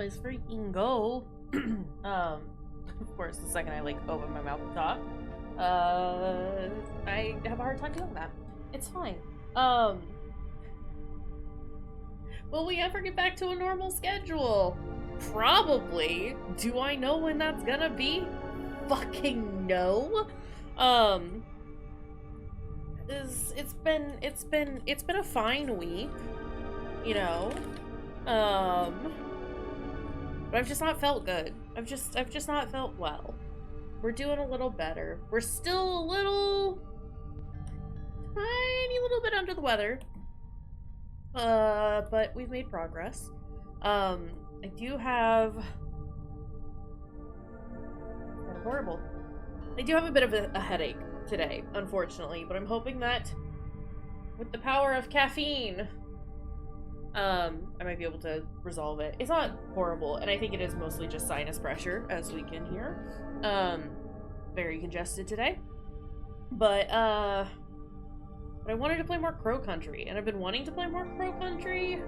place where you can go. Of course, the second I, like, open my mouth and talk, I have a hard time doing that. It's fine. Will we ever get back to a normal schedule? Probably. Do I know when that's gonna be? Fucking no. It's been a fine week, you know. But I've just not felt good. I've just not felt well. We're doing a little better. We're still a tiny little bit under the weather. But we've made progress. I do have kind of horrible. I do have a bit of a headache today, unfortunately, but I'm hoping that with the power of caffeine, I might be able to resolve it. It's not horrible, and I think it is mostly just sinus pressure, as we can hear. Very congested today. But I wanted to play more Crow Country, and I've been wanting to play more Crow Country.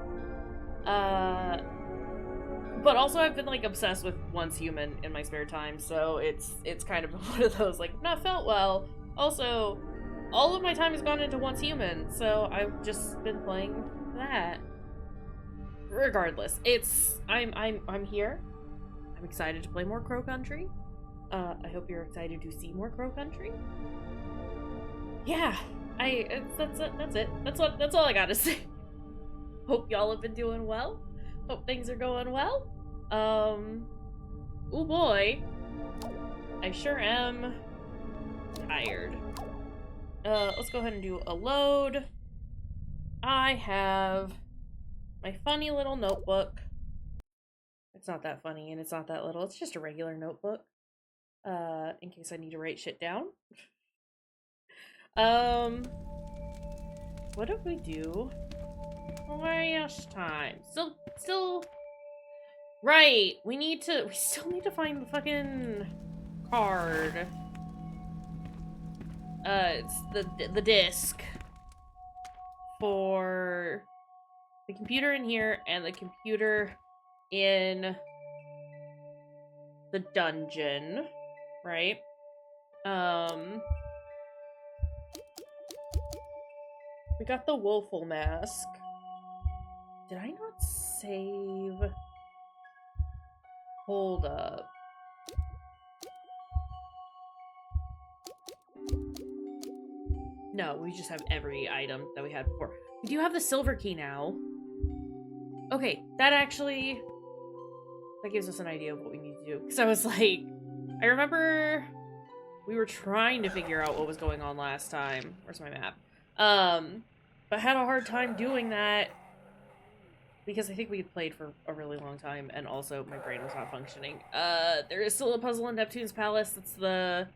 But also I've been, like, obsessed with Once Human in my spare time, so it's kind of one of those, like, not felt well. Also, all of my time has gone into Once Human, so I've just been playing that. Regardless, I'm here. I'm excited to play more Crow Country. I hope you're excited to see more Crow Country. Yeah, that's it. That's all I gotta say. Hope y'all have been doing well. Hope things are going well. Oh boy. I sure am tired. Let's go ahead and do a load. I have my funny little notebook. It's not that funny and it's not that little. It's just a regular notebook. In case I need to write shit down. What did we do last time? Still right. We still need to find the fucking card. It's the disc for the computer in here and the computer in the dungeon, right? We got the woeful mask. Did I not save? Hold up. No, we just have every item that we had before. We do have the silver key now. Okay, that gives us an idea of what we need to do. Because I was like, I remember we were trying to figure out what was going on last time. Where's my map? But had a hard time doing that because I think we had played for a really long time and also my brain was not functioning. There is still a puzzle in Neptune's Palace. That's the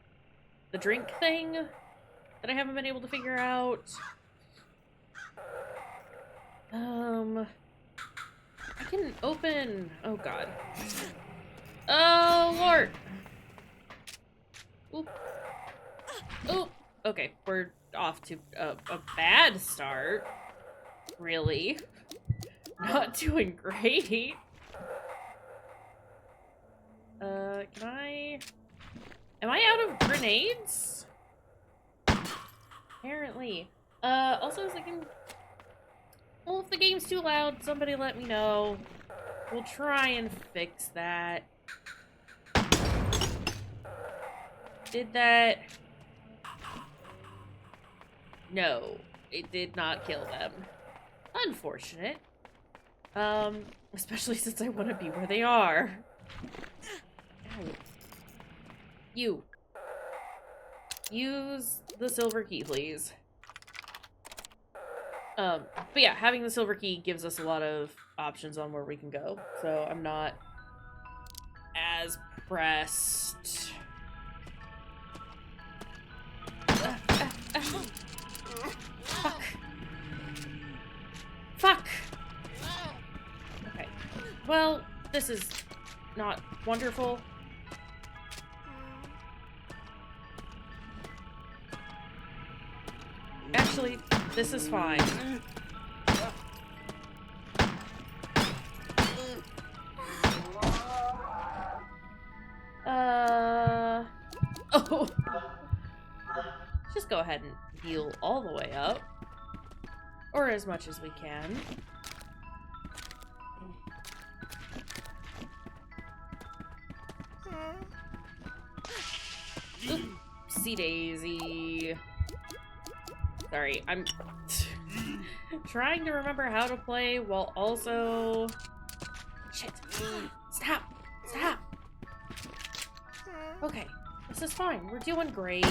drink thing that I haven't been able to figure out. I can open... Oh, God. Oh, Lord! Oop. Oop. Okay, we're off to a bad start. Really. Not doing great. Am I out of grenades? Apparently. Also I was thinking... Well, if the game's too loud, somebody let me know. We'll try and fix that. Did that... No, it did not kill them. Unfortunate. Especially since I want to be where they are. Ow. You. Use the silver key, please. But yeah, having the silver key gives us a lot of options on where we can go. So I'm not as pressed. Fuck. Fuck! Okay. Well, this is not wonderful. Actually, this is fine. just go ahead and heal all the way up. Or as much as we can. Oopsie daisy. Sorry, I'm trying to remember how to play while also... Shit. Stop! Stop! Okay, this is fine. We're doing great.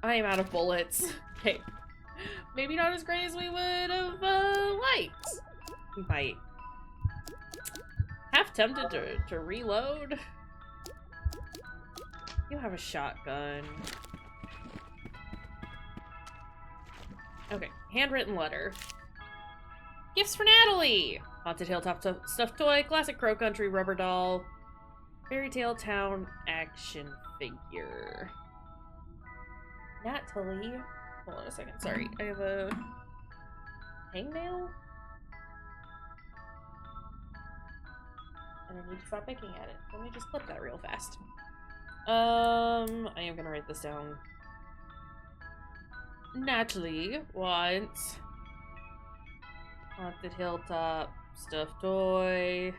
I am out of bullets. Okay. Maybe not as great as we would have liked. Bite. Half tempted to reload. You have a shotgun. Okay, handwritten letter. Gifts for Natalie! Haunted Hilltop stuffed toy, classic Crow Country rubber doll, Fairy Tale Town action figure. Natalie. Hold on a second, sorry. I have a hangnail? And I need to stop picking at it. Let me just clip that real fast. I am gonna write this down. Natalie wants Haunted Hilltop stuffed toy.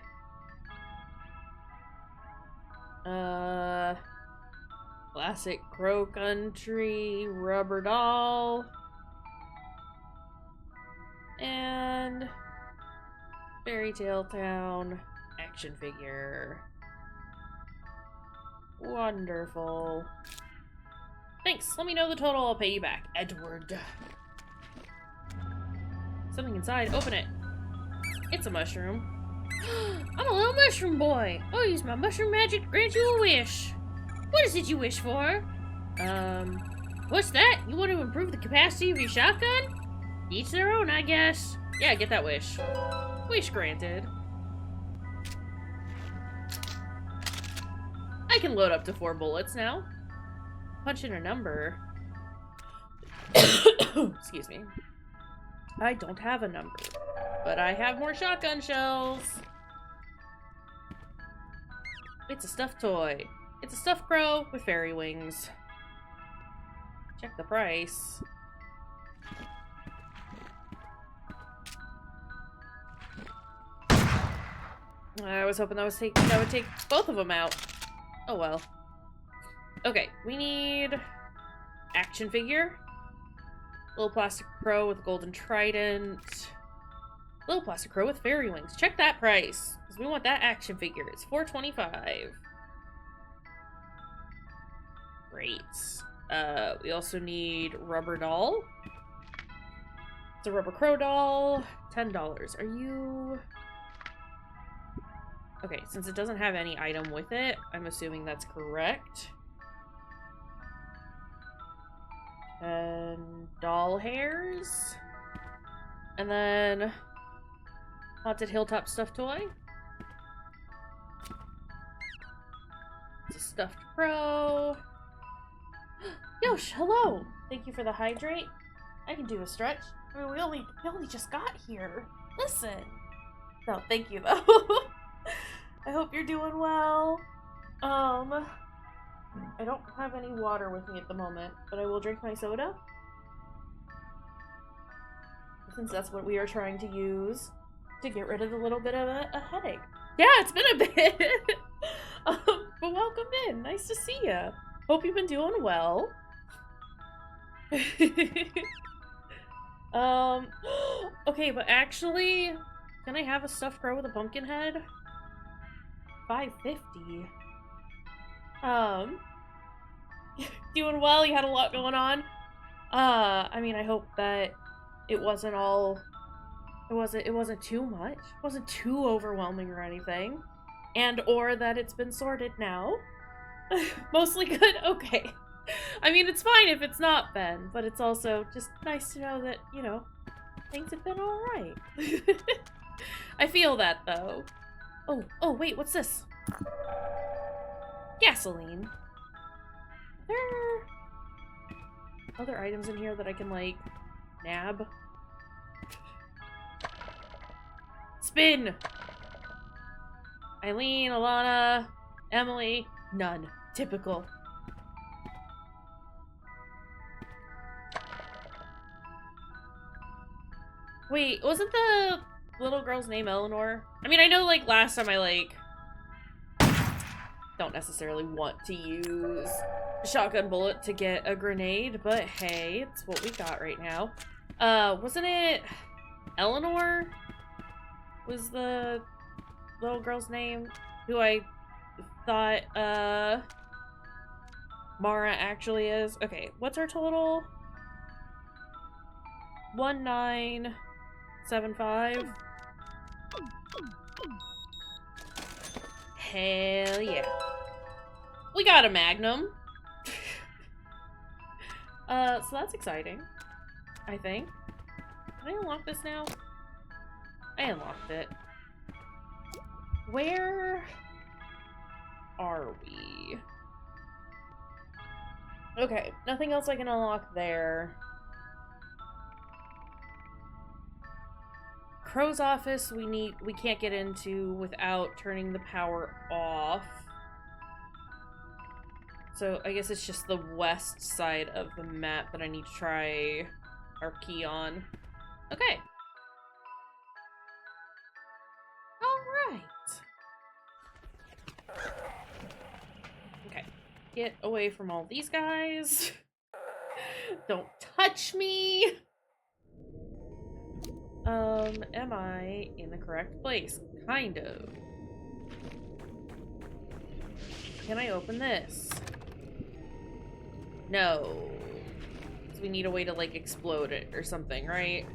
Classic Crow Country rubber doll. And Fairy Tale Town action figure. Wonderful. Thanks. Let me know the total. I'll pay you back. Edward. Something inside. Open it. It's a mushroom. I'm a little mushroom boy. I'll use my mushroom magic to grant you a wish. What is it you wish for? What's that? You want to improve the capacity of your shotgun? Each their own, I guess. Yeah, get that wish. Wish granted. I can load up to 4 bullets now. Punch in a number. Excuse me. I don't have a number, but I have more shotgun shells. It's a stuffed toy. It's a stuffed crow with fairy wings. Check the price. I was hoping that would take both of them out. Oh well. Okay, we need action figure. Little plastic crow with golden trident. Little plastic crow with fairy wings. Check that price, because we want that action figure. It's $4.25. Great. We also need rubber doll. It's a rubber crow doll. $10. Are you... Okay, since it doesn't have any item with it, I'm assuming that's correct. And doll hairs. And then Haunted Hilltop stuffed toy. It's a stuffed crow. Yosh, hello! Thank you for the hydrate. I can do a stretch. I mean, we only just got here. Listen. No, thank you though. I hope you're doing well. I don't have any water with me at the moment, but I will drink my soda. Since that's what we are trying to use to get rid of a little bit of a headache. Yeah, it's been a bit. But welcome in. Nice to see ya. Hope you've been doing well. Okay, but actually, can I have a stuffed crow with a pumpkin head? $5.50. Doing well. You had a lot going on. I mean, I hope that it wasn't too much. It wasn't too overwhelming or anything. And or that it's been sorted now. Mostly good? Okay. I mean, it's fine if it's not been, but it's also just nice to know that, you know, things have been alright. I feel that, though. Oh, wait, what's this? Gasoline. Are there other items in here that I can, like, nab? Spin! Eileen, Alana, Emily, None. Typical. Wait, wasn't the little girl's name Eleanor? I mean, I know, like, last time I, like, don't necessarily want to use a shotgun bullet to get a grenade, but hey, it's what we got right now. Wasn't it Eleanor was the little girl's name? Who I thought, Mara actually is? Okay, what's our total? 1975. Hell yeah. We got a Magnum. So that's exciting. I think. Can I unlock this now? I unlocked it. Where are we? Okay, nothing else I can unlock there. Crow's office we can't get into without turning the power off. So I guess it's just the west side of the map that I need to try our key on. Okay. Alright. Okay. Get away from all these guys. Don't touch me! Am I in the correct place? Kind of. Can I open this? No. So we need a way to, like, explode it or something, right?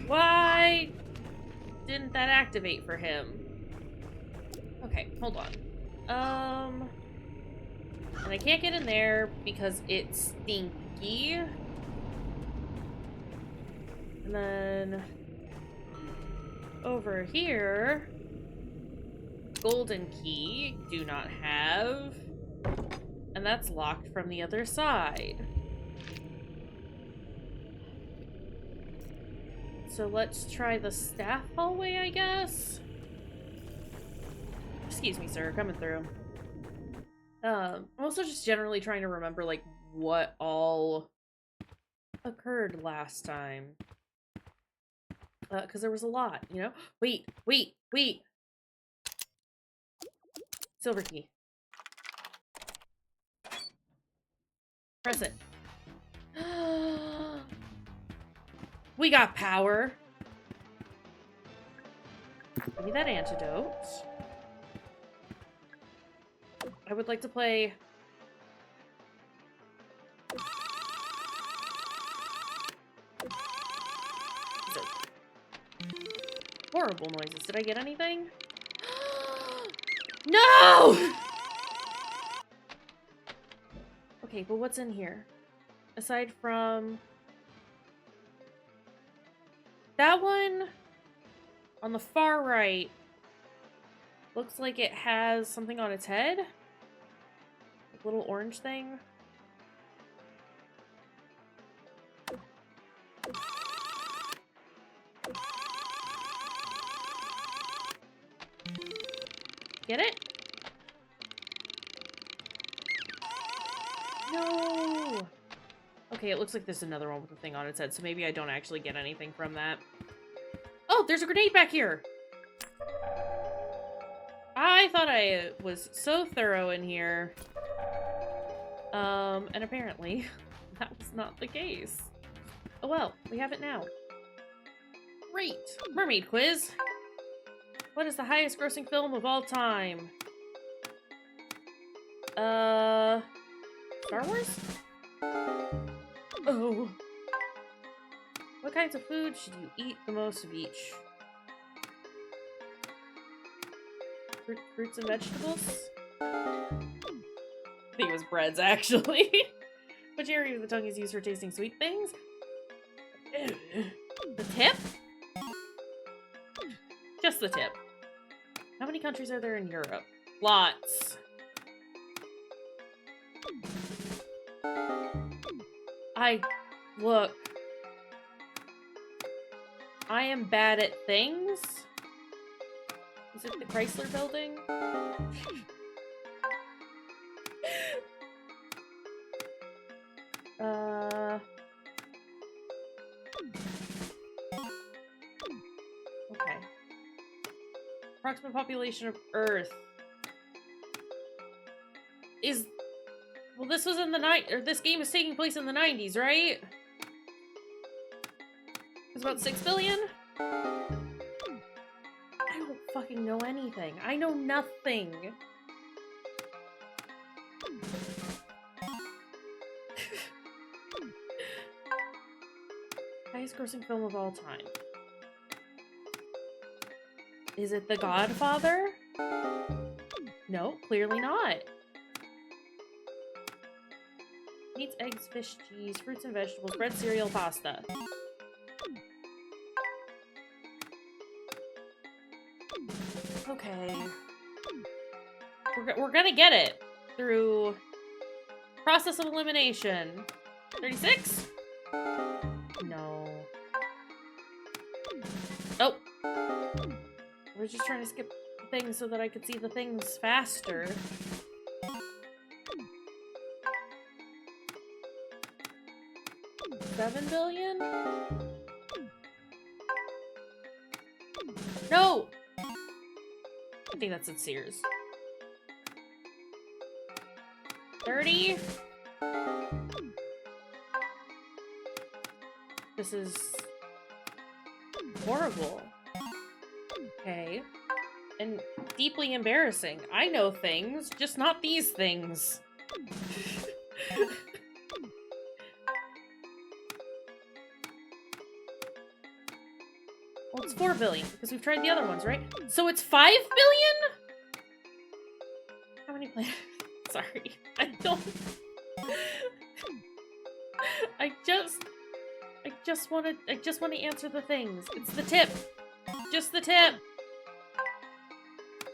Why didn't that activate for him? Okay, hold on. And I can't get in there because it's stinky. And then over here, golden key, do not have. And that's locked from the other side. So let's try the staff hallway, I guess. Excuse me, sir, coming through. I'm also just generally trying to remember, like, what all occurred last time. Because there was a lot, you know? Wait! Silver key. Press it. We got power! Give me that antidote. I would like to play... Horrible noises. Did I get anything? No! Okay, but what's in here? Aside from... that one on the far right looks like it has something on its head. A little orange thing. Get it? No! Okay, it looks like there's another one with a thing on its head, so maybe I don't actually get anything from that. Oh, there's a grenade back here! I thought I was so thorough in here. And apparently, that was not the case. Oh well, we have it now. Great! Mermaid quiz! What is the highest grossing film of all time? Star Wars? Oh. What kinds of food should you eat the most of each? Fruits and vegetables? I think it was breads, actually. Which area of the tongue is used for tasting sweet things? The tip? Just the tip. How many countries are there in Europe? Lots. Look. I am bad at things. Is it the Chrysler building? Okay. Approximate population of Earth is... Well, this was in the or this game is taking place in the 90s, right? It's about 6 billion? I don't fucking know anything. I know nothing. Highest grossing film of all time. Is it The Godfather? No, clearly not. Meats, eggs, fish, cheese, fruits and vegetables, bread, cereal, pasta. Okay. We're gonna get it through process of elimination. 36? No. Oh. We're just trying to skip things so that I could see the things faster. $7 billion? No! I think that's at Sears. 30? This is horrible. Okay. And deeply embarrassing. I know things, just not these things. Well, it's 4 billion, because we've tried the other ones, right? So it's 5 billion? How many planets? Sorry. I don't... I just want to answer the things. It's the tip. Just the tip.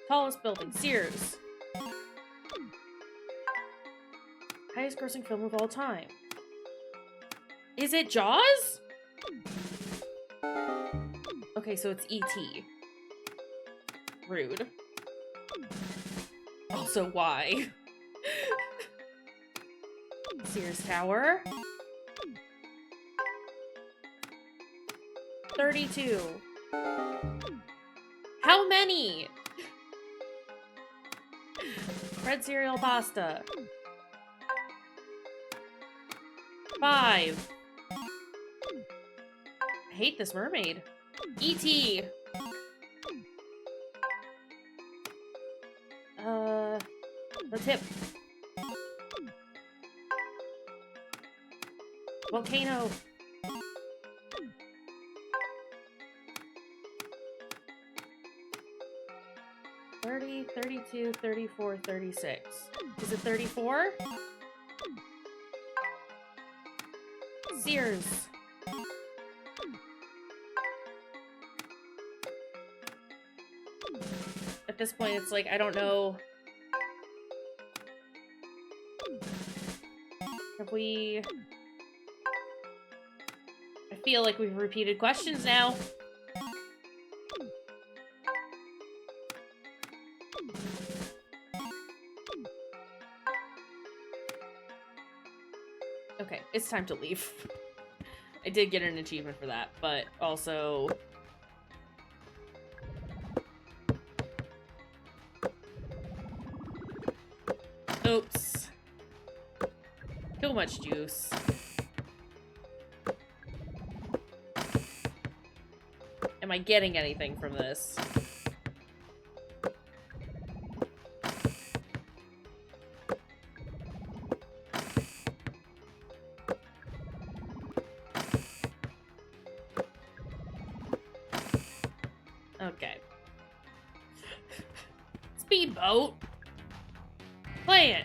Tallest building, Sears. Highest grossing film of all time. Is it Jaws? Okay, so it's E.T. Rude. Also, why? Sears Tower. 32. How many? Bread, cereal, pasta. 5. I hate this mermaid. E.T. The tip. Volcano. 30, 32, 34, 36. Is it 34? Sears. At this point, it's like, I don't know. Have we... I feel like we've repeated questions now. Okay, it's time to leave. I did get an achievement for that, but also... Oops. Too much juice. Am I getting anything from this? Okay. Speedboat. Play it.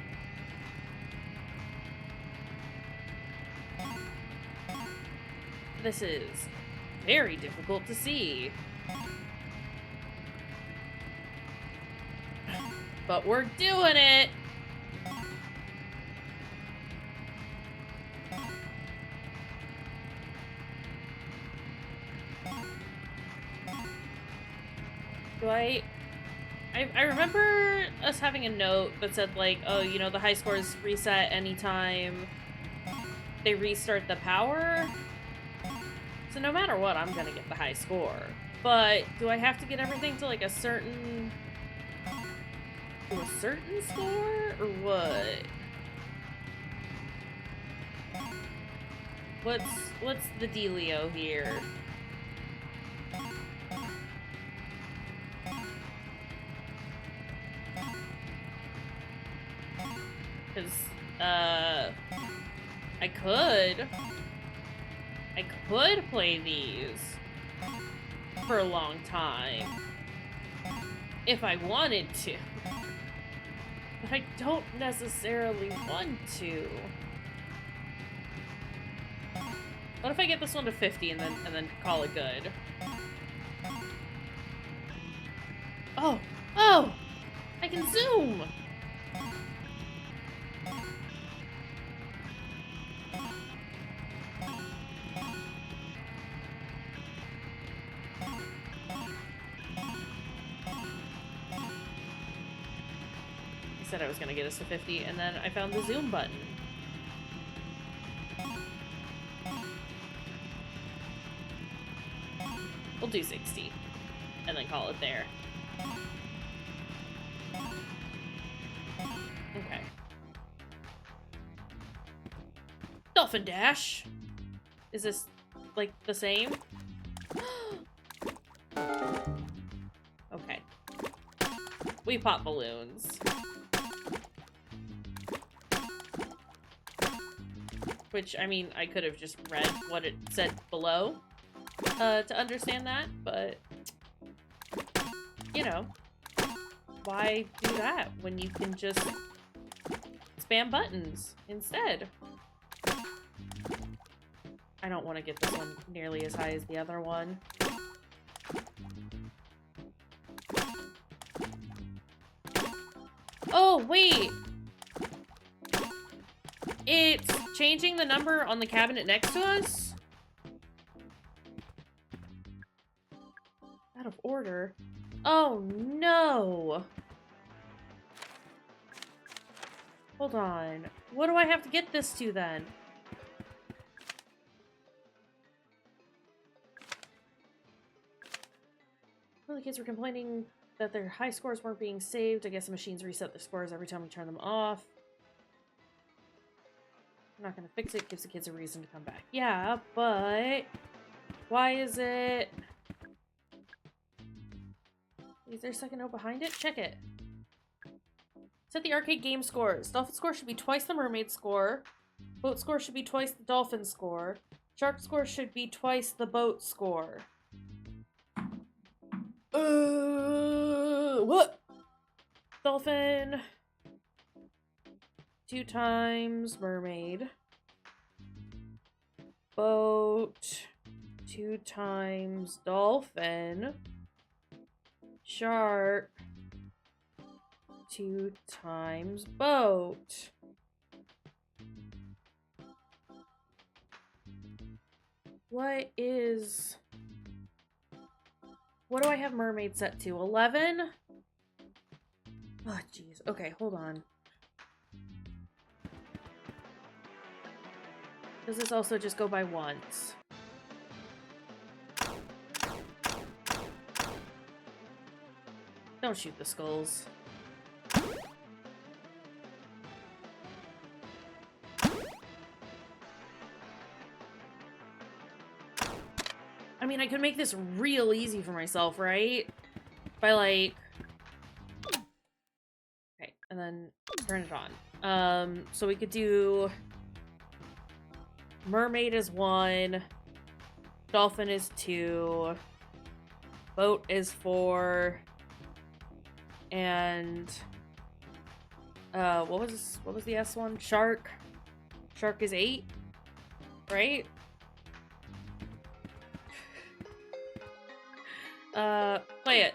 This is very difficult to see. But we're doing it! I remember us having a note that said, like, oh, you know, the high scores reset anytime they restart the power. So no matter what, I'm gonna get the high score. But do I have to get everything to, like, a certain score? Or what? What's the dealio here? Because, I could play these for a long time if I wanted to. But I don't necessarily want to. What if I get this one to 50 and then call it good? Oh! Oh! I can zoom! I said I was gonna get us to 50, and then I found the zoom button. We'll do 60, and then call it there. Okay. Dolphin Dash! Is this, like, the same? Okay. We pop balloons. Which, I mean, I could have just read what it said below to understand that, but, you know, why do that when you can just spam buttons instead? I don't want to get this one nearly as high as the other one. Oh, wait! It's changing the number on the cabinet next to us? Out of order. Oh, no! Hold on. What do I have to get this to, then? Well, the kids were complaining that their high scores weren't being saved. I guess the machines reset their scores every time we turn them off. I'm not gonna fix it. Gives the kids a reason to come back. Yeah, but why is it... Is there a second note behind it? Check it. Set the arcade game scores. Dolphin score should be twice the mermaid score. Boat score should be twice the dolphin score. Shark score should be twice the boat score. What? Dolphin. 2 times mermaid. Boat. 2 times dolphin. Shark. 2 times boat. What do I have mermaid set to? 11? Oh, jeez. Okay, hold on. Does this also just go by once? Don't shoot the skulls. I mean, I could make this real easy for myself, right? By, like... Okay, and then turn it on. So we could do... Mermaid is 1. Dolphin is 2. Boat is 4. And... what was the S one? Shark. Shark is 8. Right? Play it.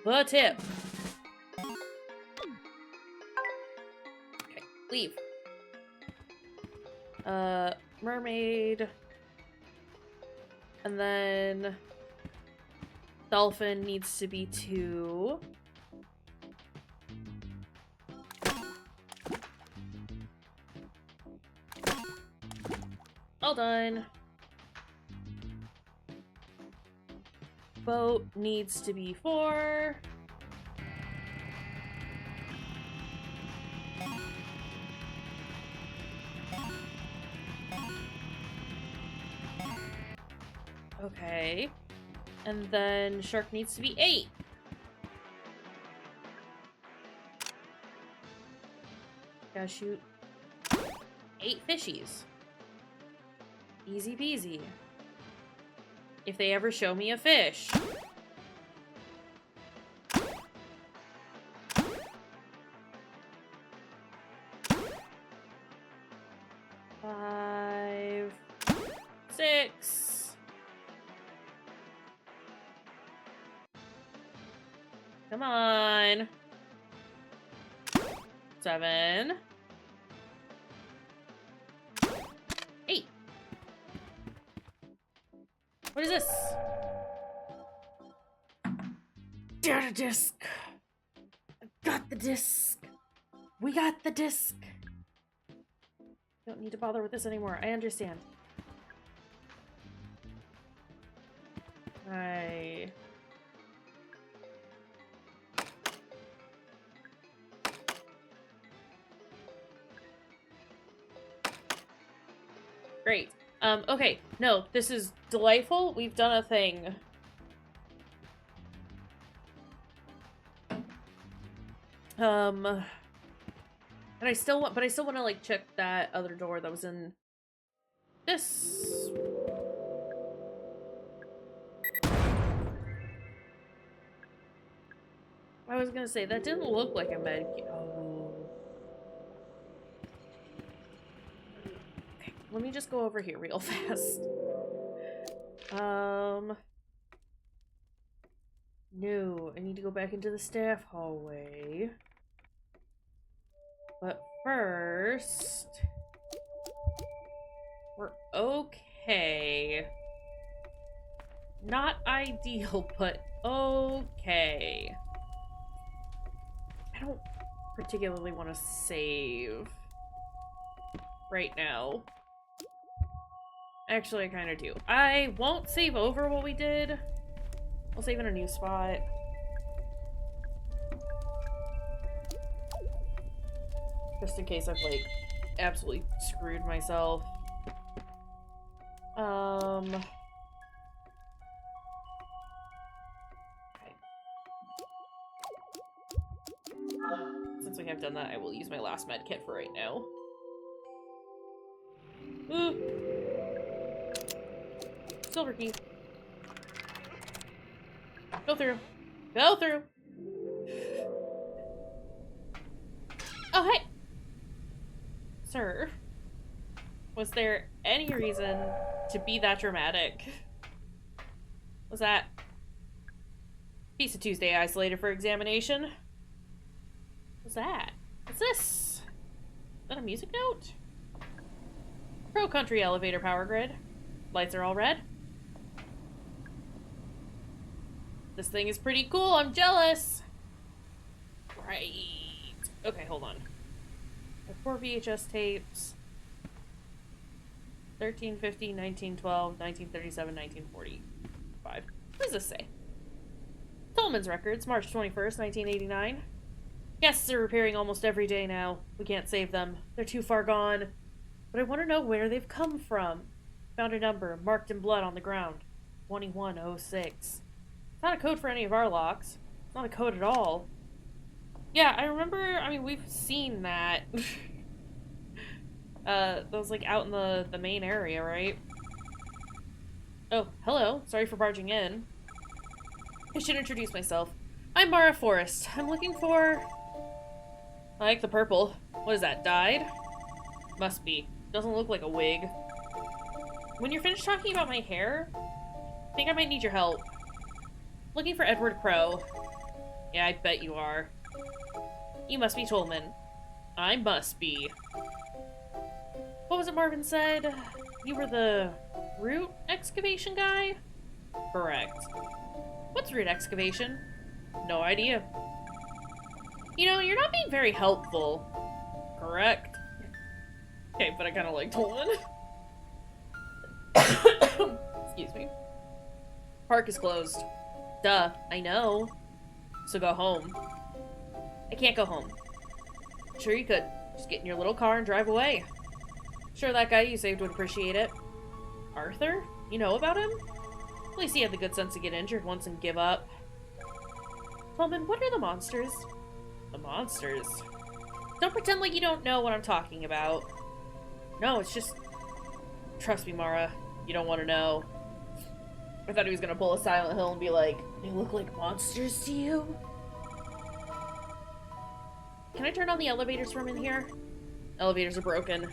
The tip. Okay, leave. Mermaid. And then... Dolphin needs to be 2. All done. Boat needs to be 4. Okay. And then shark needs to be 8. Gotta shoot 8 fishies. Easy peasy. If they ever show me a fish. Five, 6. Come on. 7. 8. What is this? Data disc. I got the disc. We got the disc. Don't need to bother with this anymore. I understand. Great. Okay. No, this is delightful. We've done a thing. And I still want to like check that other door that was in this. I was gonna say that didn't look like a med. Oh. Okay, let me just go over here real fast. No, I need to go back into the staff hallway. But first, we're okay. Not ideal, but okay. I don't particularly want to save right now. Actually, I kind of do. I won't save over what we did. I'll save in a new spot. Just in case I've, like, absolutely screwed myself. Okay. Since we have done that, I will use my last med kit for right now. Ooh. Silver key. Go through. Go through! Oh, hey! Sir, was there any reason to be that dramatic? Was that piece of Tuesday isolated for examination? What's that? What's this? Is that a music note? Pro country elevator power grid. Lights are all red. This thing is pretty cool. I'm jealous. Right. Okay, hold on. I have 4 VHS tapes. 1350, 1912, 1937, 1945. What does this say? Tolman's Records, March 21st, 1989. Guests are appearing almost every day now. We can't save them. They're too far gone. But I want to know where they've come from. Found a number, marked in blood on the ground. 2106. It's not a code for any of our locks. It's not a code at all. Yeah, I remember, I mean, we've seen that. That was, like, out in the main area, right? Oh, hello. Sorry for barging in. I should introduce myself. I'm Mara Forrest. I'm looking for... I like the purple. What is that, dyed? Must be. Doesn't look like a wig. When you're finished talking about my hair, I think I might need your help. Looking for Edward Crow. Yeah, I bet you are. You must be Tolman. I must be. What was it Marvin said? You were the root excavation guy? Correct. What's root excavation? No idea. You know, you're not being very helpful. Correct. Okay, but I kind of like Tolman. Excuse me. Park is closed. Duh, I know. So go home. I can't go home. Sure you could. Just get in your little car and drive away. Sure that guy you saved would appreciate it. Arthur? You know about him? At least he had the good sense to get injured once and give up. Tolman, what are the monsters? The monsters? Don't pretend like you don't know what I'm talking about. No, it's just... Trust me, Mara. You don't want to know. I thought he was gonna pull a Silent Hill and be like, they look like monsters to you? Can I turn on the elevators from in here? Elevators are broken.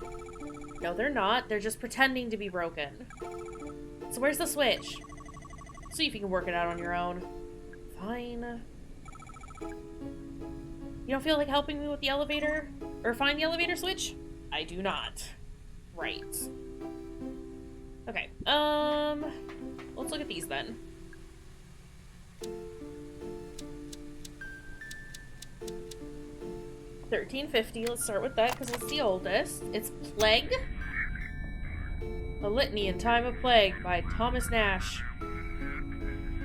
No, they're not. They're just pretending to be broken. So where's the switch? See if you can work it out on your own. Fine. You don't feel like helping me with the elevator? Or find the elevator switch? I do not. Right. Okay, let's look at these then. $13.50, let's start with that because it's the oldest. It's Plague. A Litany in Time of Plague by Thomas Nash.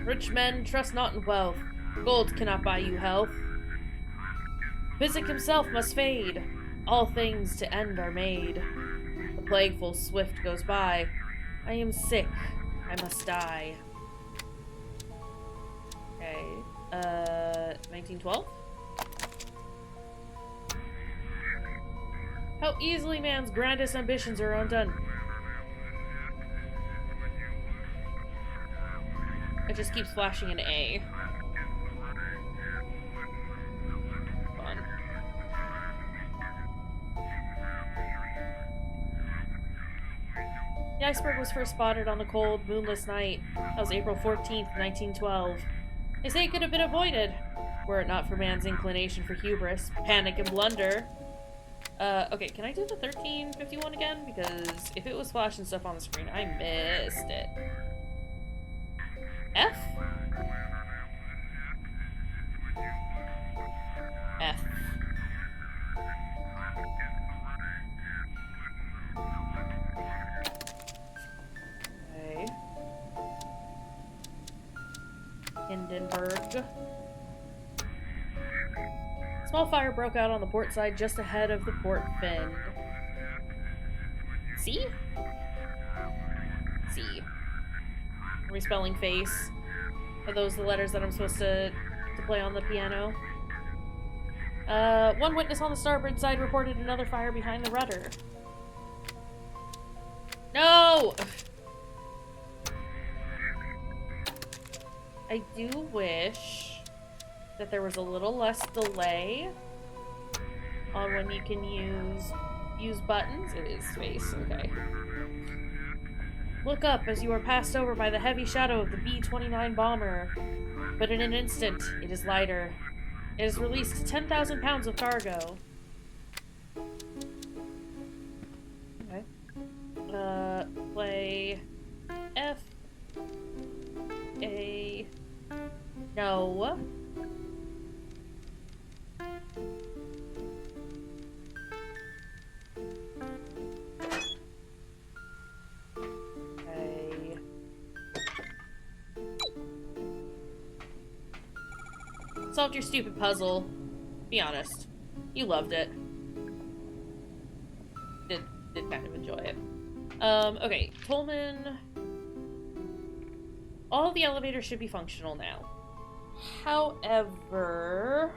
Rich men trust not in wealth. Gold cannot buy you health. Physic himself must fade. All things to end are made. The plague full swift goes by. I am sick. I must die. Okay. 1912? How easily man's grandest ambitions are undone. It just keeps flashing an A. Fun. The iceberg was first spotted on the cold, moonless night. That was April 14th, 1912. They say it could have been avoided, were it not for man's inclination for hubris, panic, and blunder. Okay, can I do the 1351 again? Because if it was flashing stuff on the screen, I missed it. F? F. Okay. Hindenburg. Small fire broke out on the port side just ahead of the port fin. See? See. Are we spelling face? Are those the letters that I'm supposed to play on the piano? One witness on the starboard side reported another fire behind the rudder. No! I do wish that there was a little less delay on when you can use buttons. It is space, okay. Look up as you are passed over by the heavy shadow of the B-29 bomber. But in an instant, it is lighter. It has released 10,000 pounds of cargo. Okay. Play F A. No. Solved your stupid puzzle. Be honest. You loved it. Did kind of enjoy it. Okay, Tolman. All the elevators should be functional now. However,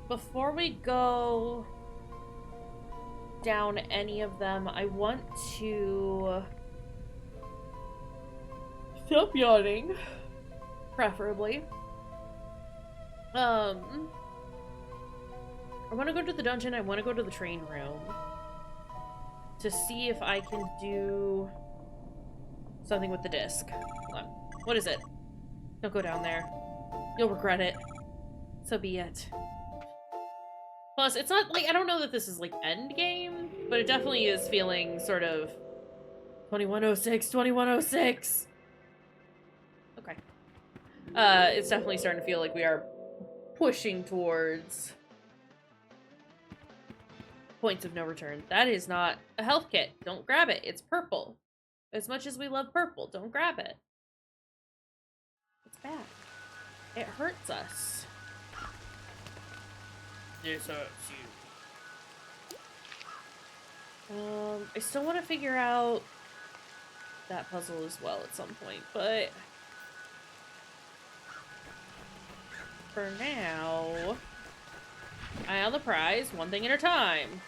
before we go down any of them, I want to stop yawning. Preferably. I want to go to the dungeon. I want to go to the train room to see if I can do something with the disc. Hold on. What is it? Don't go down there. You'll regret it. So be it. Plus, it's not like, I don't know that this is like end game, but it definitely is feeling sort of 2106, 2106. It's definitely starting to feel like we are pushing towards points of no return. That is not a health kit. Don't grab it. It's purple. As much as we love purple, don't grab it. It's bad. It hurts us. This hurts you. I still want to figure out that puzzle as well at some point, but for now, eye on the prize, one thing at a time.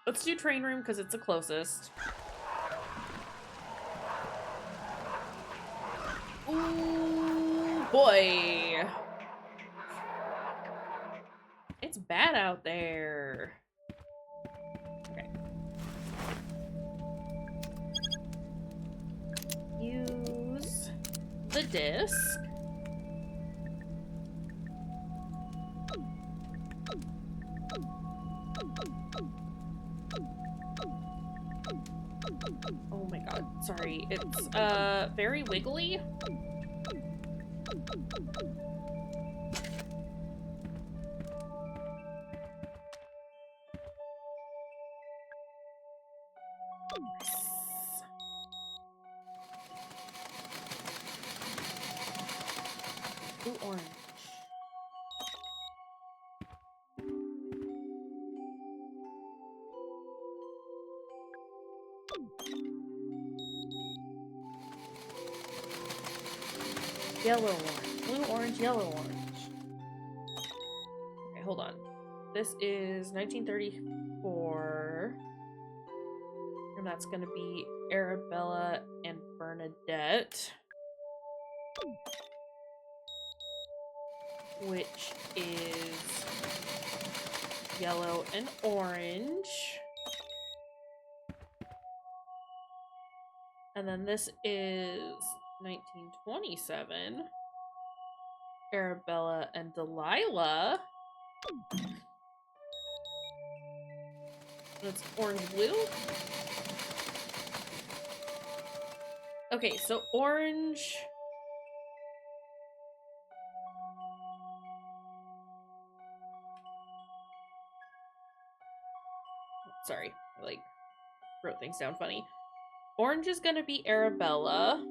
Let's do train room because it's the closest. Ooh, boy. It's bad out there. Okay. Use the disc. Oh my god, sorry. It's, very wiggly. Ooh, orange. Yellow orange. Blue orange, yellow orange. Okay, hold on. This is 1934. And that's gonna be Arabella and Bernadette. Which is yellow and orange. And then this is 1927. Arabella and Delilah. That's orange blue. Okay, so orange. Sorry, I like wrote things down funny. Orange is gonna be Arabella.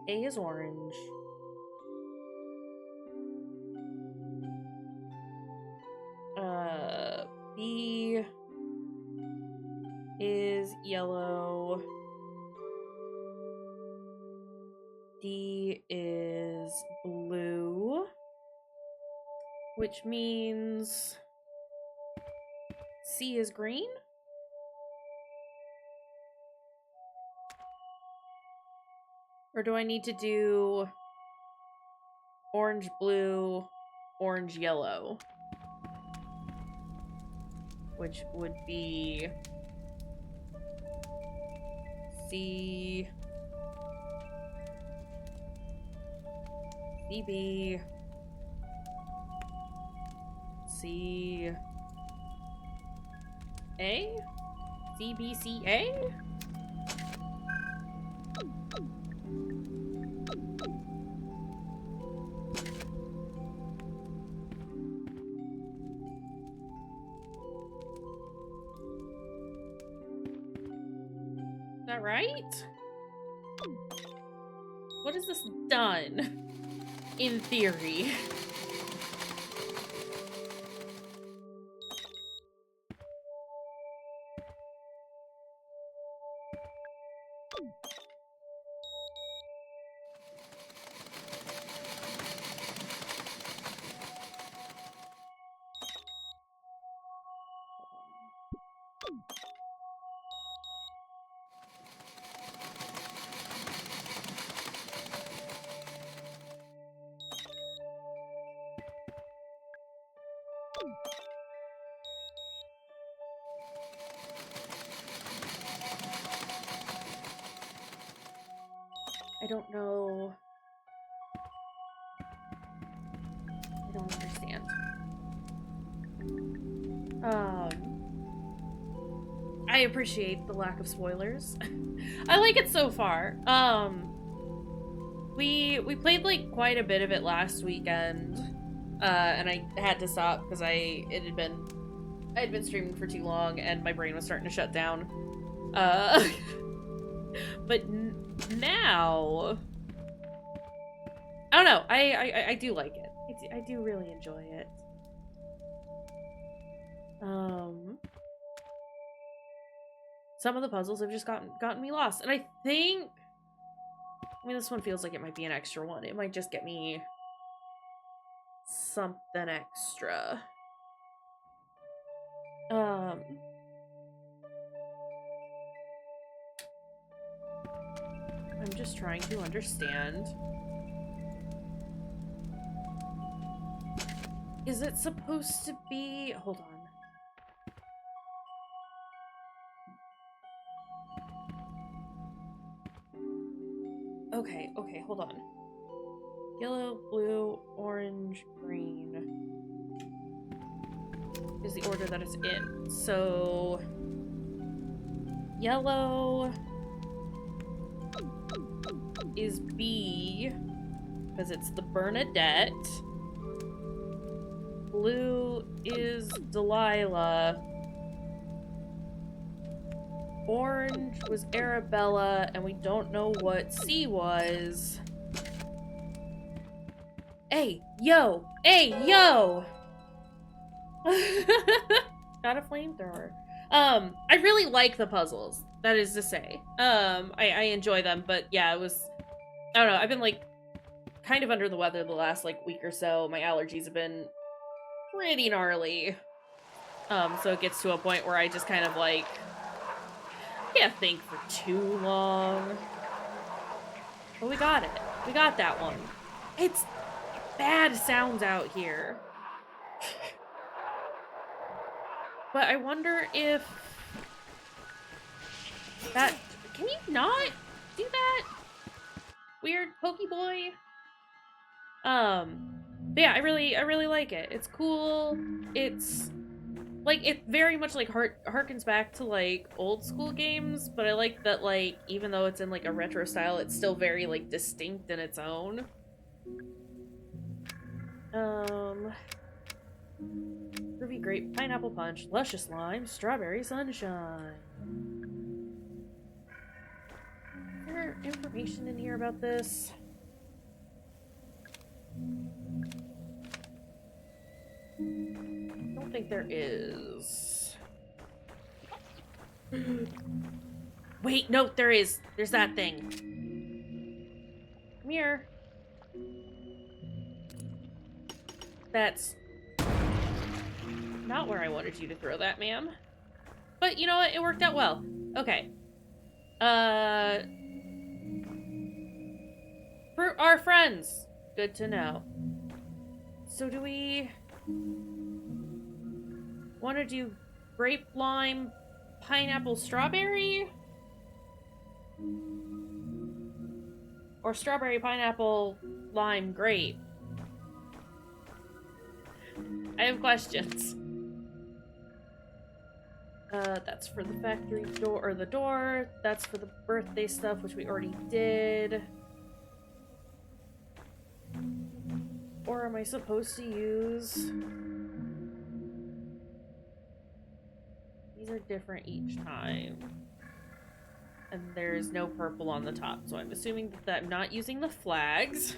A is orange. B is yellow. D is blue. Which means C is green? Or do I need to do orange, blue, orange, yellow? Which would be C, CB, C, A? CBCA? Is that right? What has this done? In theory. I don't know. I don't understand. I appreciate the lack of spoilers. I like it so far. We played like quite a bit of it last weekend, and I had to stop because I had been streaming for too long and my brain was starting to shut down. But now, I don't know. I do like it. I do really enjoy it. Some of the puzzles have just gotten me lost, and I think, I mean, this one feels like it might be an extra one. It might just get me something extra. I'm just trying to understand. Is it supposed to be... Hold on. Okay, hold on. Yellow, blue, orange, green is the order that it's in. So... Yellow is B, because it's the Bernadette. Blue is Delilah. Orange was Arabella, and we don't know what C was. Hey, yo! Hey, yo! Got a flamethrower. I really like the puzzles, that is to say. I enjoy them, but yeah, it was... I don't know, I've been, like, kind of under the weather the last, like, week or so. My allergies have been pretty gnarly. So it gets to a point where I just kind of, like, can't think for too long. But we got it. We got that one. It's bad sounds out here. But I wonder if that... Can you not do that? Weird Pokeboy? But yeah, I really like it. It's cool. It's... Like, it very much, like, harkens back to, like, old school games, but I like that, like, even though it's in, like, a retro style, it's still very, like, distinct in its own. Ruby Grape, Pineapple Punch, Luscious Lime, Strawberry Sunshine. Is there information in here about this? I don't think there is. Wait, no, there is. There's that thing. Come here. That's not where I wanted you to throw that, ma'am. But you know what? It worked out well. Okay. For our friends. Good to know. So do we want to do grape, lime, pineapple, strawberry? Or strawberry, pineapple, lime, grape? I have questions. That's for the factory door, or the door. That's for the birthday stuff, which we already did. Or am I supposed to use... These are different each time. And there's no purple on the top, so I'm assuming that I'm not using the flags.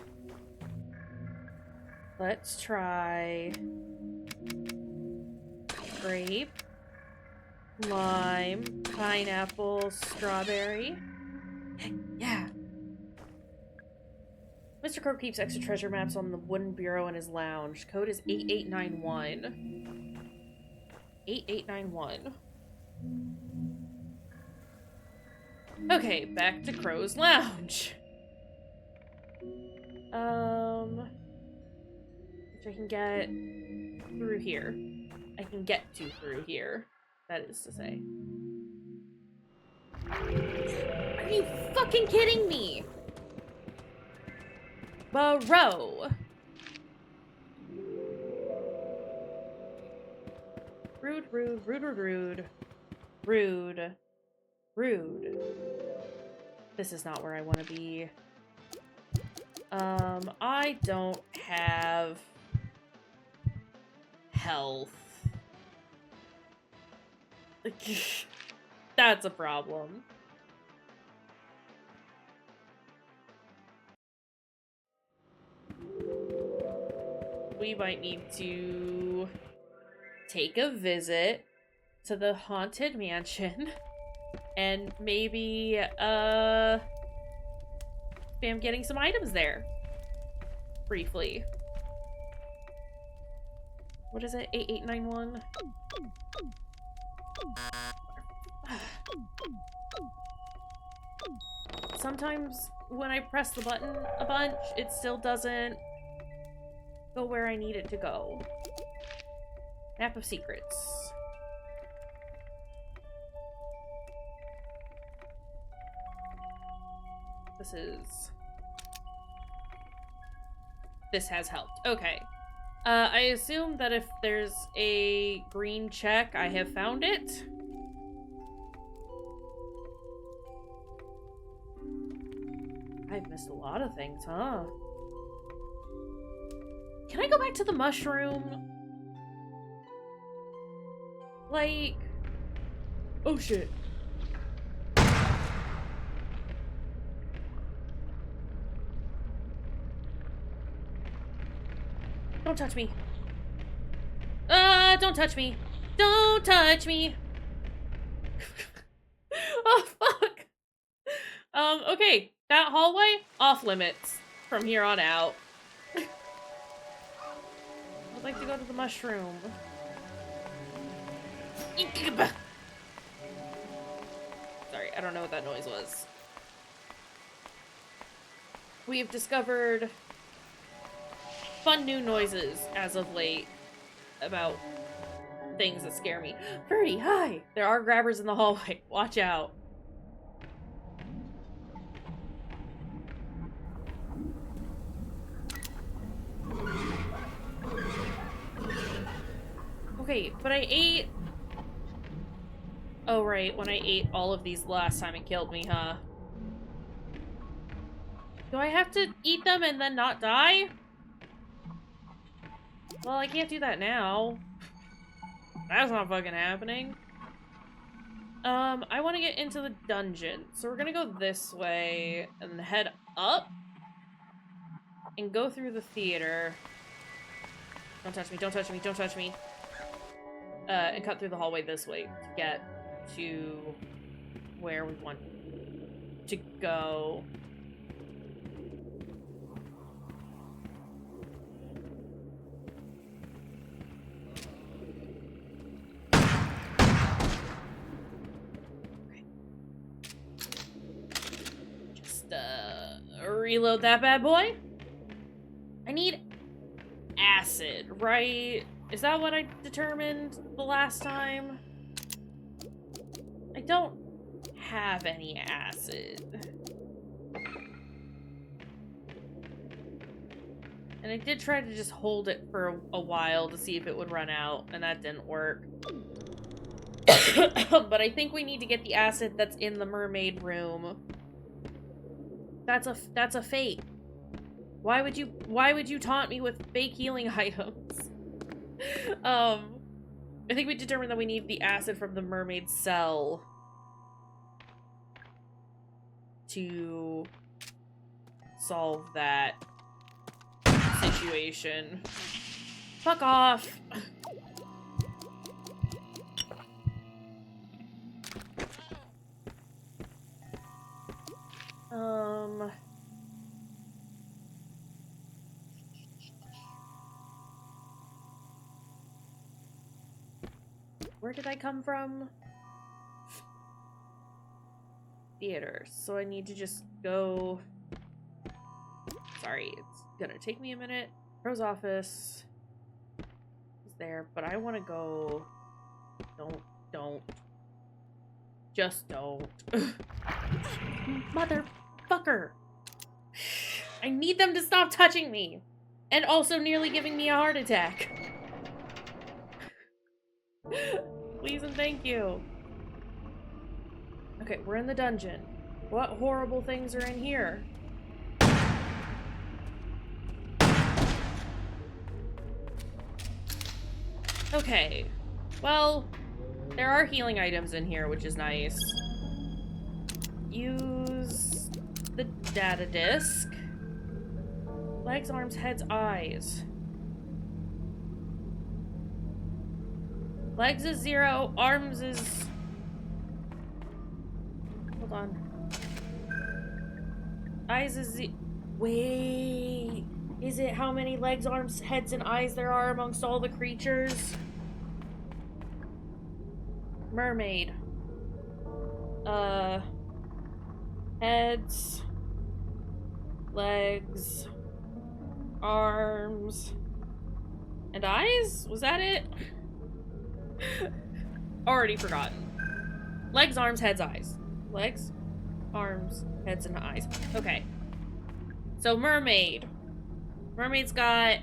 Let's try... grape, lime, pineapple, strawberry. Heck yeah! Mr. Crow keeps extra treasure maps on the wooden bureau in his lounge. Code is 8891. 8891. Okay, back to Crow's lounge. Which I can get through here. I can get to through here, that is to say. Are you fucking kidding me? Bro. Rude. Rude. Rude. This is not where I want to be. I don't have health. That's a problem. We might need to take a visit to the haunted mansion and maybe spam getting some items there briefly. What is it? 8891? Sometimes when I press the button a bunch, it still doesn't go where I need it to go. Map of secrets. This has helped. Okay. I assume that if there's a green check, I have found it. I've missed a lot of things, huh? Can I go back to the mushroom? Like... Oh shit. Don't touch me. Don't touch me. Don't touch me. Oh, fuck. Okay. That hallway, off limits from here on out. I'd like to go to the mushroom. Sorry, I don't know what that noise was. We have discovered fun new noises as of late about things that scare me. Birdie, hi! There are grabbers in the hallway. Watch out. Okay, but I ate... Oh, right, when I ate all of these last time it killed me, huh? Do I have to eat them and then not die? Well, I can't do that now. That's not fucking happening. I want to get into the dungeon. So we're gonna go this way and head up and go through the theater. Don't touch me, don't touch me, don't touch me. And cut through the hallway this way to get to where we want to go. Okay. Just, reload that bad boy. I need acid, right? Is that what I determined the last time? I don't have any acid. And I did try to just hold it for a while to see if it would run out, and that didn't work. But I think we need to get the acid that's in the mermaid room. That's a fate. Why would you taunt me with fake healing items? I think we determined that we need the acid from the mermaid cell to solve that situation. Fuck off! Where did I come from? Theater. So I need to just go... Sorry, it's gonna take me a minute. Crow's office is there, but I want to go... Don't. Just don't. Motherfucker! I need them to stop touching me! And also nearly giving me a heart attack. Please and thank you. Okay, we're in the dungeon. What horrible things are in here? Okay. Well, there are healing items in here, which is nice. Use the data disk. Legs, arms, heads, eyes. Legs is 0, arms is... Hold on. Eyes is wait. Is it how many legs, arms, heads, and eyes there are amongst all the creatures? Mermaid. Heads. Legs. Arms. And eyes? Was that it? Already forgotten. Legs, arms, heads, eyes. Legs, arms, heads, and eyes. Okay. So mermaid. Mermaid's got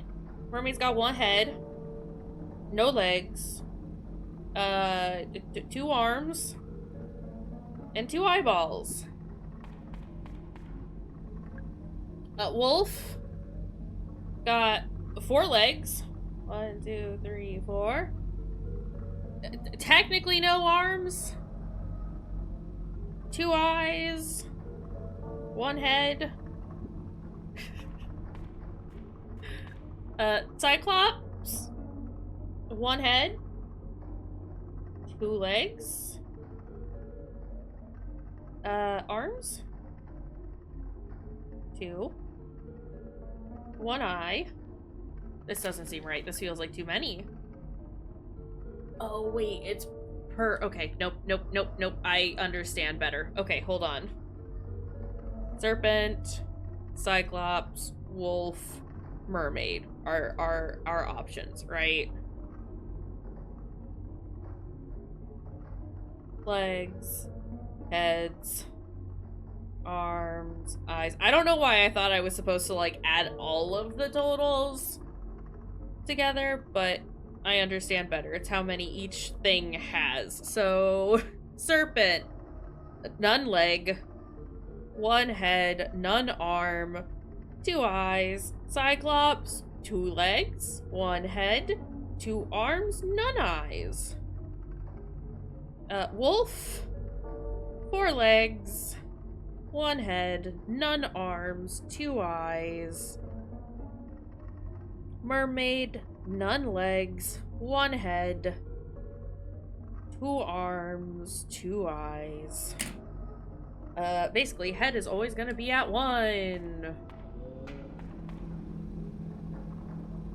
one head, no legs, 2 arms, and 2 eyeballs. Wolf got 4 legs. 1, 2, 3, 4. Technically no arms. 2 eyes. 1 head. Cyclops. 1 head. 2 legs. Arms. 2. 1 eye. This doesn't seem right. This feels like too many. Oh, wait. It's per... Okay. Nope. I understand better. Okay, hold on. Serpent, Cyclops, Wolf, Mermaid are our options, right? Legs, heads, arms, eyes. I don't know why I thought I was supposed to, like, add all of the totals together, but I understand better. It's how many each thing has. So, serpent, none leg, 1 head, none arm, 2 eyes. Cyclops, 2 legs, 1 head, 2 arms, none eyes. Wolf, 4 legs, 1 head, none arms, 2 eyes. Mermaid, none legs, 1 head, 2 arms, 2 eyes. Basically, head is always gonna be at 1.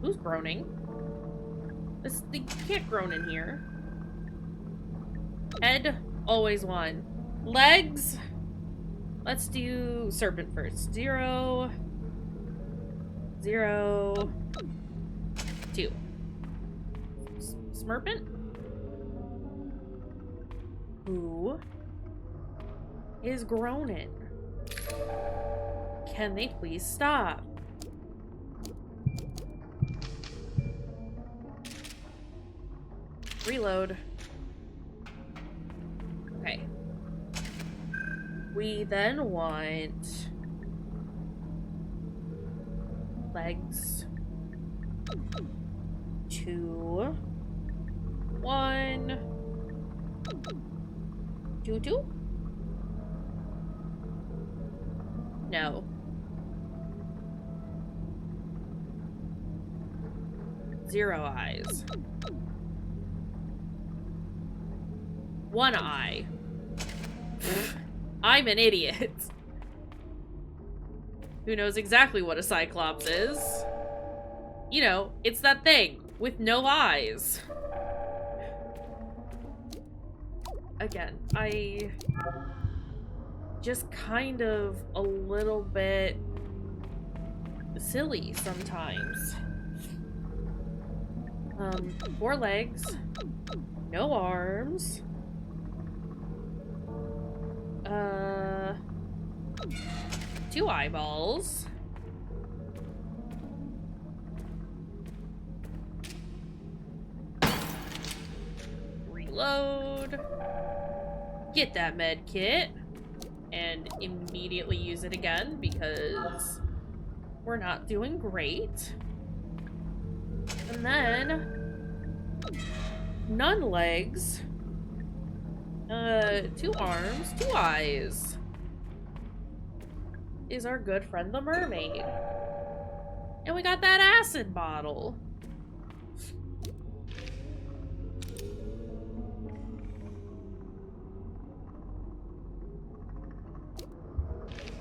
Who's groaning? You can't groan in here. Head, always 1. Legs, let's do serpent first. 0, 0, 2. Smurpent? Who is groaning? Can they please stop? Reload. Okay. We then want legs. 2, 1, 2, 2? No. 0 eyes. 1 eye. I'm an idiot. Who knows exactly what a Cyclops is? You know, it's that thing with no eyes. Again, I just kind of a little bit silly sometimes. 4 legs, no arms. 2 eyeballs. Reload. Get that med kit. And immediately use it again because we're not doing great. And then none legs. 2 arms, 2 eyes. Is our good friend the mermaid. And we got that acid bottle.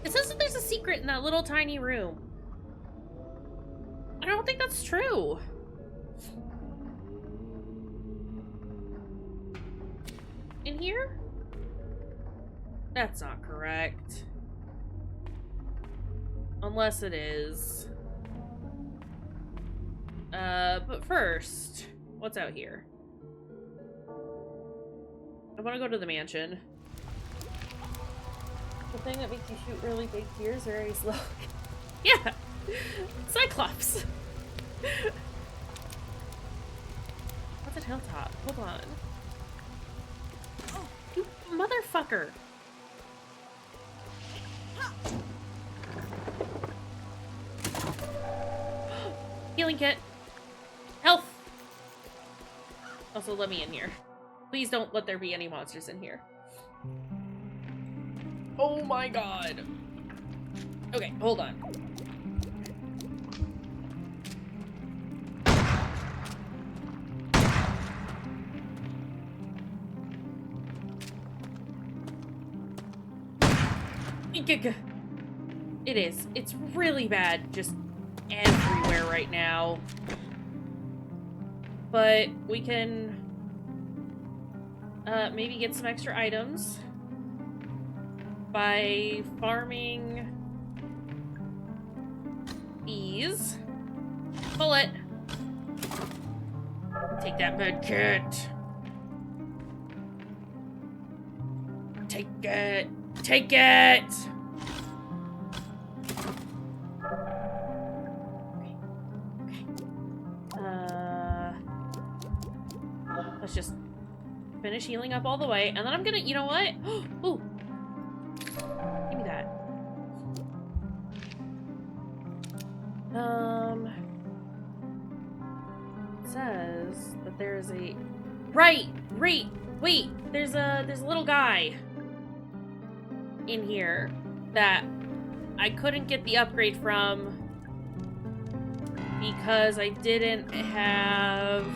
It says that there's a secret in that little tiny room. I don't think that's true. In here? That's not correct. Unless it is. But first, what's out here? I want to go to the mansion. The thing that makes you shoot really big tears very slow. Yeah! Cyclops! What's a hilltop? Hold on. Oh, you motherfucker! Healing kit. Health! Also, let me in here. Please don't let there be any monsters in here. Oh my god. Okay, hold on. It is. It's really bad just everywhere right now. But we can maybe get some extra items by farming these. Pull it. Take that med kit. Take it. Take it. Let's just finish healing up all the way, and then I'm gonna, you know what? Ooh. Give me that. It says that there's a... Right! Wait! There's a little guy in here that I couldn't get the upgrade from because I didn't have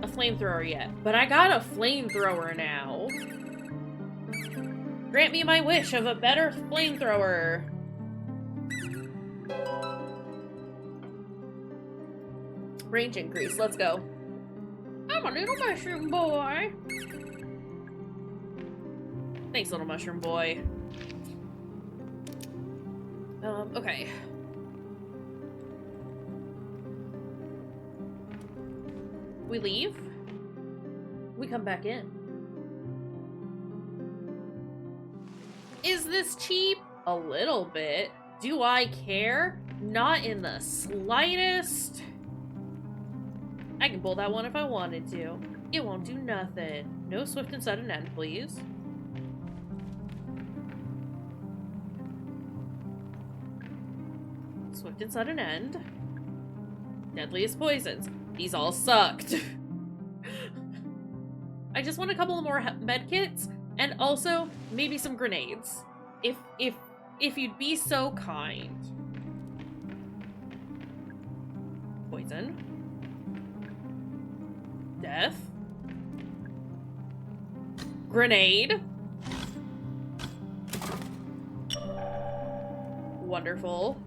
a flamethrower yet. But I got a flamethrower now. Grant me my wish of a better flamethrower. Range increase, let's go. I'm a little mushroom boy. Thanks, little mushroom boy. Okay. We leave? We come back in. Is this cheap? A little bit. Do I care? Not in the slightest. I can pull that one if I wanted to. It won't do nothing. No swift and sudden end, please. Swift and sudden end. Deadliest poisons. These all sucked. I just want a couple of more med kits and also maybe some grenades. If you'd be so kind. Poison. Death. Grenade. Wonderful.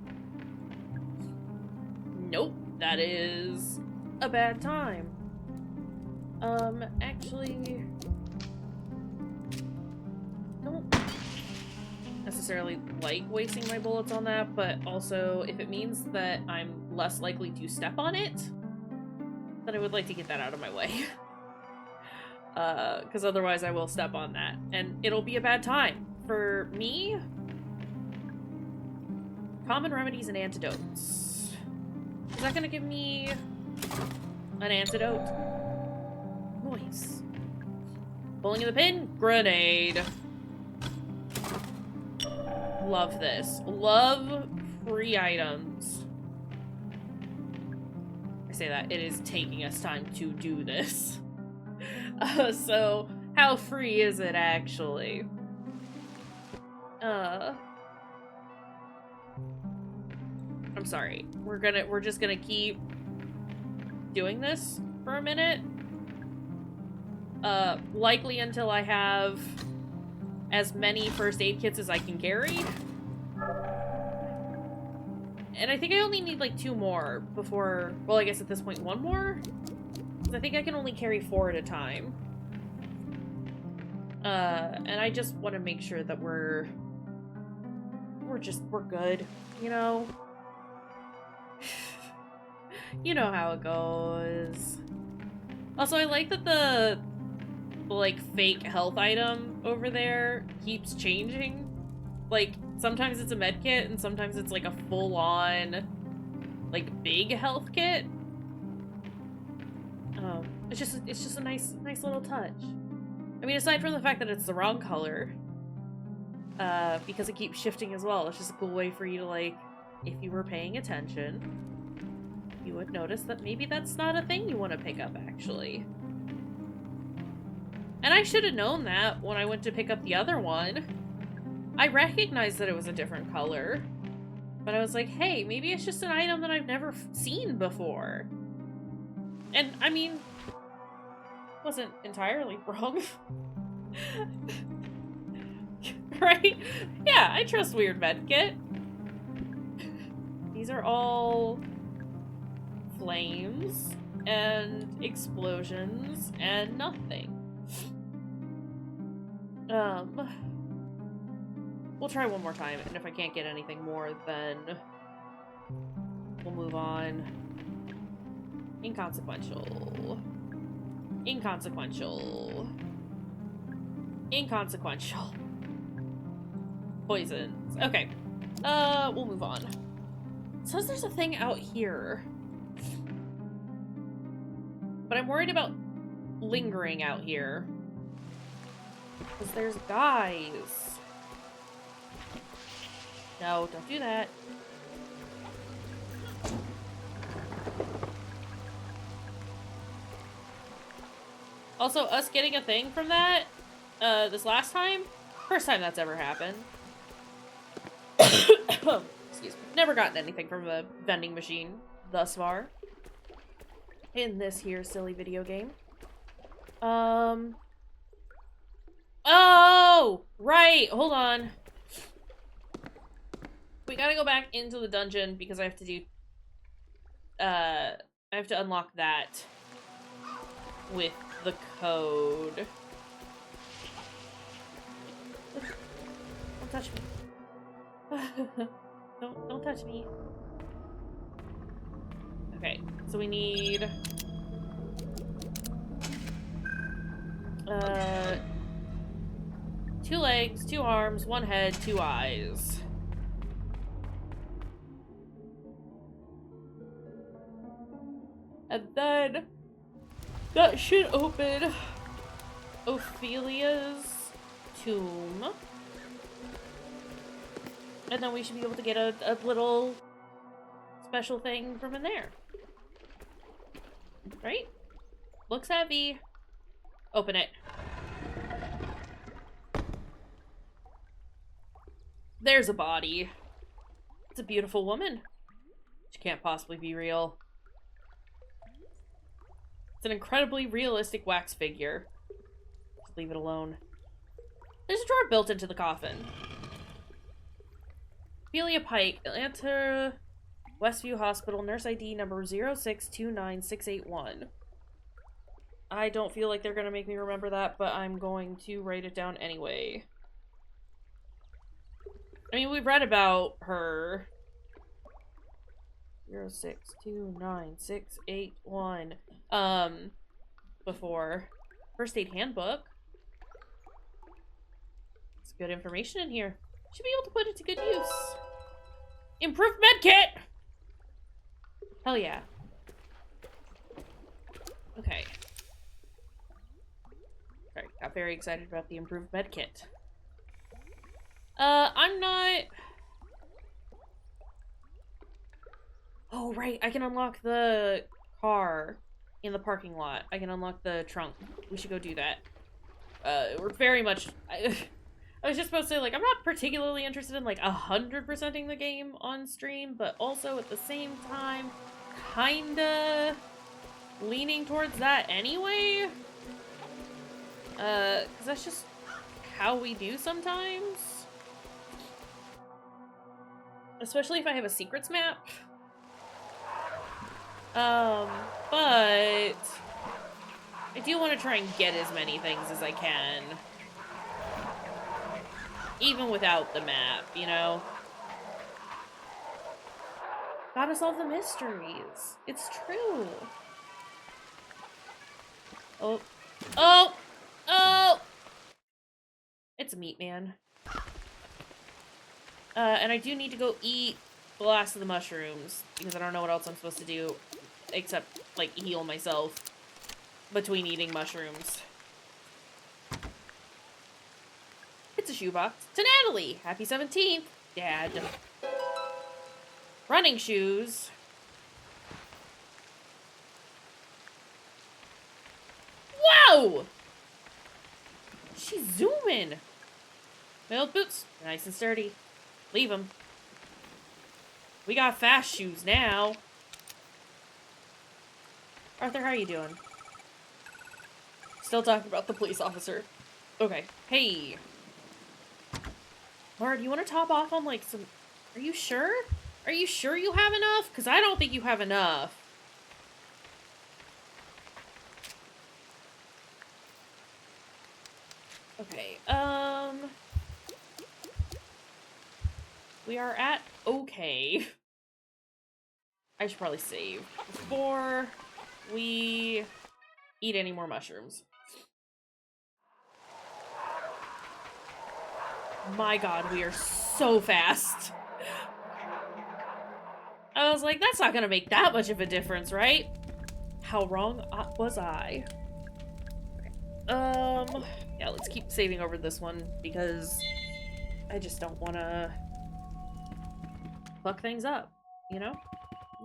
Nope, that is a bad time. Actually, don't necessarily like wasting my bullets on that, but also if it means that I'm less likely to step on it, then I would like to get that out of my way. Because otherwise I will step on that, and it'll be a bad time. For me, common remedies and antidotes. Is that gonna give me an antidote? Nice. Pulling in the pin. Grenade. Love this. Love free items. I say that. It is taking us time to do this. So, how free is it actually? I'm sorry. We're just gonna keep doing this for a minute. Likely until I have as many first aid kits as I can carry. And I think I only need like 2 more before, well, I guess at this point 1 more? Because I think I can only carry 4 at a time. And I just want to make sure that we're good, you know? You know how it goes. Also, I like that the like fake health item over there keeps changing. Like sometimes it's a med kit and sometimes it's like a full-on like big health kit. It's just a nice little touch. I mean, aside from the fact that it's the wrong color, because it keeps shifting as well, it's just a cool way for you to, like, if you were paying attention, you would notice that maybe that's not a thing you want to pick up, actually. And I should have known that when I went to pick up the other one. I recognized that it was a different color, but I was like, hey, maybe it's just an item that I've never seen before. And, I mean, wasn't entirely wrong. Right? Yeah, I trust Weird Medkit. These are all flames and explosions and nothing. We'll try one more time, and if I can't get anything more, then we'll move on. Inconsequential. Inconsequential. Inconsequential. Poisons. Okay. We'll move on. It says there's a thing out here. But I'm worried about lingering out here. Because there's guys. No, don't do that. Also, us getting a thing from that, this last time, first time that's ever happened. Excuse me. Never gotten anything from a vending machine thus far. In this here silly video game. Oh! Right! Hold on. We gotta go back into the dungeon because I have to do... I have to unlock that with the code. Don't touch me. Don't touch me. Okay, so we need... 2 legs, 2 arms, 1 head, 2 eyes. And then that should open Ophelia's tomb. And then we should be able to get a little special thing from in there. Right? Looks heavy. Open it. There's a body. It's a beautiful woman. She can't possibly be real. It's an incredibly realistic wax figure. Just leave it alone. There's a drawer built into the coffin. Ophelia Pike, Atlanta, Westview Hospital, nurse ID number 0629681. I don't feel like they're gonna make me remember that, but I'm going to write it down anyway. I mean, we've read about her. 0629681. Before. First aid handbook. It's good information in here. Should be able to put it to good use. Improved medkit! Hell yeah. Okay. Alright, got very excited about the improved med kit. I'm not... Oh, right, I can unlock the car in the parking lot. I can unlock the trunk. We should go do that. We're very much... I was just supposed to say, like, I'm not particularly interested in, like, 100%ing the game on stream, but also at the same time, kinda leaning towards that anyway. 'Cause that's just how we do sometimes. Especially if I have a secrets map. But I do want to try and get as many things as I can. Even without the map, you know? Gotta solve the mysteries. It's true. Oh. Oh! Oh! It's a meat man. And I do need to go eat the last of the mushrooms, because I don't know what else I'm supposed to do, except, like, heal myself between eating mushrooms. It's a shoebox. To Natalie! Happy 17th, Dad. Running shoes. Whoa! She's zooming. My old boots. Nice and sturdy. Leave them. We got fast shoes now. Arthur, how are you doing? Still talking about the police officer. Okay. Hey. Laura, do you want to top off on, like, some... Are you sure? Are you sure you have enough? Because I don't think you have enough. Okay, we are at okay. I should probably save before we eat any more mushrooms. My god, we are so fast. I was like, that's not gonna make that much of a difference, right? How wrong was I? Okay. Yeah, let's keep saving over this one, because I just don't want to fuck things up, you know?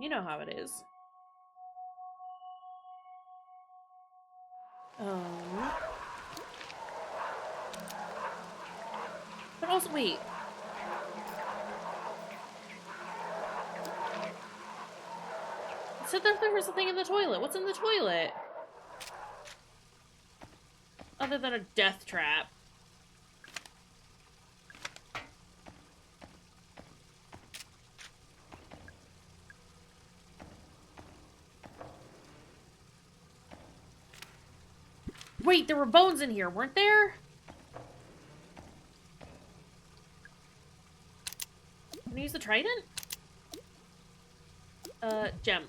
You know how it is. But also, wait. It said that there was something in the toilet. What's in the toilet? Other than a death trap. Wait, there were bones in here, weren't there? Can I use the trident? Gem.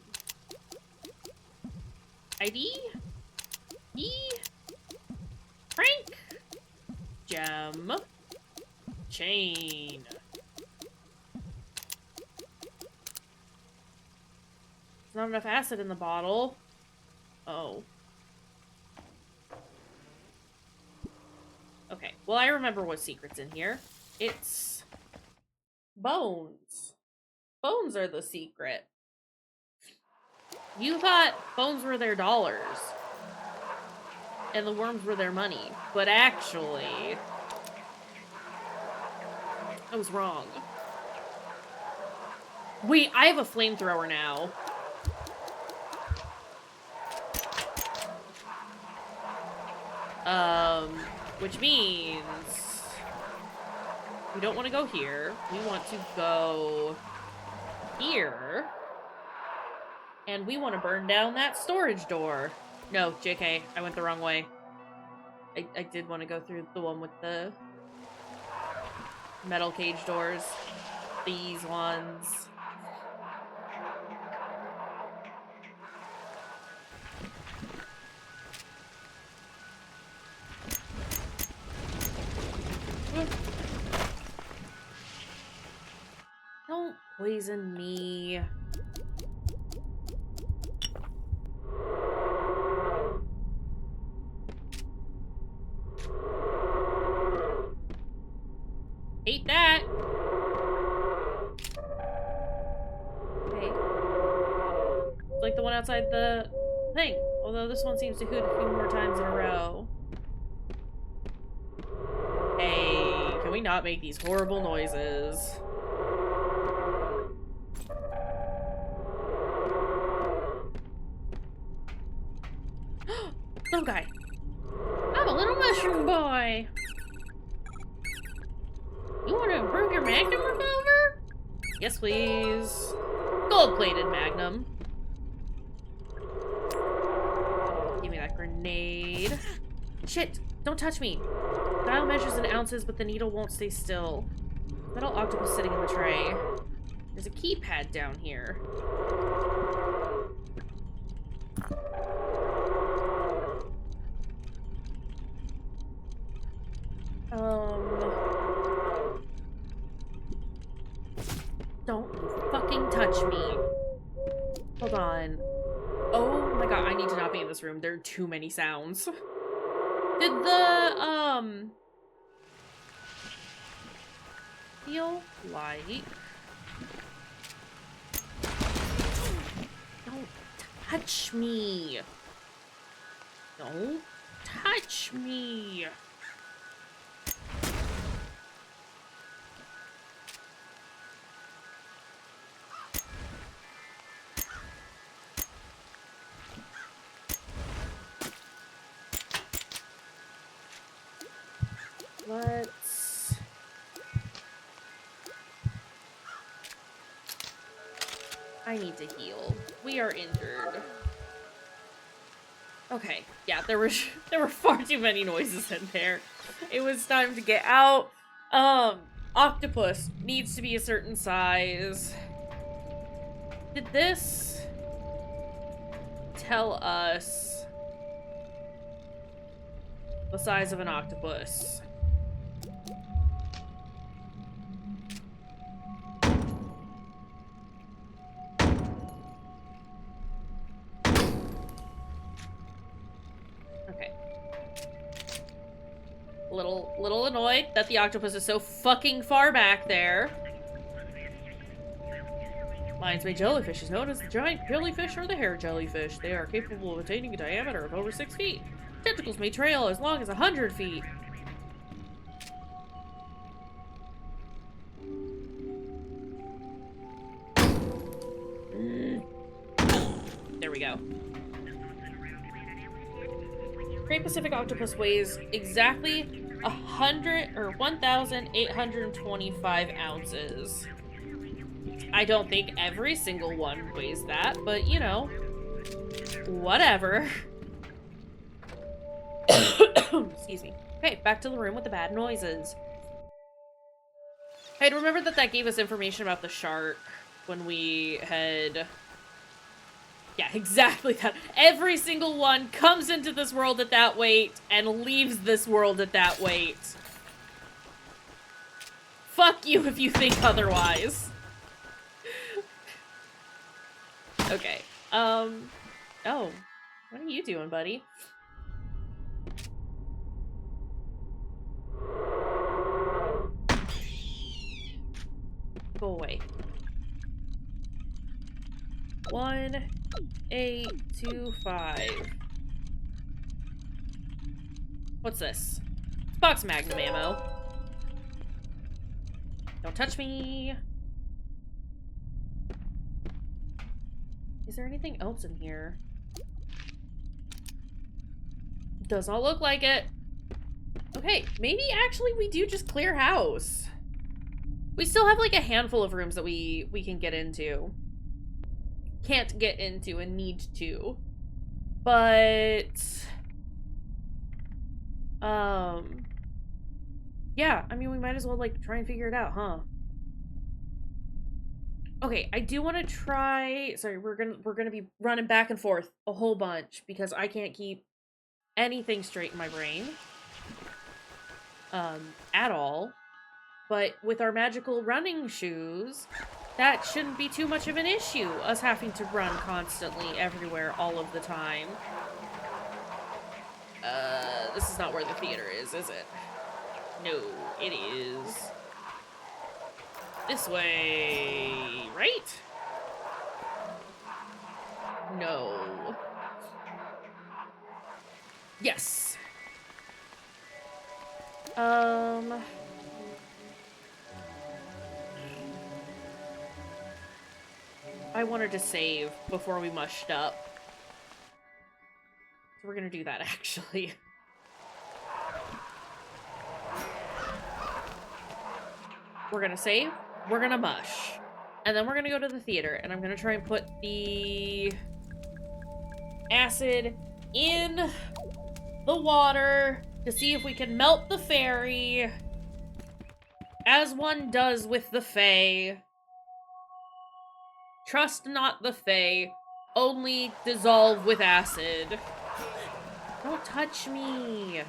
ID? E? Frank? Gem. Chain. There's not enough acid in the bottle. Oh. Okay, well, I remember what secret's in here. It's bones. Bones are the secret. You thought bones were their dollars. And the worms were their money. But actually, I was wrong. Wait, I have a flamethrower now. Which means we don't want to go here. We want to go here. And we want to burn down that storage door. No, JK, I went the wrong way. I did want to go through the one with the metal cage doors. These ones. Don't poison me. Hate that! Okay. Like the one outside the thing. Although this one seems to hoot a few more times in a row. Hey, can we not make these horrible noises? Little guy. I'm a little mushroom boy. You want to improve your Magnum revolver? Yes, please. Gold-plated Magnum. Give me that grenade. Shit! Don't touch me! Dial measures in ounces, but the needle won't stay still. Metal octopus sitting in the tray. There's a keypad down here. Don't fucking touch me. Hold on. Oh my god, I need to not be in this room. There are too many sounds. Did the, feel like... Don't touch me. Don't touch me. Let's... I need to heal. We are injured. Okay, yeah, there were far too many noises in there. It was time to get out. Octopus needs to be a certain size. Did this tell us the size of an octopus? Okay. Little annoyed that the octopus is so fucking far back there. Lions-made jellyfish is known as the giant jellyfish or the hair jellyfish. They are capable of attaining a diameter of over 6 feet. Tentacles may trail as long as 100 feet. There we go. Great Pacific octopus weighs exactly 1,825 ounces. I don't think every single one weighs that, but you know, whatever. Excuse me. Okay, back to the room with the bad noises. I'd remembered that gave us information about the shark when we had... Yeah, exactly that. Every single one comes into this world at that weight and leaves this world at that weight. Fuck you if you think otherwise. Okay. Oh. What are you doing, buddy? Go away. 1-8-2-5. What's this? It's box magnum ammo. Don't touch me. Is there anything else in here? Does not look like it. Okay, maybe actually we do just clear house. We still have like a handful of rooms that we can get into. Can't get into and need to. But... yeah, I mean, we might as well, like, try and figure it out, huh? Okay, I do want to try... Sorry, we're gonna be running back and forth a whole bunch because I can't keep anything straight in my brain. At all. But with our magical running shoes, that shouldn't be too much of an issue, us having to run constantly everywhere all of the time. This is not where the theater is it? No, it is This way, right? No. Yes. I wanted to save before we mushed up. So we're gonna do that, actually. We're gonna save, we're gonna mush. And then we're gonna go to the theater, and I'm gonna try and put the acid in the water to see if we can melt the fairy, as one does with the fae. Trust not the fae, only dissolve with acid. Don't touch me.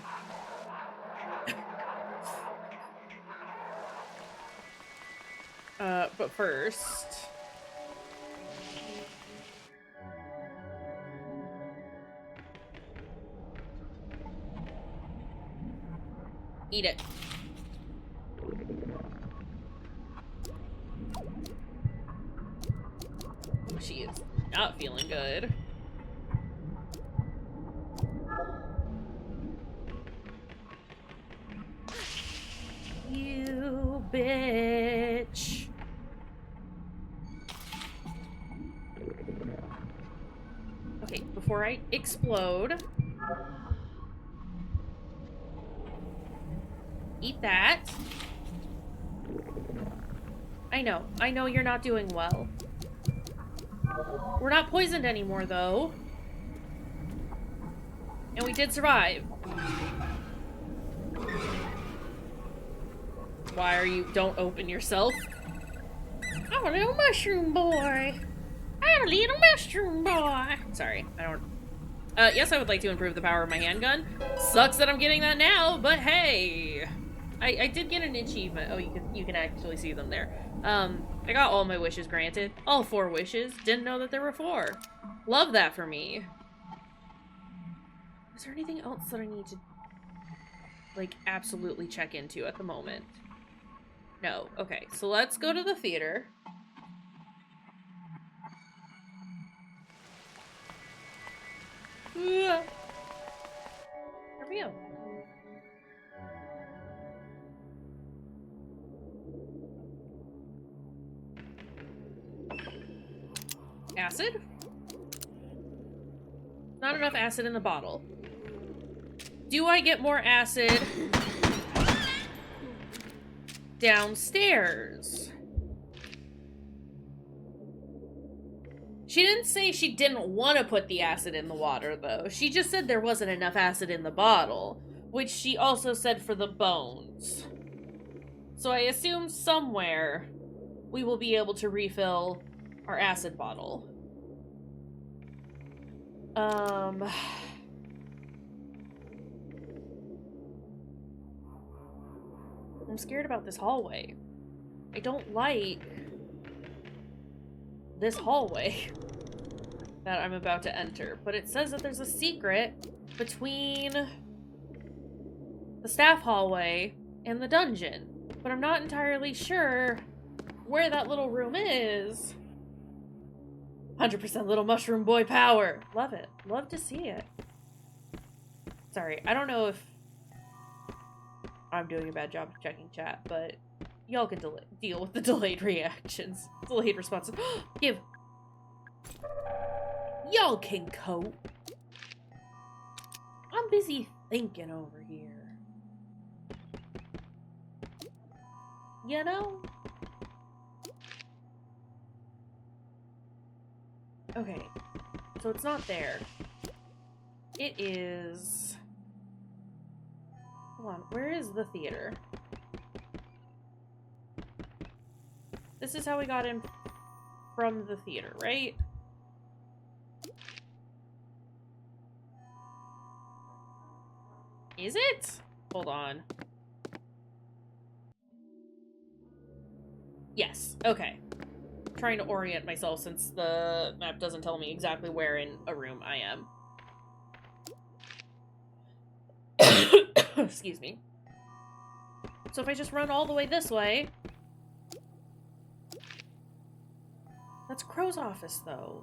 But first... eat it. She is not feeling good. You bitch. Okay, before I explode, eat that. I know you're not doing well. We're not poisoned anymore, though. And we did survive. Why are you... don't open yourself. I'm a little mushroom boy. I'm a little mushroom boy. Sorry, I don't... yes, I would like to improve the power of my handgun. Sucks that I'm getting that now, but hey. I did get an achievement. Oh, you can actually see them there. I got all my wishes granted. All 4 wishes. Didn't know that there were 4. Love that for me. Is there anything else that I need to, like, absolutely check into at the moment? No. Okay, so let's go to the theater. There we go. Acid? Not enough acid in the bottle. Do I get more acid downstairs? She didn't say she didn't want to put the acid in the water, though. She just said there wasn't enough acid in the bottle, which she also said for the bones. So I assume somewhere we will be able to refill our acid bottle. I'm scared about this hallway. I don't like this hallway that I'm about to enter, but it says that there's a secret between the staff hallway and the dungeon, but I'm not entirely sure where that little room is. 100% little mushroom boy power. Love it. Love to see it. Sorry, I don't know if I'm doing a bad job of checking chat, but y'all can deal with the delayed reactions. Delayed responses. Give. Y'all can cope. I'm busy thinking over here. You know? Okay. So it's not there. It is... Hold on. Where is the theater? This is how we got in from the theater, right? Is it? Hold on. Yes. Okay. I'm trying to orient myself since the map doesn't tell me exactly where in a room I am. Excuse me. So if I just run all the way this way... That's Crow's office, though.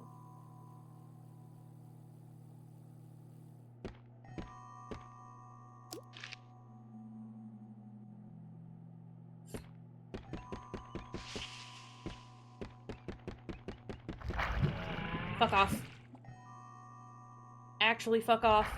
Fuck off. Actually, fuck off.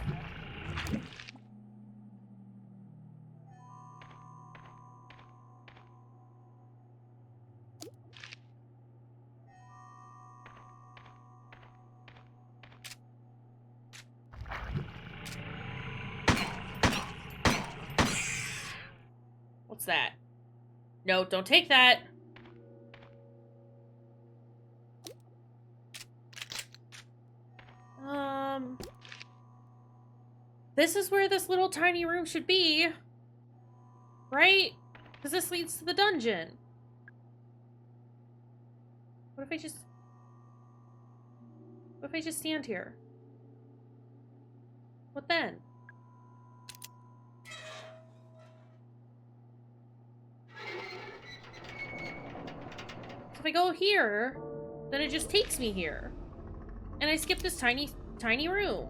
What's that? No, don't take that. This is where this little tiny room should be. Right? Because this leads to the dungeon. What if I just... What if I just stand here? What then? So if I go here, then it just takes me here. And I skip this tiny, tiny room.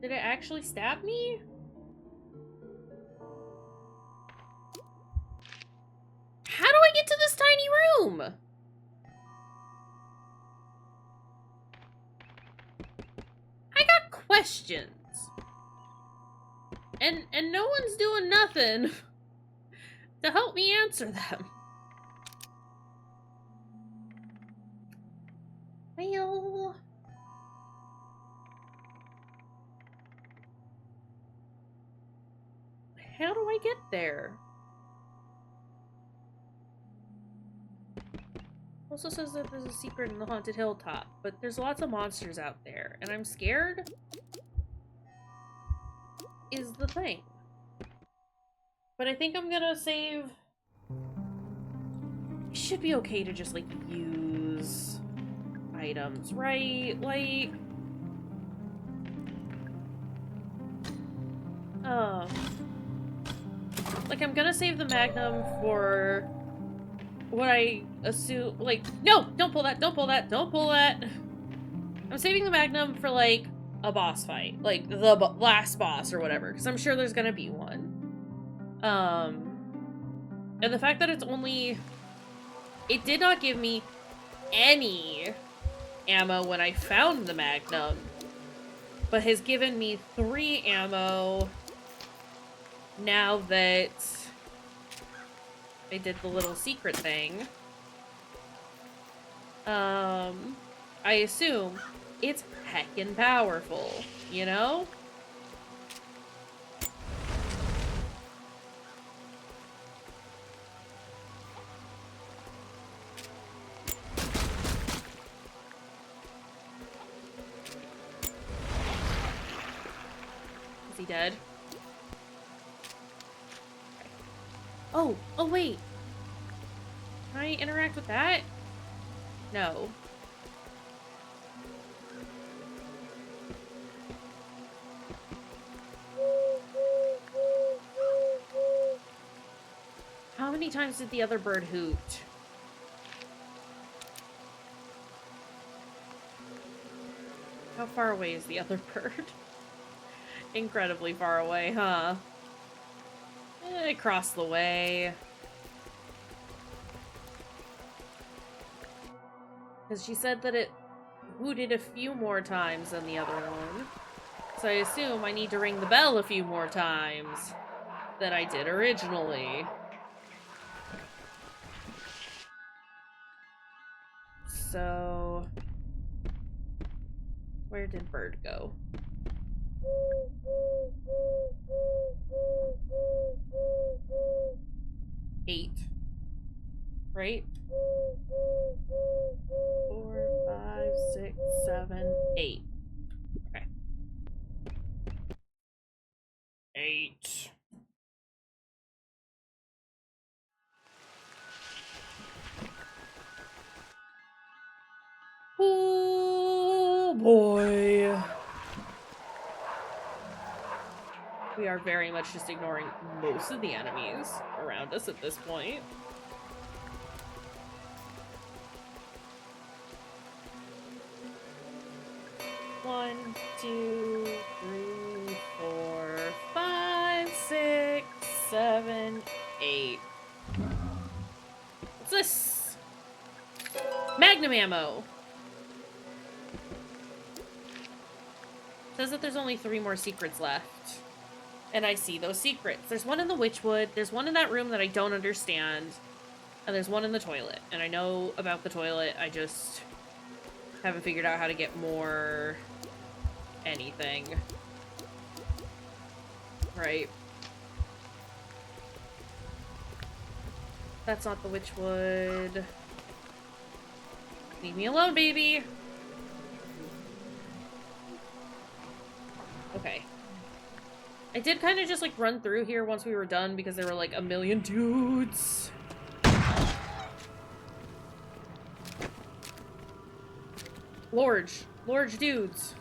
Did it actually stab me? How do I get to this tiny room? I got questions. And no one's doing nothing to help me answer them. Well... How do I get there? Also says that there's a secret in the haunted hilltop, but there's lots of monsters out there, and I'm scared is the thing. But I think I'm gonna save... It should be okay to just, like, use items, right? Like... Like, I'm gonna save the Magnum for what I assume, like, no! Don't pull that, don't pull that, don't pull that! I'm saving the Magnum for, like, a boss fight. Like, the last boss or whatever, because I'm sure there's gonna be one. And the fact that it's only... It did not give me any ammo when I found the Magnum, but has given me 3 ammo now that I did the little secret thing. I assume it's heckin' powerful, you know? Is he dead? Oh wait. Can I interact with that? No. How many times did the other bird hoot? How far away is the other bird? Incredibly far away, huh? Across the way. Because she said that it hooted a few more times than the other one. So I assume I need to ring the bell a few more times than I did originally. So... Where did Bird go? Eight. Right? 4, 5, 6, 7, 8. Okay. 8. we are very much just ignoring most of the enemies around us at this point. One, two, three, 4, 5, 6, 7, 8. What's this? Magnum ammo! Says that there's only 3 more secrets left. And I see those secrets. There's one in the Witchwood, there's one in that room that I don't understand, and there's one in the toilet. And I know about the toilet, I just haven't figured out how to get more anything. Right. That's not the Witchwood. Leave me alone, baby! Okay. I did kind of just, like, run through here once we were done because there were, like, a million dudes. Large dudes.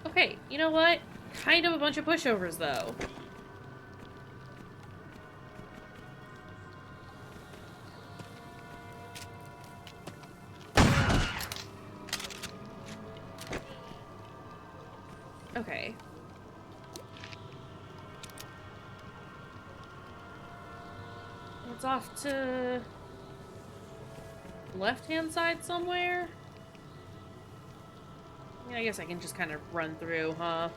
Okay, you know what? Kind of a bunch of pushovers, though. Okay. It's off to left-hand side somewhere? Yeah, I guess I can just kind of run through, huh?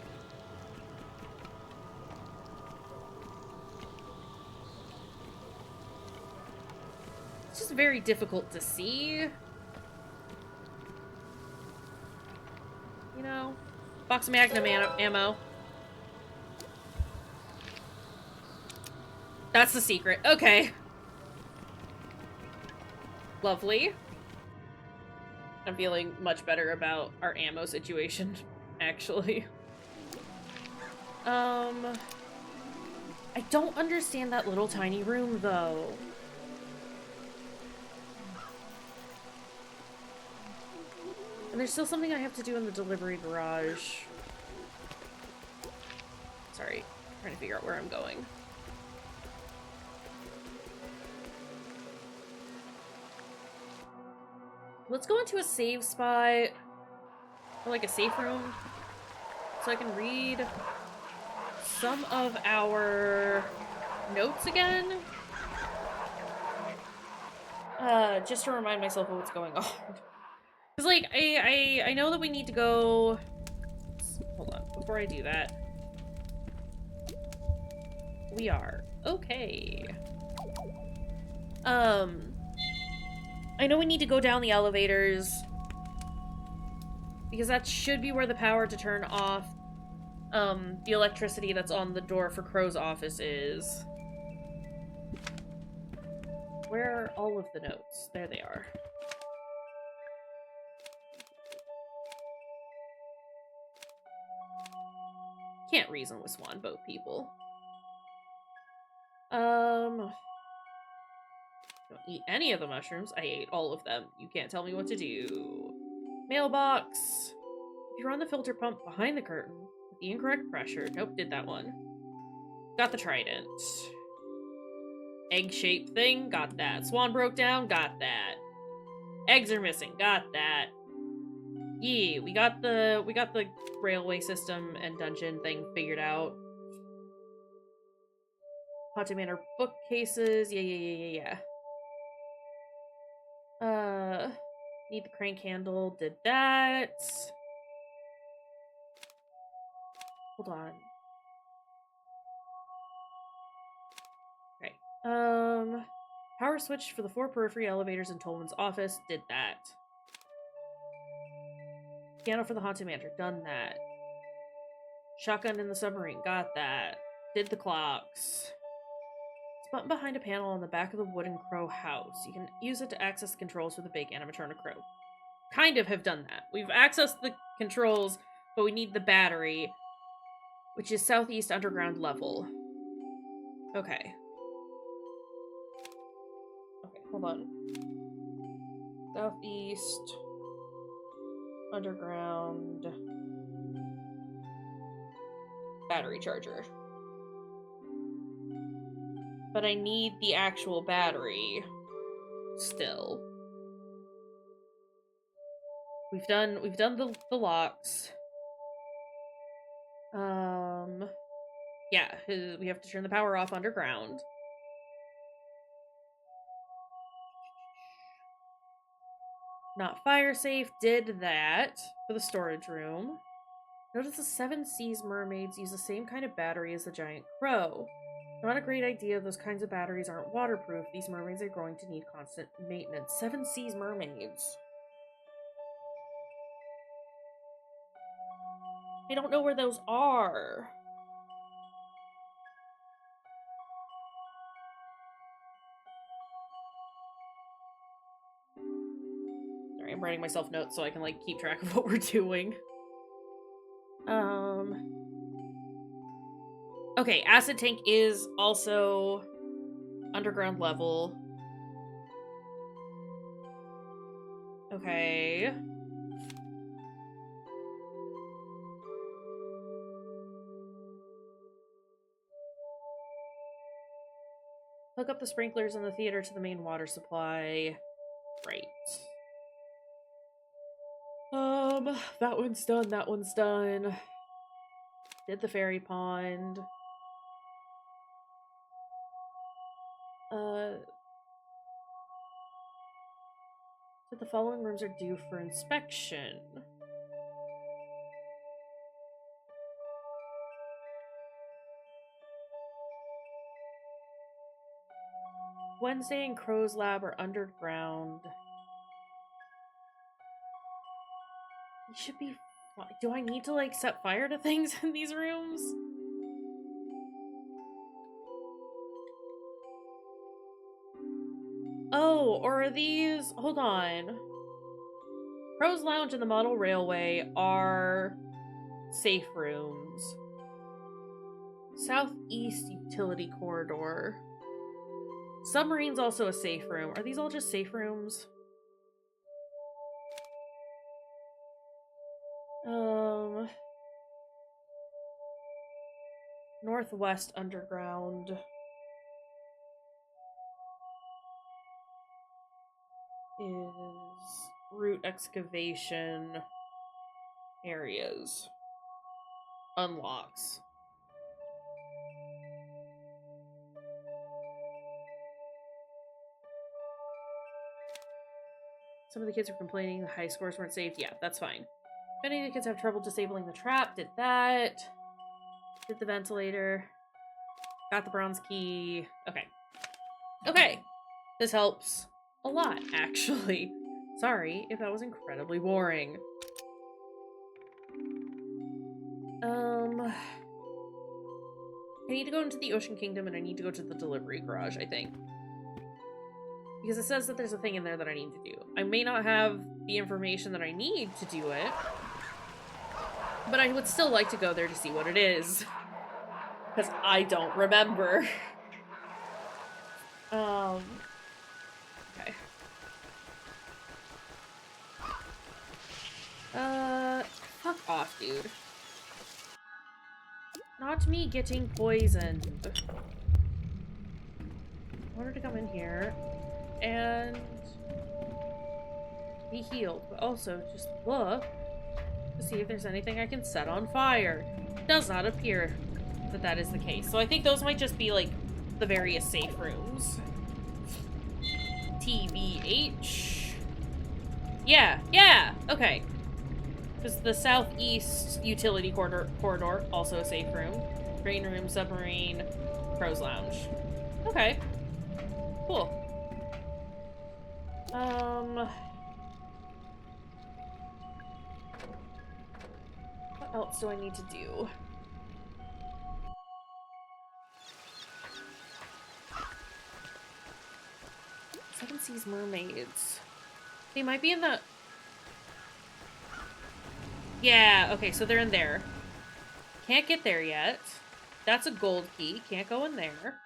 It's just very difficult to see. You know? Box of Magnum ammo. That's the secret. Okay. Lovely. I'm feeling much better about our ammo situation, actually. I don't understand that little tiny room, though. And there's still something I have to do in the delivery garage. Sorry, trying to figure out where I'm going. Let's go into a save spot, or like a safe room, so I can read some of our notes again. Just to remind myself of what's going on. Because, like, I know that we need to go... Hold on, before I do that. We are okay. I know we need to go down the elevators. Because that should be where the power to turn off, the electricity that's on the door for Crow's office is. Where are all of the notes? There they are. Can't reason with Swan boat people. Don't eat any of the mushrooms. I ate all of them. You can't tell me what to do. Mailbox. If you run the filter pump behind the curtain with the incorrect pressure. Nope, did that one. Got the trident. Egg-shaped thing. Got that. Swan broke down. Got that. Eggs are missing. Got that. Yeah, we got the railway system and dungeon thing figured out. Haunted Manor bookcases. Yeah. Need the crank handle. Did that. Hold on. Okay. Power switch for the 4 periphery elevators in Tolman's office. Did that. Piano for the Haunted Manor. Done that. Shotgun in the submarine. Got that. Did the clocks. It's a button behind a panel on the back of the wooden crow house. You can use it to access the controls for the big animatronic crow. Kind of have done that. We've accessed the controls, but we need the battery, which is southeast underground level. Okay. Okay, hold on. Southeast. Underground. Battery charger. But I need the actual battery. Still. We've done the locks. Yeah, we have to turn the power off underground. Not fire safe, did that for the storage room. Notice the 7 Seas mermaids use the same kind of battery as the giant crow. Not a great idea, those kinds of batteries aren't waterproof. These mermaids are going to need constant maintenance. 7 Seas mermaids. I don't know where those are. Sorry, I'm writing myself notes so I can, like, keep track of what we're doing. Okay, acid tank is also underground level. Okay. Hook up the sprinklers in the theater to the main water supply. Right. That one's done, that one's done. Did the fairy pond. So the following rooms are due for inspection. Wednesday and Crow's lab are underground. You should be... Do I need to, like, set fire to things in these rooms? Oh, or are these... Hold on. Crow's Lounge and the Model Railway are safe rooms. Southeast Utility Corridor. Submarine's also a safe room. Are these all just safe rooms? Northwest Underground. Is root excavation areas. Unlocks. Some of the kids were complaining the high scores weren't saved. Yeah, that's fine. If any of the kids have trouble disabling the trap, did that. Did the ventilator. Got the bronze key. Okay. Okay. This helps a lot, actually. Sorry if that was incredibly boring. I need to go into the Ocean Kingdom and I need to go to the delivery garage, I think. Because it says that there's a thing in there that I need to do. I may not have the information that I need to do it, but I would still like to go there to see what it is. Because I don't remember. Okay. Fuck off, dude. Not me getting poisoned. I wanted to come in here and be healed, but also just look to see if there's anything I can set on fire. Does not appear that that is the case. So I think those might just be, like, the various safe rooms. TBH. Yeah, okay. Because the southeast utility corridor, also a safe room. Green room, submarine, Crow's Lounge. Okay. Cool. What else do I need to do? Seven Seas mermaids. They might be in the... Yeah, okay, so they're in there. Can't get there yet. That's a gold key. Can't go in there.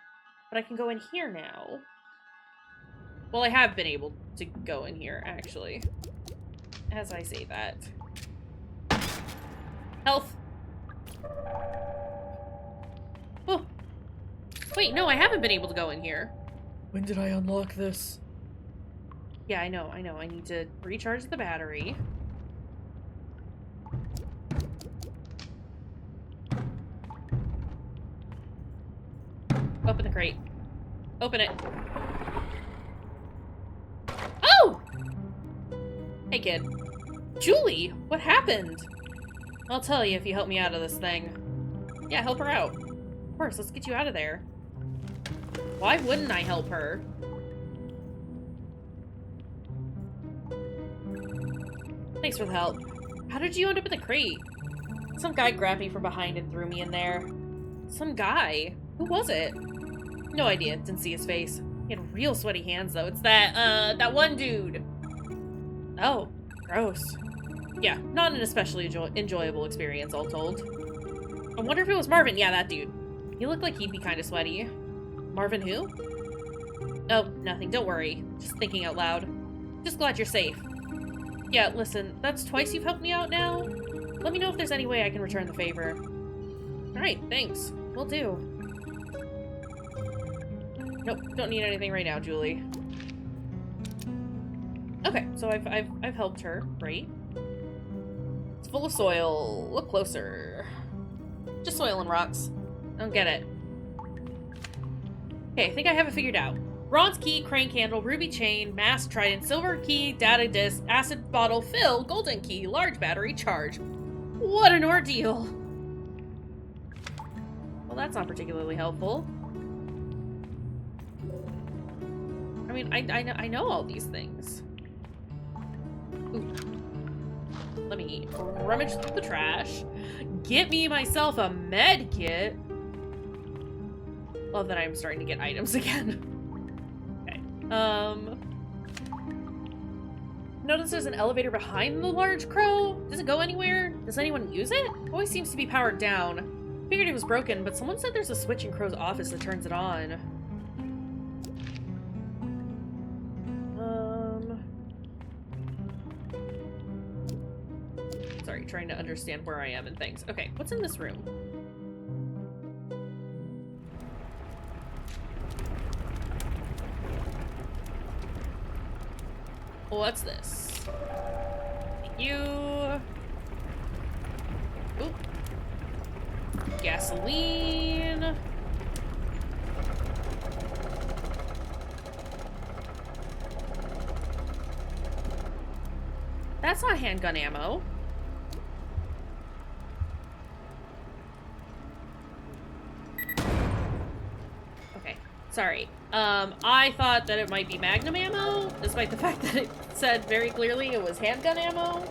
But I can go in here now. Well, I have been able to go in here, actually. As I say that. Health! Oh! Wait, no, I haven't been able to go in here. When did I unlock this? Yeah, I know. I need to recharge the battery. Open the crate. Open it. Oh! Hey, kid. Julie, what happened? I'll tell you if you help me out of this thing. Yeah, help her out. Of course, let's get you out of there. Why wouldn't I help her? Thanks for the help. How did you end up in the crate? Some guy grabbed me from behind and threw me in there. Some guy? Who was it? No idea. Didn't see his face. He had real sweaty hands, though. It's that one dude. Oh, gross. Yeah, not an especially enjoyable experience, all told. I wonder if it was Marvin. Yeah, that dude. He looked like he'd be kind of sweaty. Marvin who? Oh, nothing. Don't worry. Just thinking out loud. Just glad you're safe. Yeah, listen, that's twice you've helped me out now. Let me know if there's any way I can return the favor. Alright, thanks. Will do. Nope, don't need anything right now, Julie. Okay, so I've helped her. Great. It's full of soil. Look closer. Just soil and rocks. I don't get it. Okay, I think I have it figured out. Bronze key, crane candle, ruby chain, mass trident, silver key, data disc, acid bottle fill, golden key, large battery charge. What an ordeal! Well, that's not particularly helpful. I mean, I know all these things. Ooh. Let me rummage through the trash. Get me myself a med kit. Love that I'm starting to get items again. Notice there's an elevator behind the large crow. Does it go anywhere? Does anyone use it? Always seems to be powered down. Figured it was broken, but someone said there's a switch in Crow's office that turns it on. Sorry, trying to understand where I am and things. Okay, what's in this room? What's this? Thank you. Oop. Gasoline. That's not handgun ammo. Okay, sorry. I thought that it might be magnum ammo, despite the fact that it said very clearly it was handgun ammo.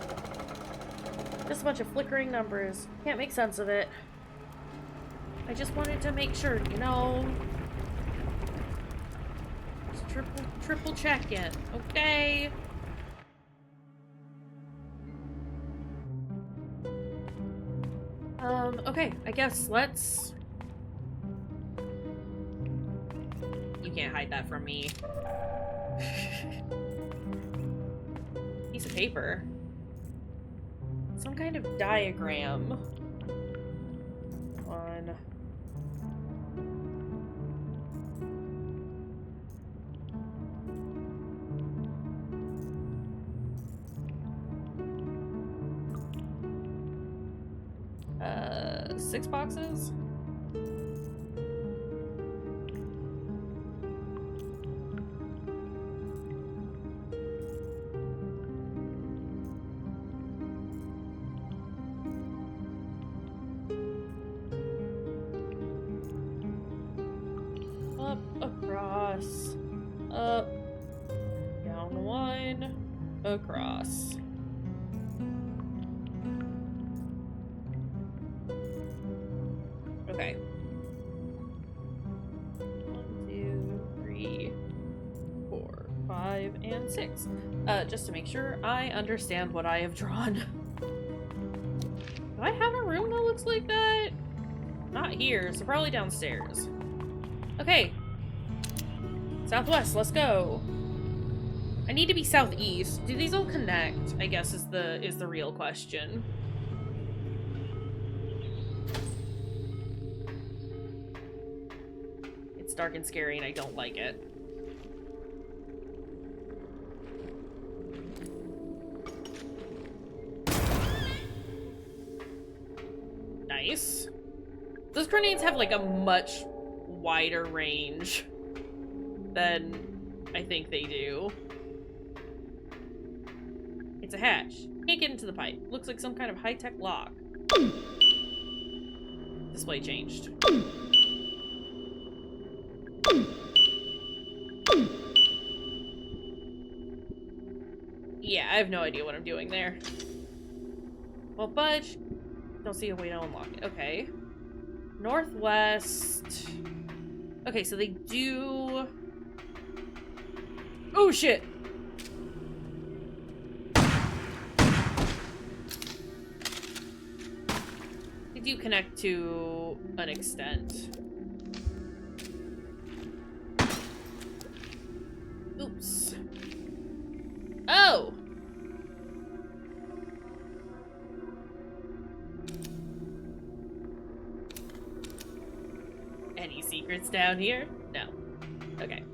Just a bunch of flickering numbers. Can't make sense of it. I just wanted to make sure, you know. Just triple check it, okay? Okay, I guess let's... You can't hide that from me. Piece of paper. Some kind of diagram. On... 6 boxes? Up, across, up, down 1, across. Okay. 1, 2, 3, 4, 5, and 6. Just to make sure I understand what I have drawn. Do I have a room that looks like that? Not here, so probably downstairs. Okay. Southwest, let's go. I need to be southeast. Do these all connect? I guess is the real question. It's dark and scary and I don't like it. Nice. Those grenades have like a much wider range than I think they do. It's a hatch. Can't get into the pipe. Looks like some kind of high-tech lock. Display changed. Yeah, I have no idea what I'm doing there. Well, fudge. Don't see a way to unlock it. Okay. Northwest. Okay, so they do... Oh, shit! They do connect to an extent. Oops. Oh! Any secrets down here? No. Okay.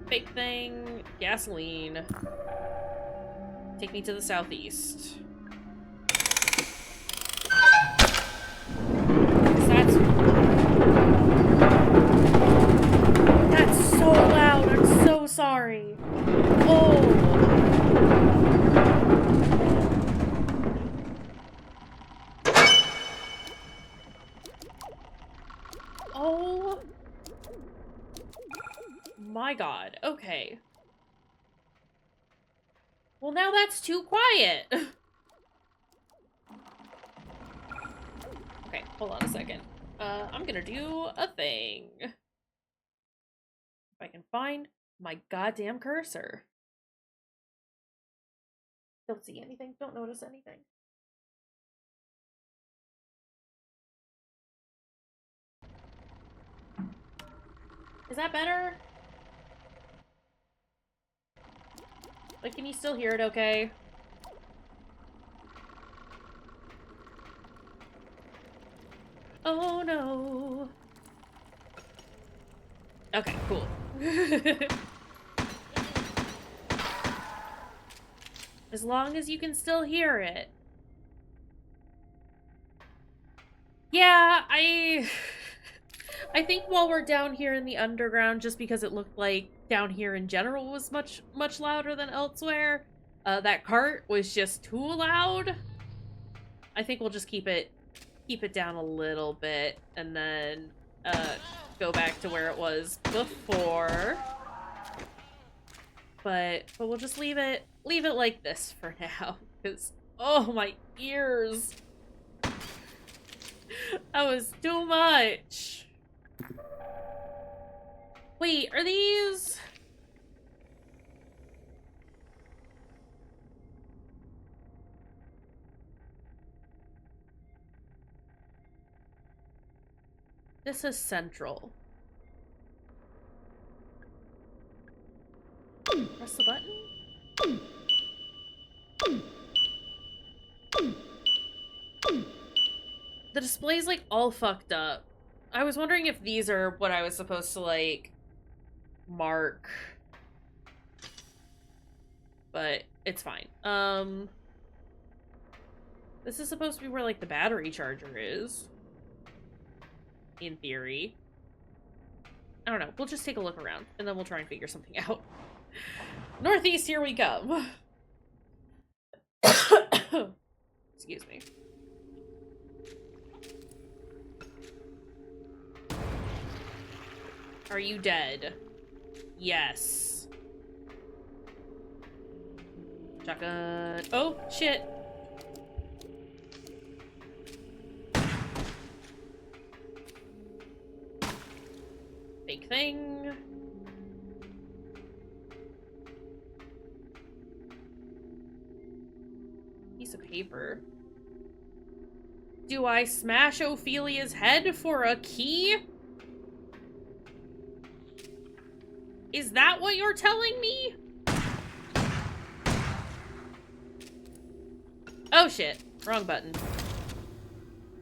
Fake thing. Gasoline. Take me to the southeast. That's so loud. I'm so sorry. Oh. Oh. My God. Okay. Well, now that's too quiet. Okay, hold on a second. I'm gonna do a thing. If I can find my goddamn cursor. Don't see anything. Don't notice anything. Is that better? Like, can you still hear it okay? Oh no. Okay, cool. As long as you can still hear it. Yeah, I think while we're down here in the underground, just because it looked like down here in general was much louder than elsewhere, that cart was just too loud. I think we'll just keep it down a little bit and then go back to where it was before. But we'll just leave it like this for now, because oh, my ears. That was too much. Wait, are these... This is central. Press the button? The display's like all fucked up. I was wondering if these are what I was supposed to like mark. But it's fine. This is supposed to be where like the battery charger is. In theory. I don't know. We'll just take a look around and then we'll try and figure something out. Northeast, here we come. Excuse me. Are you dead? Yes. Shotgun. Oh, shit. Fake thing. Piece of paper. Do I smash Ophelia's head for a key? Is that what you're telling me? Oh shit, wrong button.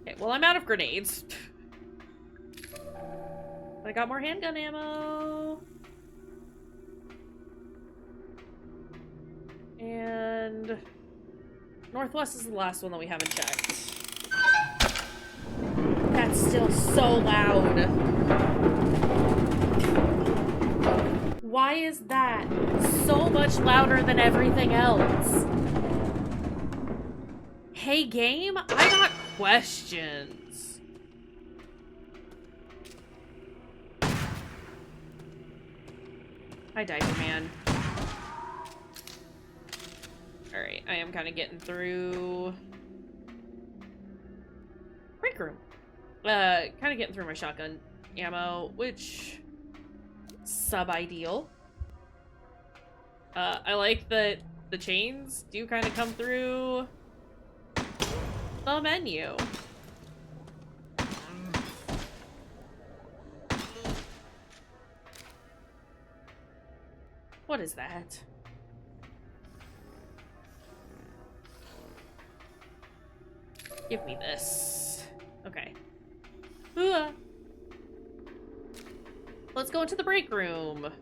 Okay, well I'm out of grenades. But I got more handgun ammo. And Northwest is the last one that we haven't checked. That's still so loud. Why is that so much louder than everything else? Hey game, I got questions. Hi, Diaper Man. Alright, I am kind of getting through... break room. Kind of getting through my shotgun ammo, which... sub-ideal. I like that the chains do kind of come through the menu. What is that? Give me this. Okay. Let's go into the break room.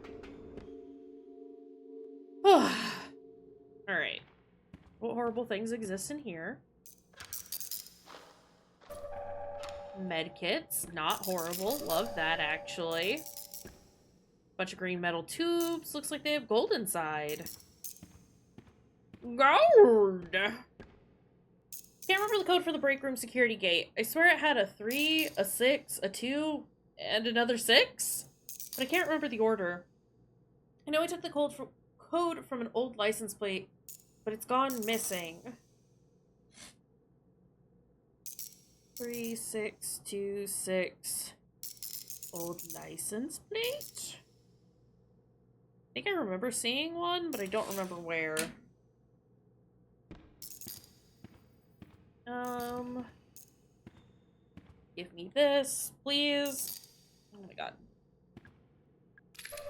Alright. What horrible things exist in here? Medkits. Not horrible. Love that, actually. Bunch of green metal tubes. Looks like they have gold inside. Gold! Can't remember the code for the break room security gate. I swear it had a 3, a 6, a 2, and another 6? But I can't remember the order. I know I took the code from an old license plate, but it's gone missing. 3626 old license plate? I think I remember seeing one, but I don't remember where. Give me this, please. Oh my god.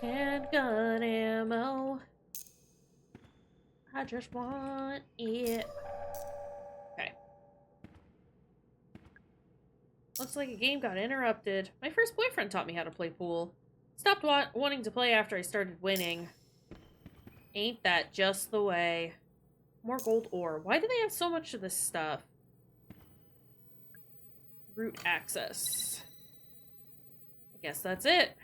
Handgun ammo. I just want it. Okay. Looks like a game got interrupted. My first boyfriend taught me how to play pool. Stopped wanting to play after I started winning. Ain't that just the way? More gold ore. Why do they have so much of this stuff? Route access. I guess that's it.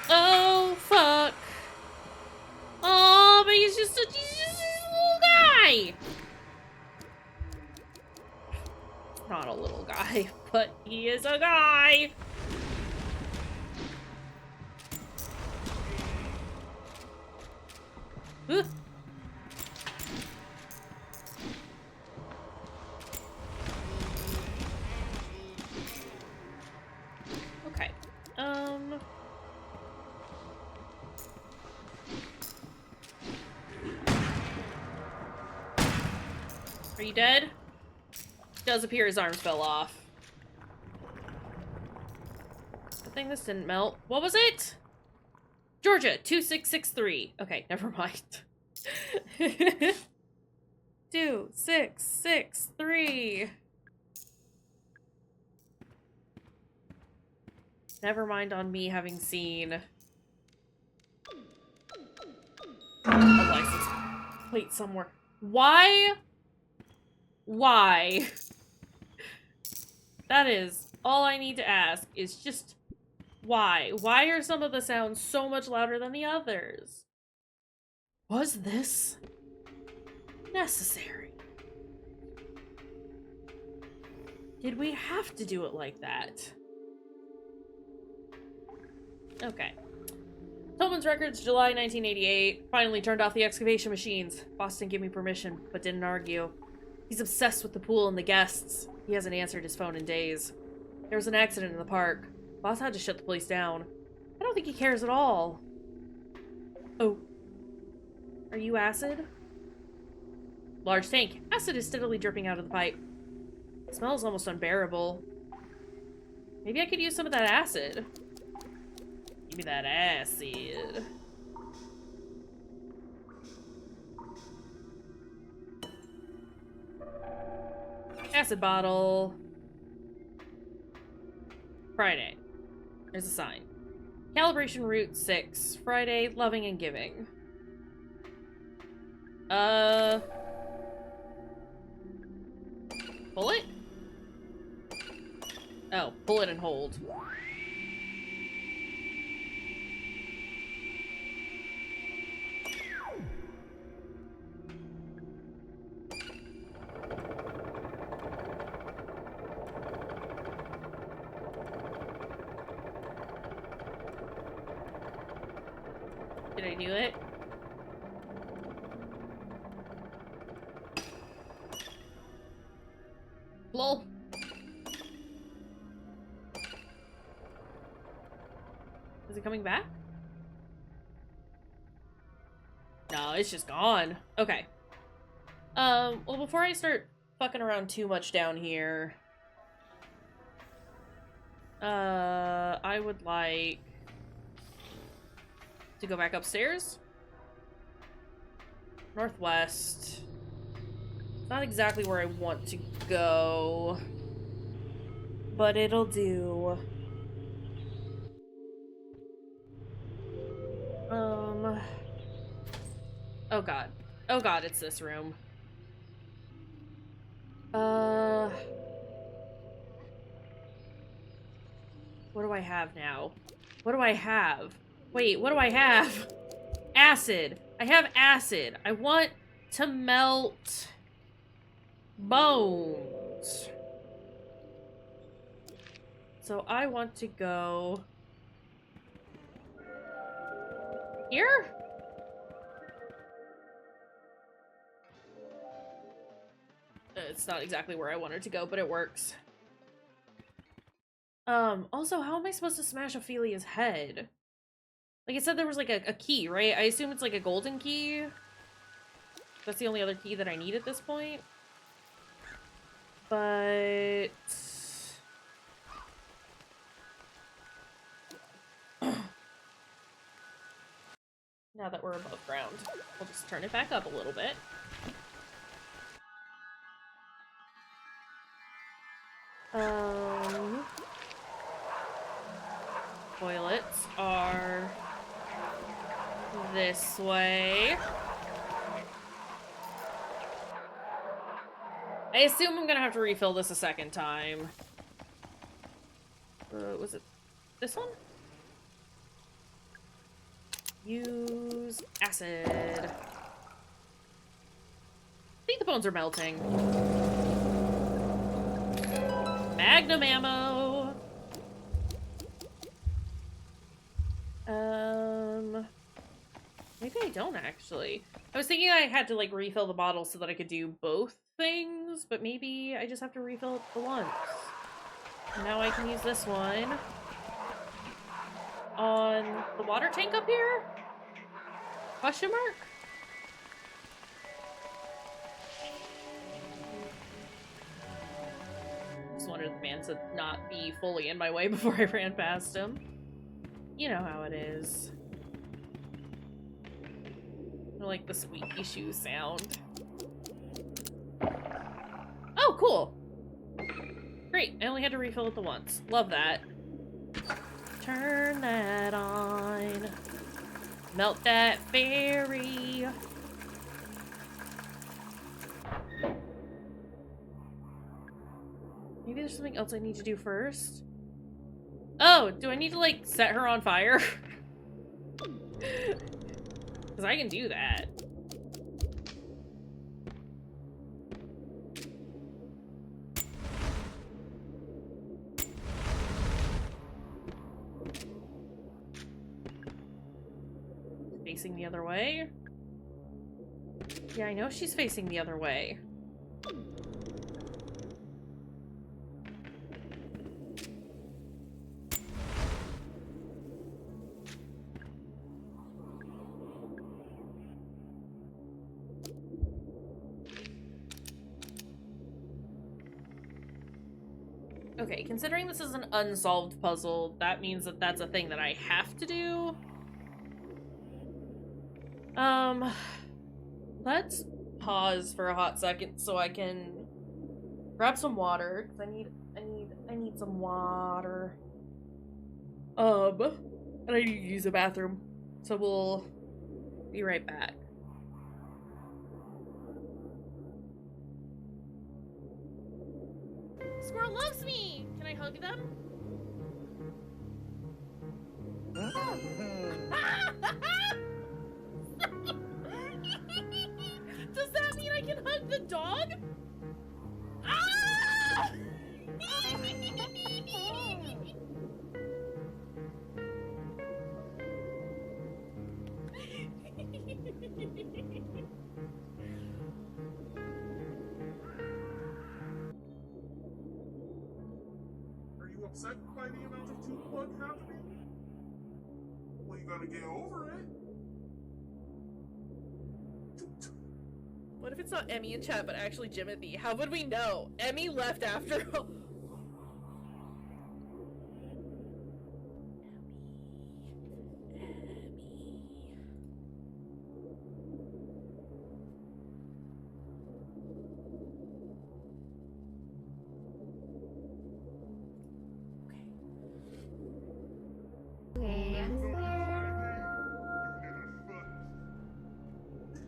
Oh, fuck. Oh, but he's just a little guy. Not a little guy, but he is a guy. Ugh. Okay. Are you dead? It does appear his arms fell off. Good thing this didn't melt. What was it? Georgia, 2663. Okay, never mind. 2663. Never mind on me having seen a license plate somewhere. Why? Why? That is all I need to ask is just why? Why are some of the sounds so much louder than the others? Was this necessary? Did we have to do it like that? Okay. Tolman's Records, July 1988. Finally turned off the excavation machines. Boss didn't give me permission, but didn't argue. He's obsessed with the pool and the guests. He hasn't answered his phone in days. There was an accident in the park. Boss had to shut the place down. I don't think he cares at all. Oh. Are you acid? Large tank. Acid is steadily dripping out of the pipe. The smell is almost unbearable. Maybe I could use some of that acid. Give me that acid. Acid bottle. Friday. There's a sign. Calibration route 6. Friday, loving and giving. Pull it? Oh, pull it and hold. Did I do it? Lol. Is it coming back? No, it's just gone. Okay. Well, before I start fucking around too much down here, I would like to go back upstairs. Northwest. Not exactly where I want to go, but it'll do. Oh god. Oh god, it's this room. What do I have now? What do I have? Wait, what do I have? Acid. I have acid. I want to melt bones. So I want to go here? It's not exactly where I wanted to go, but it works. Also, how am I supposed to smash Ophelia's head? Like I said, there was like a key, right? I assume it's like a golden key. That's the only other key that I need at this point. But now that we're above ground, we'll just turn it back up a little bit. Toilets are this way. I assume I'm gonna have to refill this a second time. Was it this one? Use acid. I think the bones are melting. Magnum ammo. Maybe I don't actually. I was thinking I had to like refill the bottle so that I could do both things, but maybe I just have to refill it the once. And now I can use this one on the water tank up here? Question mark? Just wanted the man to not be fully in my way before I ran past him. You know how it is. I like the squeaky shoe sound. Oh, cool! Great, I only had to refill it the once. Love that. Turn that on. Melt that berry. Maybe there's something else I need to do first. Oh, do I need to, like, set her on fire? Because I can do that. Facing the other way? Yeah, I know she's facing the other way. Okay, considering this is an unsolved puzzle, that means that that's a thing that I have to do. Let's pause for a hot second so I can grab some water, because I need some water. And I need to use the bathroom. So we'll be right back. Squirrel loves me! Can I hug them? Does that mean I can hug the dog? Ah! Are you upset by the amount of tube blood happening? Well, you gotta get over it. What if it's not Emmy in chat, but actually Jimothy? How would we know? Emmy left after all.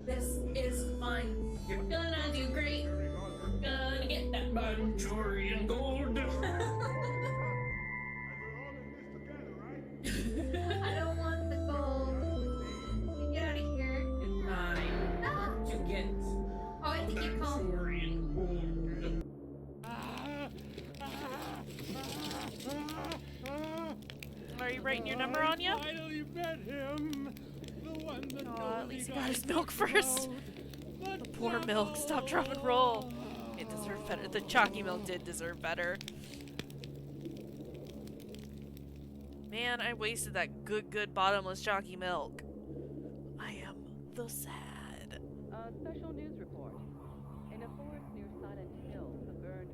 This is fine. You're gonna do great. You're gonna get that Manchurian gold. I don't want the gold. Get out of here. It's mine. Ah. To get Oh, I think you called. Manchurian gold. Are you writing your number on you? Finally met him. The one that Aw, at least he got his milk first. The poor milk. Stop, drop, and roll. It deserved better. The chalky milk did deserve better. Man, I wasted that good bottomless chalky milk. I am the sad. A special news report. In a forest near Silent Hill, the burned...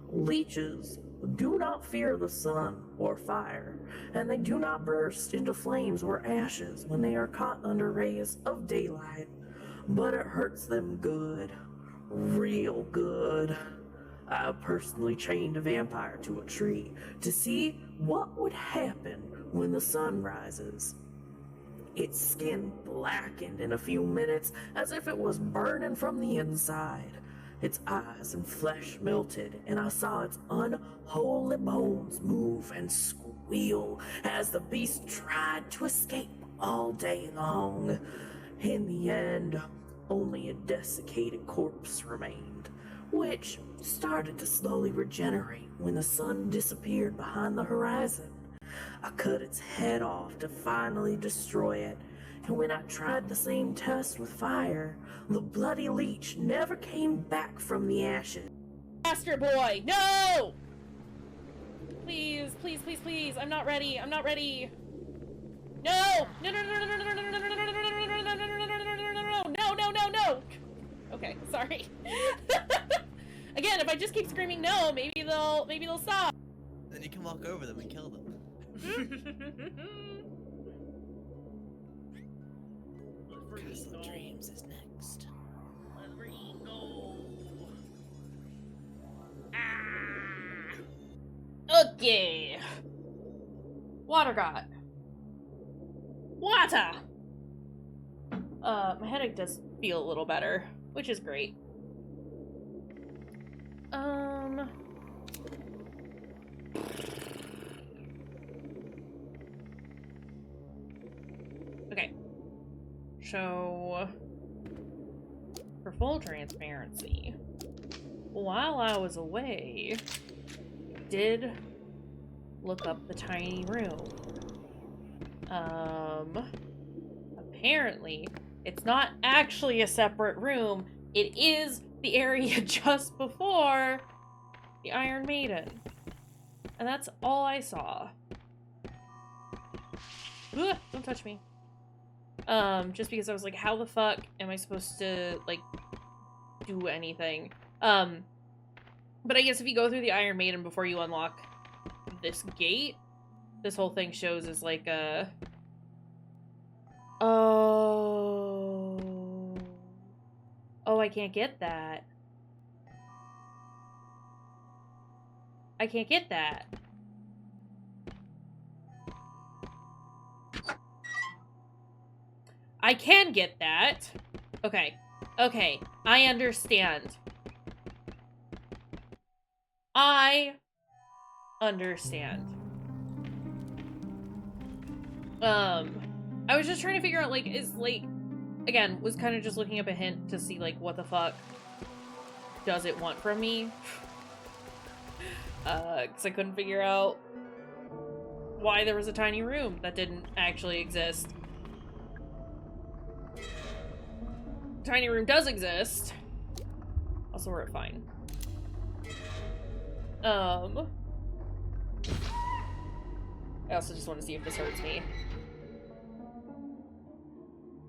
Leeches do not fear the sun or fire, and they do not burst into flames or ashes when they are caught under rays of daylight. But it hurts them good, real good. I personally chained a vampire to a tree to see what would happen when the sun rises. Its skin blackened in a few minutes as if it was burning from the inside. Its eyes and flesh melted, and I saw its unholy bones move and squeal as the beast tried to escape all day long. In the end, only a desiccated corpse remained, which started to slowly regenerate when the sun disappeared behind the horizon. I cut its head off to finally destroy it, and when I tried the same test with fire, the bloody leech never came back from the ashes. Master boy, no! Please, please, please, please. I'm not ready. I'm not ready. No! No, no, no, no, no, no, no, no, no, no, no, no, no, no, no, no, no. Okay, sorry. Again, if I just keep screaming no, maybe they'll stop. Then you can walk over them and kill them. Castle Dreams is next. Let me go. Ah. Okay. Water god. Water. My headache does feel a little better, which is great. Okay. So, for full transparency, while I was away, I did look up the tiny room. Apparently, it's not actually a separate room. It is the area just before the Iron Maiden. And that's all I saw. Ugh, don't touch me. Just because I was like, how the fuck am I supposed to, like, do anything? But I guess if you go through the Iron Maiden before you unlock this gate, this whole thing shows as like a... Oh... Oh, I can't get that. I can't get that. I can get that. Okay. Okay. I understand. I understand. I was just trying to figure out, like, is, like, again, was kind of just looking up a hint to see, like, what the fuck does it want from me? Because I couldn't figure out why there was a tiny room that didn't actually exist. Tiny room does exist. Also, we're fine. I also just want to see if this hurts me.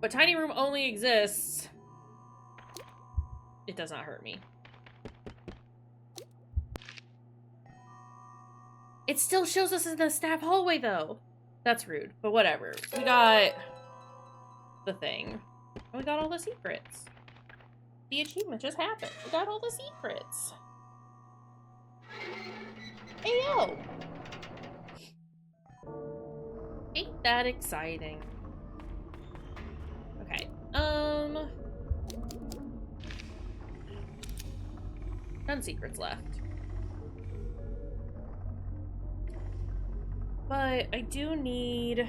But tiny room only exists. It does not hurt me. It still shows us in the staff hallway, though. That's rude, but whatever. We got the thing. And we got all the secrets. The achievement just happened. We got all the secrets. Hey, yo! Ain't that exciting? Okay. None secrets left. But I do need...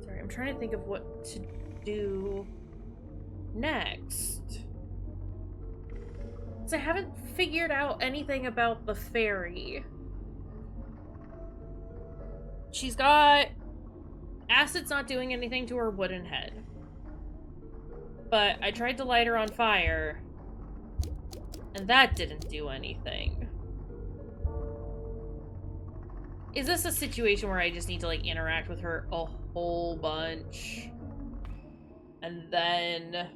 Sorry, I'm trying to think of what to do next. So I haven't figured out anything about the fairy. She's got... Acid's not doing anything to her wooden head. But I tried to light her on fire, and that didn't do anything. Is this a situation where I just need to, like, interact with her a whole bunch? And then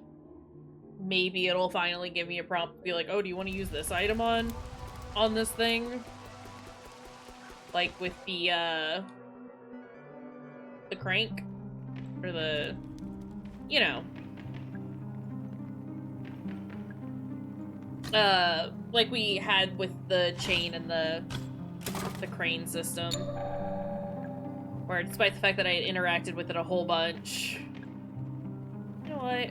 maybe it'll finally give me a prompt to be like, oh, do you want to use this item on this thing? Like with the crank? Or the, you know. Like we had with the chain and the crane system. Where despite the fact that I had interacted with it a whole bunch. You know what?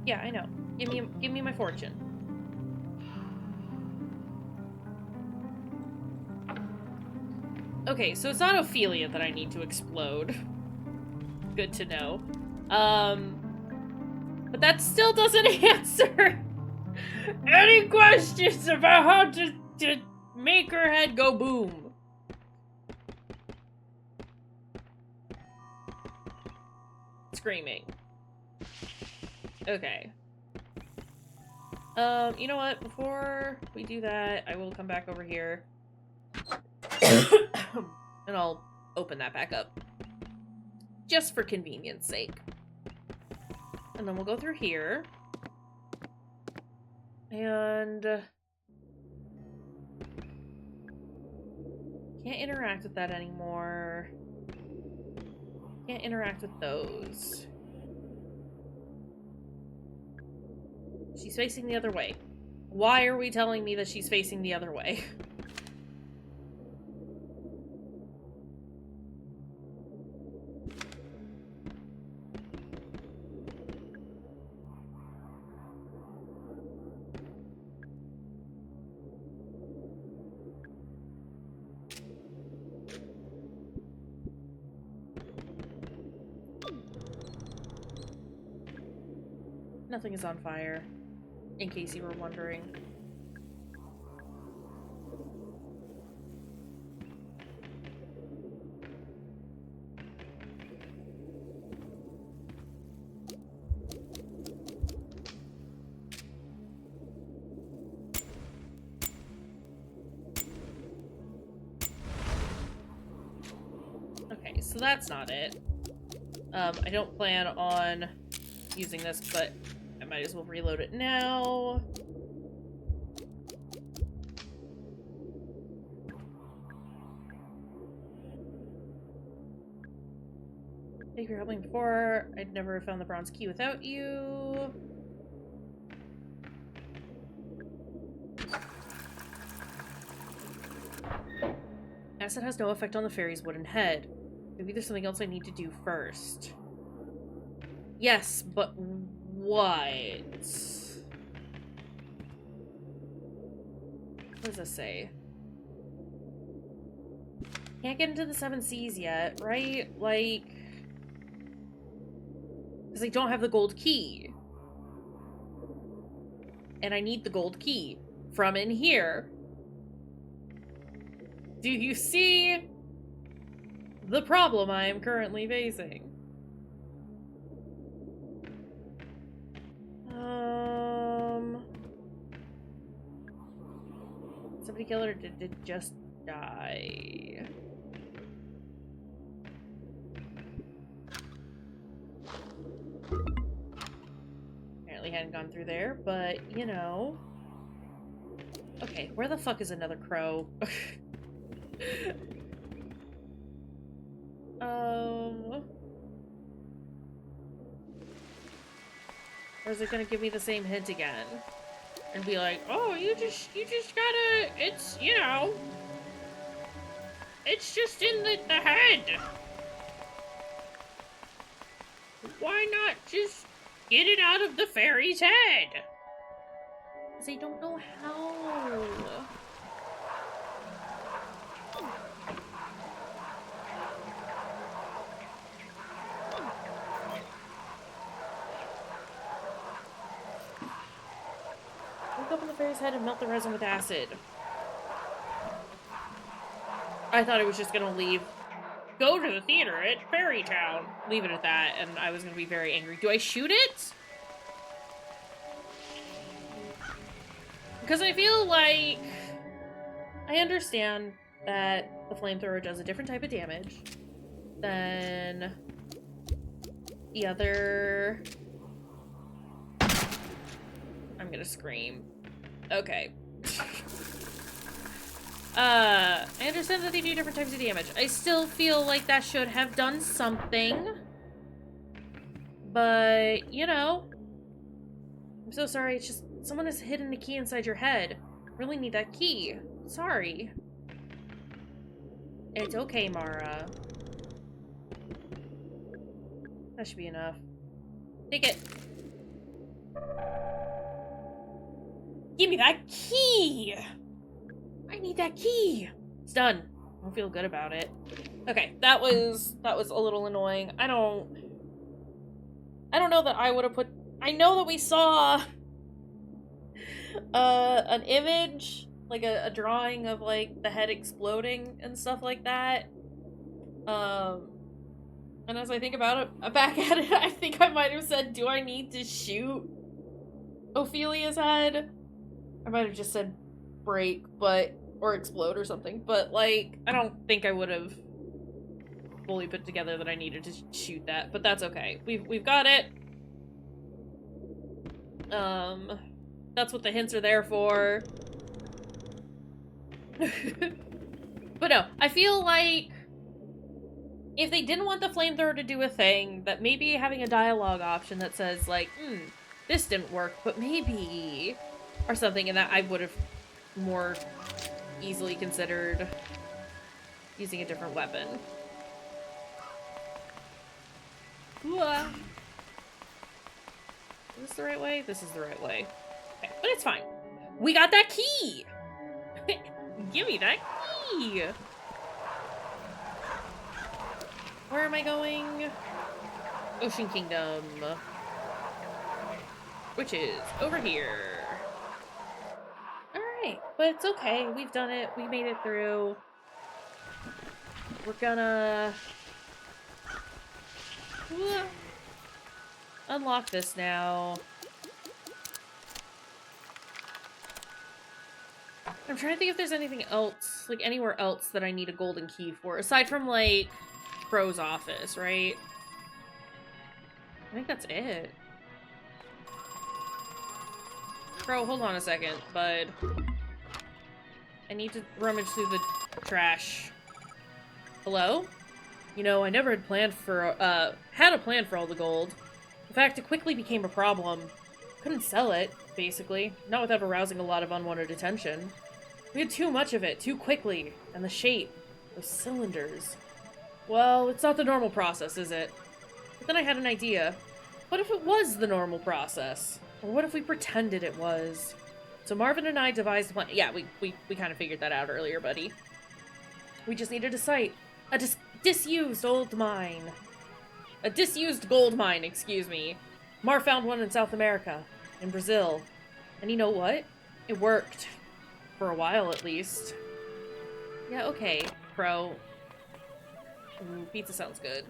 Yeah, I know. Give me my fortune. Okay, so it's not Ophelia that I need to explode. Good to know. But that still doesn't answer any questions about how to make her head go boom. Screaming. Okay. You know what? Before we do that, I will come back over here. And I'll open that back up. Just for convenience sake. And then we'll go through here. And... can't interact with that anymore. Can't interact with those. She's facing the other way. Why are we telling me that she's facing the other way? Nothing is on fire, in case you were wondering. so that's not it. I don't plan on using this, but I might as well reload it now. Thank you for helping before. I'd never found the bronze key without you. Acid has no effect on the fairy's wooden head. Maybe there's something else I need to do first. Yes, but what? What does this say? Can't get into the 7 Seas yet, right? Like... because I don't have the gold key. And I need the gold key from in here. Do you see the problem I am currently facing? Somebody kill her or did it just die? Apparently hadn't gone through there, but you know. Okay, where the fuck is another crow? Or is it gonna give me the same hint again? And be like, oh, you just gotta, it's, you know, it's just in the head. Why not just get it out of the fairy's head? Because I don't know how. Look up in the fairy's head and melt the resin with acid. I thought it was just gonna leave. Go to the theater at Fairy Town. Leave it at that, and I was gonna be very angry. Do I shoot it? Because I feel like... I understand that the flamethrower does a different type of damage than the other... I'm gonna scream. Okay. I understand that they do different types of damage. I still feel like that should have done something. But, you know. I'm so sorry, it's just someone has hidden a key inside your head. Really need that key. Sorry. It's okay, Mara. That should be enough. Take it. Give me that key! I need that key! It's done. I don't feel good about it. Okay, that was a little annoying. I don't know that I would have put... I know that we saw an image, like a drawing of like the head exploding and stuff like that. And as I think about it, back at it, I think I might have said, do I need to shoot Ophelia's head? I might have just said break, or explode or something, but like, I don't think I would have fully put together that I needed to shoot that, but that's okay. We've got it. That's what the hints are there for. But no, I feel like if they didn't want the flamethrower to do a thing, that maybe having a dialogue option that says like, this didn't work, but maybe, or something, and that I would have more easily considered using a different weapon. Is this the right way? This is the right way. Okay, but it's fine. We got that key! Give me that key! Where am I going? Ocean Kingdom. Which is over here. Alright, but it's okay. We've done it. We made it through. We're gonna... unlock this now. I'm trying to think if there's anything else, like anywhere else that I need a golden key for, aside from like Crow's office, right? I think that's it. Crow, hold on a second, bud. I need to rummage through the trash. Hello? You know, I never had planned for, had a plan for all the gold. In fact, it quickly became a problem. Couldn't sell it, basically. Not without arousing a lot of unwanted attention. We had too much of it, too quickly. And the shape. Those cylinders. Well, it's not the normal process, is it? But then I had an idea. What if it was the normal process? Or what if we pretended it was? So Marvin and I devised a plan. Yeah, we kind of figured that out earlier, buddy. We just needed a site. A disused old mine. A disused gold mine, excuse me. Mar found one in South America. In Brazil. And you know what? It worked. For a while, at least. Yeah, okay, Crow. Ooh, pizza sounds good.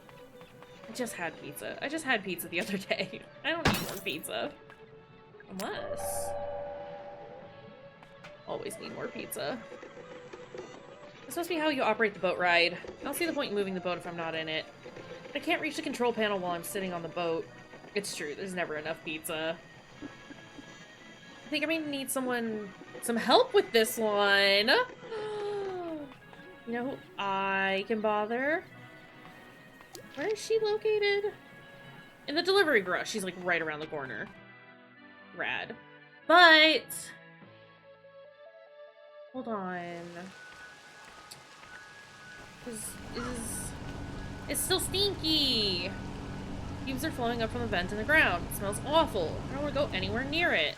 I just had pizza. I just had pizza the other day. I don't need more pizza. Unless... Always need more pizza. This must be how you operate the boat ride. I don't see the point in moving the boat if I'm not in it. I can't reach the control panel while I'm sitting on the boat. It's true, there's never enough pizza. I think I may need some help with this one. You know who I can bother? Where is she located? In the delivery garage. She's like right around the corner. Rad. But... Hold on. It's still stinky! Fumes are flowing up from the vent in the ground. It smells awful. I don't want to go anywhere near it.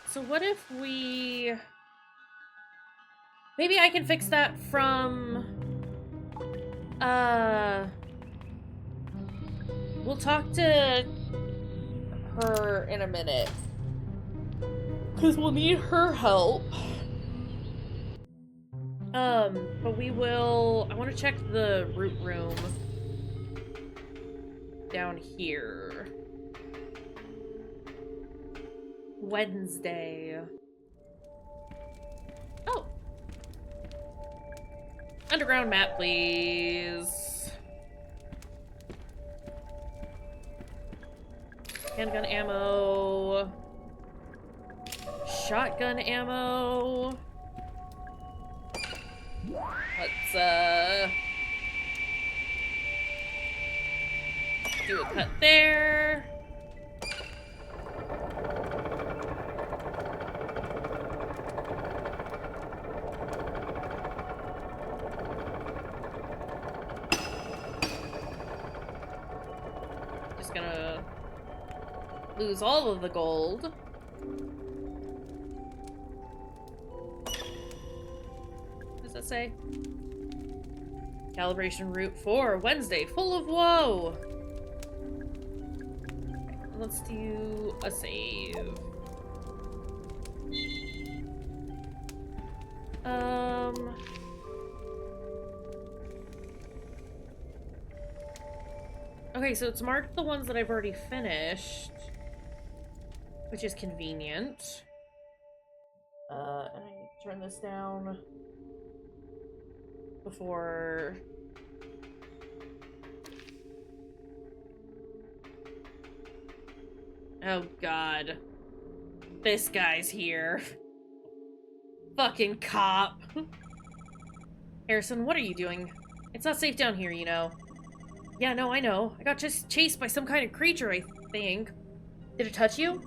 So what if we... Maybe I can fix that from... We'll talk to her in a minute. Because we'll need her help. But we will... I want to check the root room down here. Wednesday. Oh. Underground map, please. Handgun ammo. Shotgun ammo. Let's, do a cut there. Just gonna lose all of the gold. What does that say? Calibration route 4, Wednesday, full of woe. Let's do a save. Okay, so it's marked the ones that I've already finished, which is convenient. And I turn this down before... Oh god. This guy's here. Fucking cop. Harrison, what are you doing? It's not safe down here, you know. Yeah, no, I know. I got just chased by some kind of creature, I think. Did it touch you?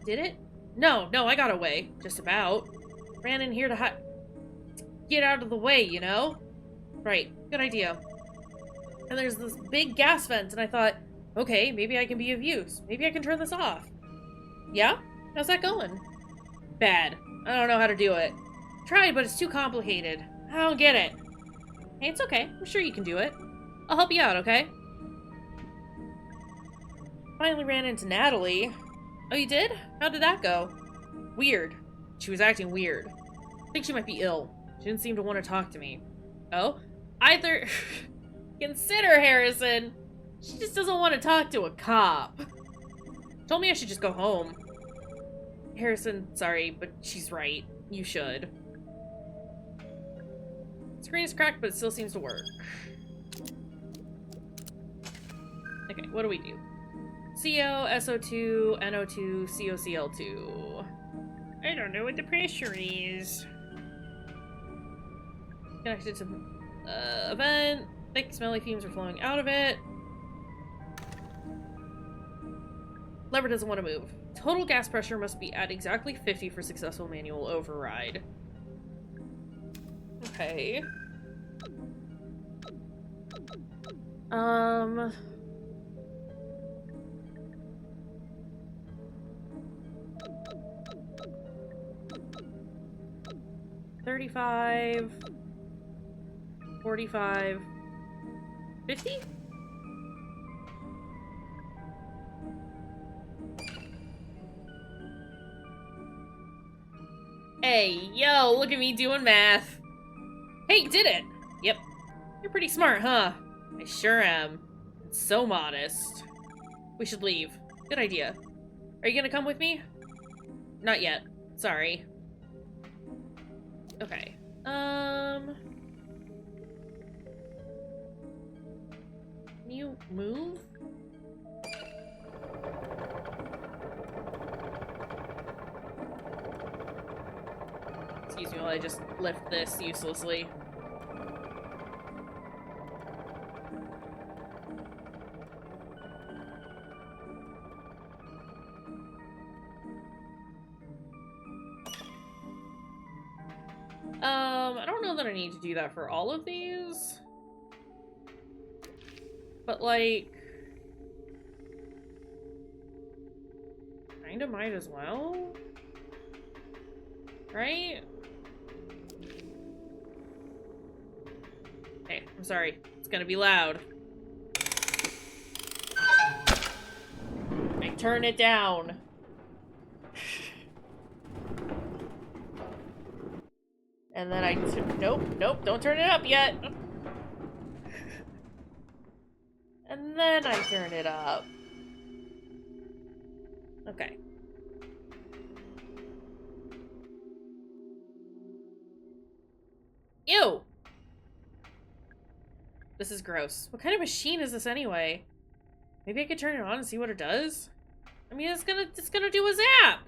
Did it? No, I got away. Just about. Ran in here to get out of the way, you know? Right, good idea. And there's this big gas vent, and I thought, okay, maybe I can be of use. Maybe I can turn this off. Yeah? How's that going? Bad. I don't know how to do it. Tried, but it's too complicated. I don't get it. Hey, it's okay. I'm sure you can do it. I'll help you out, okay? Finally ran into Natalie. Oh, you did? How did that go? Weird. She was acting weird. I think she might be ill. She didn't seem to want to talk to me. Oh? Either... Consider, Harrison. She just doesn't want to talk to a cop. Told me I should just go home. Harrison, sorry, but she's right. You should. Screen is cracked, but it still seems to work. Okay, what do we do? CO, SO2, NO2, COCL2. I don't know what the pressure is. Connected to event. Thick, smelly fumes are flowing out of it. Lever doesn't want to move. Total gas pressure must be at exactly 50 for successful manual override. Okay. 35, 45, 50? Hey, yo, look at me doing math. Hey, you did it! Yep. You're pretty smart, huh? I sure am. So modest. We should leave. Good idea. Are you gonna come with me? Not yet. Sorry. Okay. Can you move? Excuse me while I just lift this uselessly. I don't know that I need to do that for all of these. But, like... kinda might as well? Right? Hey, I'm sorry. It's gonna be loud. I turn it down. And then nope, don't turn it up yet. And then I turn it up. Okay. Ew! This is gross. What kind of machine is this anyway? Maybe I could turn it on and see what it does? I mean, it's gonna do a zap!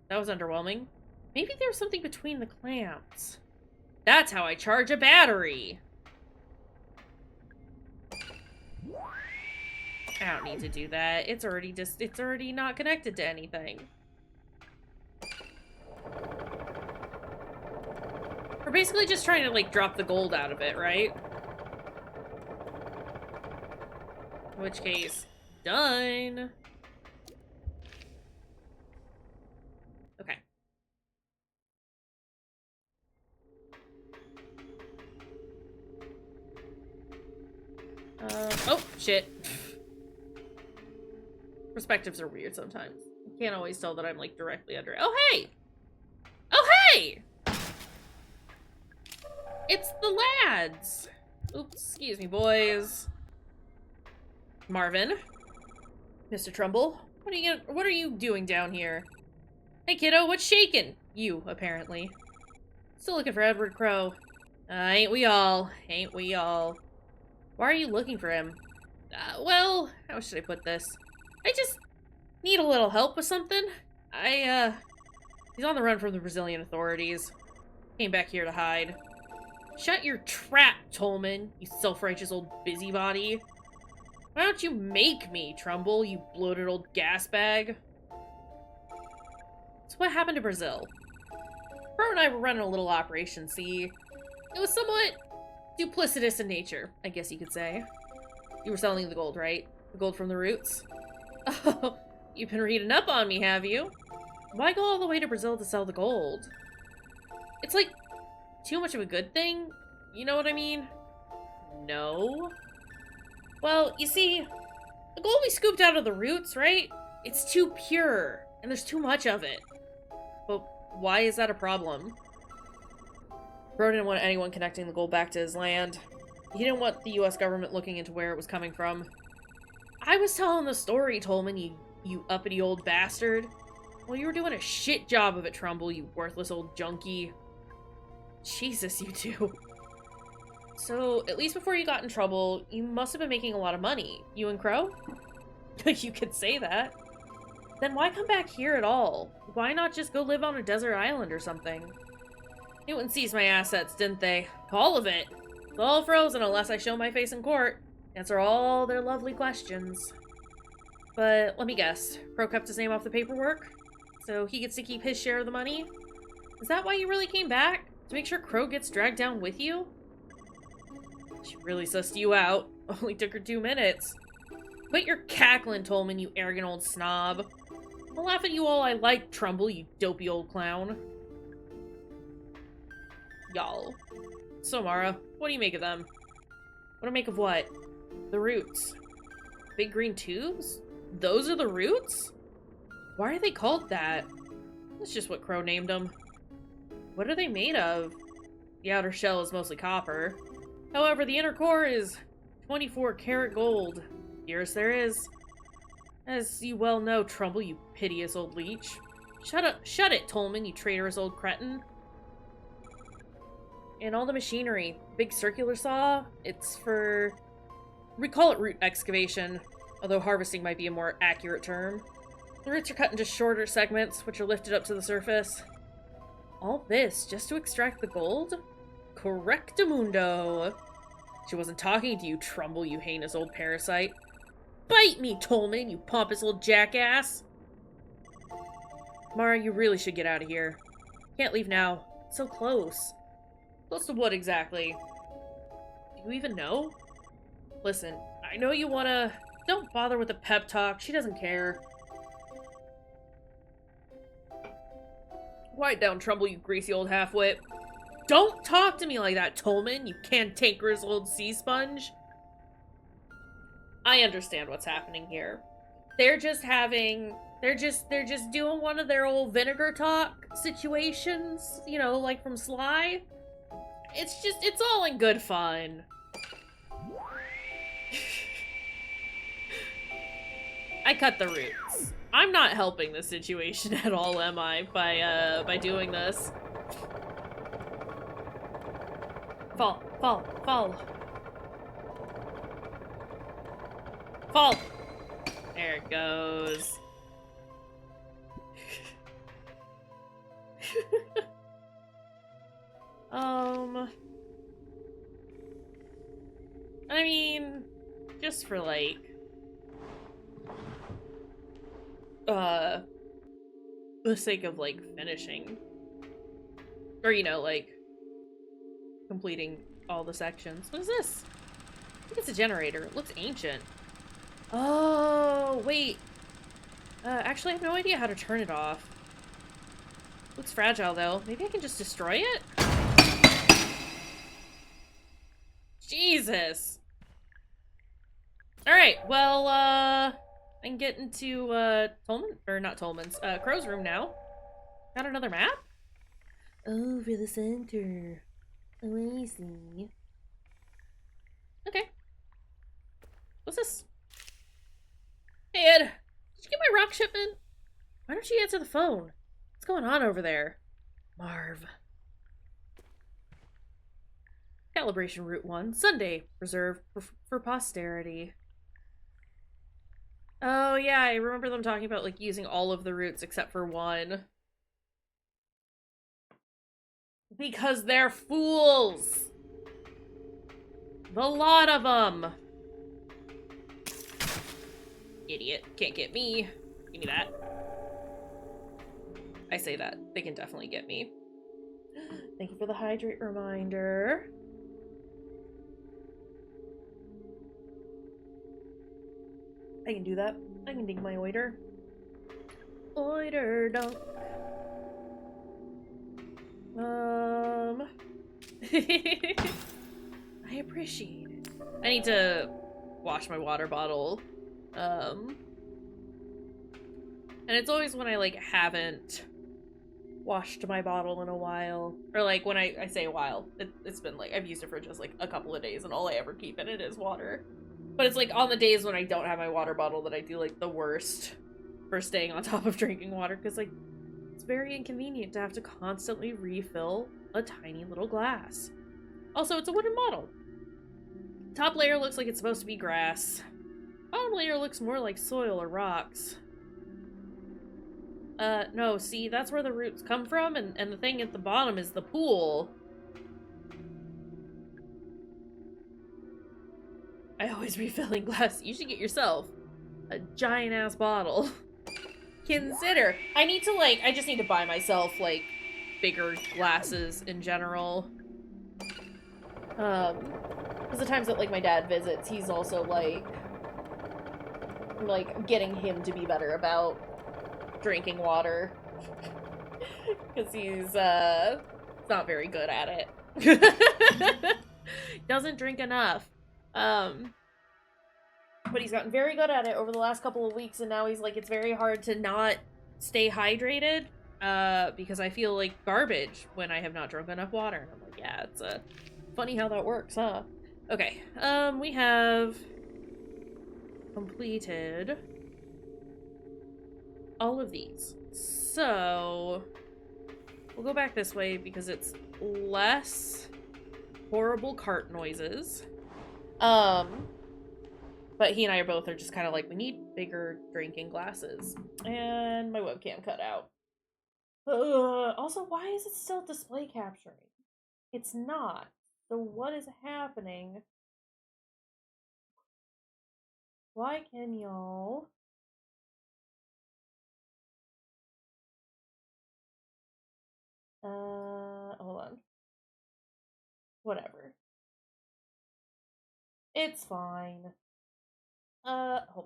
That was underwhelming. Maybe there's something between the clamps. That's how I charge a battery! I don't need to do that. It's already not connected to anything. We're basically just trying to, like, drop the gold out of it, right? In which case, done. Okay. Oh, shit. Perspectives are weird sometimes. You can't always tell that I'm, like, directly under it. Oh, hey! Oh, hey! It's the lads! Oops, excuse me, boys. Marvin? Mr. Trumbull? What are you doing down here? Hey, kiddo, what's shaking? You, apparently. Still looking for Edward Crow. Ain't we all? Ain't we all? Why are you looking for him? Well, how should I put this? I just need a little help with something. He's on the run from the Brazilian authorities. Came back here to hide. Shut your trap, Tolman, you self-righteous old busybody. Why don't you make me, Trumbull, you bloated old gas bag? So what happened to Brazil? Bro and I were running a little operation, see? It was somewhat duplicitous in nature, I guess you could say. You were selling the gold, right? The gold from the roots? Oh, you've been reading up on me, have you? Why go all the way to Brazil to sell the gold? It's like too much of a good thing? You know what I mean? No? Well, you see, the gold we scooped out of the roots, right? It's too pure, and there's too much of it. But why is that a problem? Bro didn't want anyone connecting the gold back to his land. He didn't want the US government looking into where it was coming from. I was telling the story, Tolman, you uppity old bastard. Well, you were doing a shit job of it, Trumbull, you worthless old junkie. Jesus, you two. So, at least before you got in trouble, you must have been making a lot of money. You and Crow? You could say that. Then why come back here at all? Why not just go live on a desert island or something? Newton seized my assets, didn't they? All of it. It's all frozen unless I show my face in court. Answer all their lovely questions. But let me guess. Crow kept his name off the paperwork? So he gets to keep his share of the money? Is that why you really came back? To make sure Crow gets dragged down with you? She really sussed you out. Only took her 2 minutes. Quit your cackling, Tolman, you arrogant old snob. I'll laugh at you all I like, Trumbull, you dopey old clown. Y'all. So, Mara, what do you make of them? What do I make of what? The roots. Big green tubes? Those are the roots? Why are they called that? That's just what Crow named them. What are they made of? The outer shell is mostly copper. However, the inner core is 24-karat gold. Dearest there is. As you well know, Trumbull, you piteous old leech. Shut it, Tolman, you traitorous old cretin. And all the machinery. Big circular saw, it's for... we call it root excavation, although harvesting might be a more accurate term. The roots are cut into shorter segments, which are lifted up to the surface. All this just to extract the gold? Correctamundo. She wasn't talking to you, Trumbull, you heinous old parasite. Bite me, Tolman, you pompous old jackass! Mara, you really should get out of here. Can't leave now. It's so close. Close to what exactly? Do you even know? Listen, I know you wanna... Don't bother with the pep talk, she doesn't care. Quiet down, Trumbull, you greasy old half-wit. Don't talk to me like that, Tolman, you cantankerous old sea sponge. I understand what's happening here. They're just doing one of their old vinegar talk situations, you know, like from Sly. It's all in good fun. I cut the roots. I'm not helping the situation at all, am I, by doing this? Fall, fall, fall. Fall! There it goes. I mean, just for like, the sake of like finishing, or you know, like completing all the sections. What is this? I think it's a generator. It looks ancient. Oh, wait. Actually, I have no idea how to turn it off. Looks fragile, though. Maybe I can just destroy it? Jesus! Alright, well, I can get into, Tolman? Or not Tolman's, Crow's room now. Got another map? Oh, for the center. Oh, I see. Okay. What's this? Hey, Ed. Did you get my rock shipment? Why don't you answer the phone? What's going on over there? Marv. Calibration Route 1. Sunday. Reserved for posterity. Oh, yeah, I remember them talking about, like, using all of the routes except for one. Because they're fools! The lot of them! Idiot. Can't get me. Give me that. I say that. They can definitely get me. Thank you for the hydrate reminder. I can do that. I can ding my oiter. Oiter dunk. I appreciate it. I need to wash my water bottle. And it's always when I, like, haven't washed my bottle in a while. Or, like, when I say a while, it's been, like, I've used it for just, like, a couple of days, and all I ever keep in it is water. But it's, like, on the days when I don't have my water bottle that I do, like, the worst for staying on top of drinking water, because, like, it's very inconvenient to have to constantly refill a tiny little glass. Also, it's a wooden model. Top layer looks like it's supposed to be grass. Bottom layer looks more like soil or rocks. No, see, that's where the roots come from, and the thing at the bottom is the pool. I always refilling glass. You should get yourself a giant-ass bottle. Consider. I just need to buy myself, like, bigger glasses in general. Because the times that, like, my dad visits, he's also, like, getting him to be better about drinking water. Because he's, not very good at it. Doesn't drink enough. But he's gotten very good at it over the last couple of weeks, and now he's like, it's very hard to not stay hydrated, because I feel like garbage when I have not drunk enough water. And I'm like, yeah, it's, funny how that works, huh? Okay, we have completed all of these. So, we'll go back this way because it's less horrible cart noises. But he and I are just kind of like, we need bigger drinking glasses. And my webcam cut out. Also, why is it still display capturing? It's not. So what is happening? Why can y'all... hold on. Whatever. It's fine. Hold on.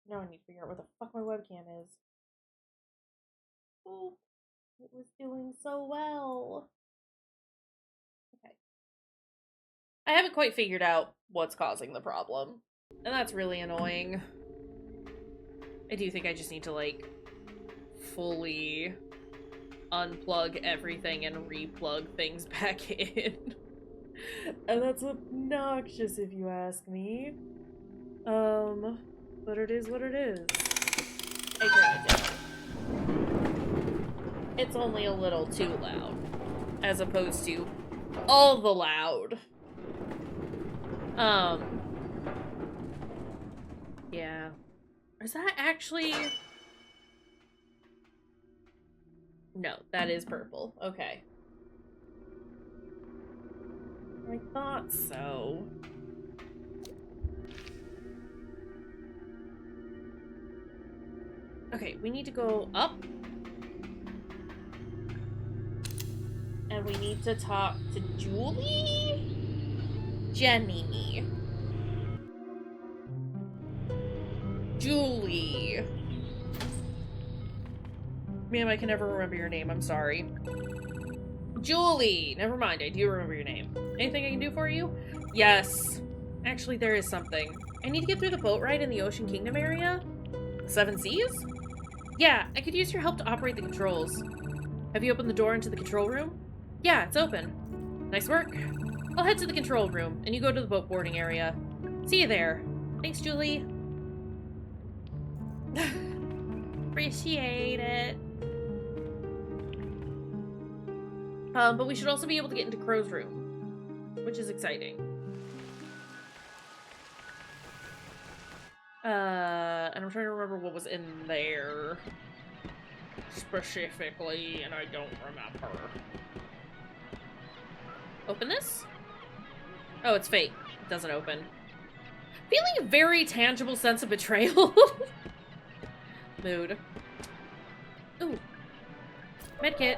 Now I need to figure out where the fuck my webcam is. Oh, it was doing so well. Okay. I haven't quite figured out what's causing the problem, and that's really annoying. I do think I just need to, like, fully unplug everything and replug things back in. And that's obnoxious if you ask me. But it is what it is. I turn it down. It's only a little too loud, as opposed to all the loud. Yeah. Is that actually... No, that is purple. Okay. I thought so. Okay, we need to go up. And we need to talk to Julie? Jenny. Julie. Ma'am, I can never remember your name. I'm sorry. Julie! Never mind, I do remember your name. Anything I can do for you? Yes. Actually, there is something. I need to get through the boat ride in the Ocean Kingdom area? 7 Seas? Yeah, I could use your help to operate the controls. Have you opened the door into the control room? Yeah, it's open. Nice work. I'll head to the control room, and you go to the boat boarding area. See you there. Thanks, Julie. Appreciate it. But we should also be able to get into Crow's room, which is exciting. And I'm trying to remember what was in there specifically, and I don't remember. Open this? Oh, it's fake. It doesn't open. Feeling a very tangible sense of betrayal. Mood. Ooh. Medkit.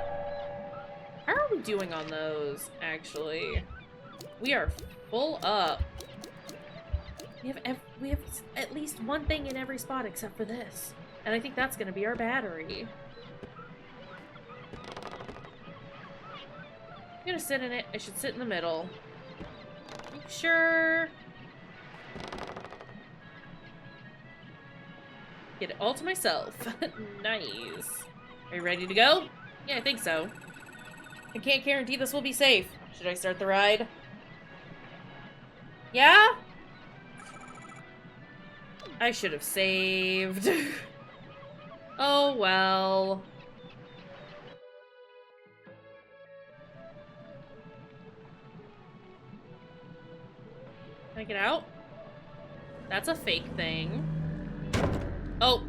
How are we doing on those, actually? We are full up. We have at least one thing in every spot except for this. And I think that's gonna be our battery. I'm gonna sit in it. I should sit in the middle. You sure? Get it all to myself. Nice. Are you ready to go? Yeah, I think so. I can't guarantee this will be safe. Should I start the ride? Yeah? I should have saved. Oh, well. Can I get out? That's a fake thing. Oh.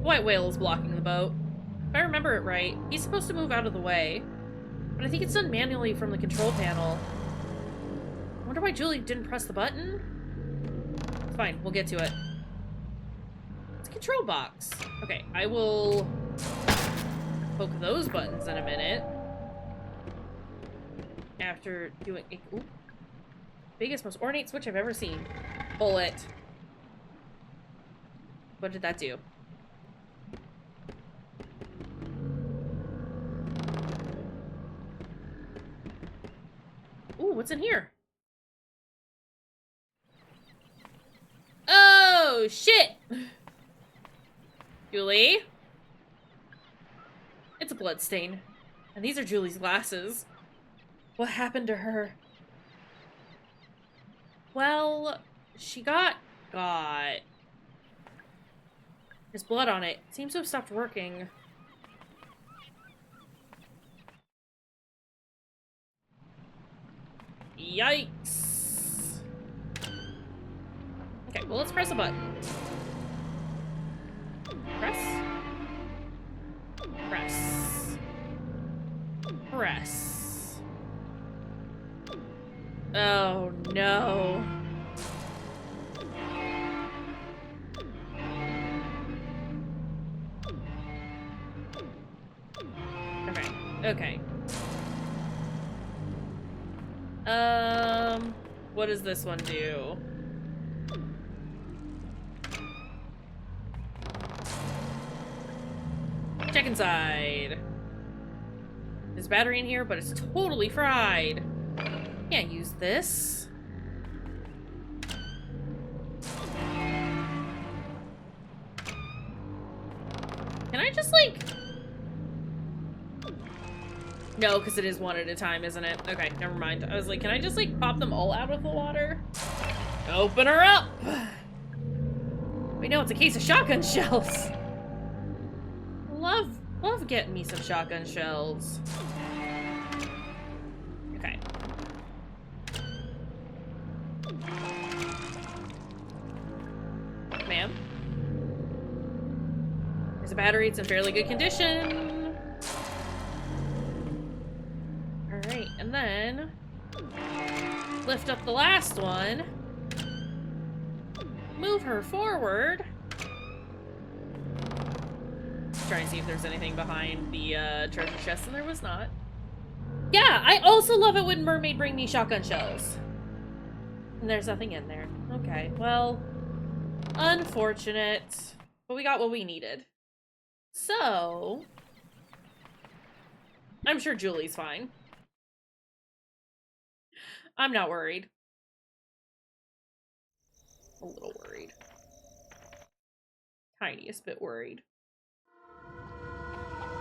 White whale is blocking the boat. If I remember it right, he's supposed to move out of the way. But I think it's done manually from the control panel. I wonder why Julie didn't press the button? It's fine, we'll get to it. It's a control box. Okay, I will poke those buttons in a minute. After doing a biggest, most ornate switch I've ever seen. Pull it. What did that do? Ooh, what's in here? Oh, shit! Julie? It's a blood stain. And these are Julie's glasses. What happened to her? Well, she got... There's blood on it. Seems to have stopped working. Yikes. Okay, well, let's press a button. Press. Press. Press. Oh, no. Okay. Okay. What does this one do? Check inside. There's battery in here, but it's totally fried. Can't use this. Can I just, like... No, because it is one at a time, isn't it? Okay, never mind. I was like, can I just, like, pop them all out of the water? Open her up! Wait, no, it's a case of shotgun shells. Love getting me some shotgun shells. Okay. Ma'am? There's a battery, it's in fairly good condition. Alright, and then lift up the last one. Move her forward. Trying to see if there's anything behind the treasure chest, and there was not. Yeah, I also love it when Mermaid bring me shotgun shells. And there's nothing in there. Okay, well, unfortunate. But we got what we needed. So, I'm sure Julie's fine. I'm not worried. A little worried. Tiniest bit worried.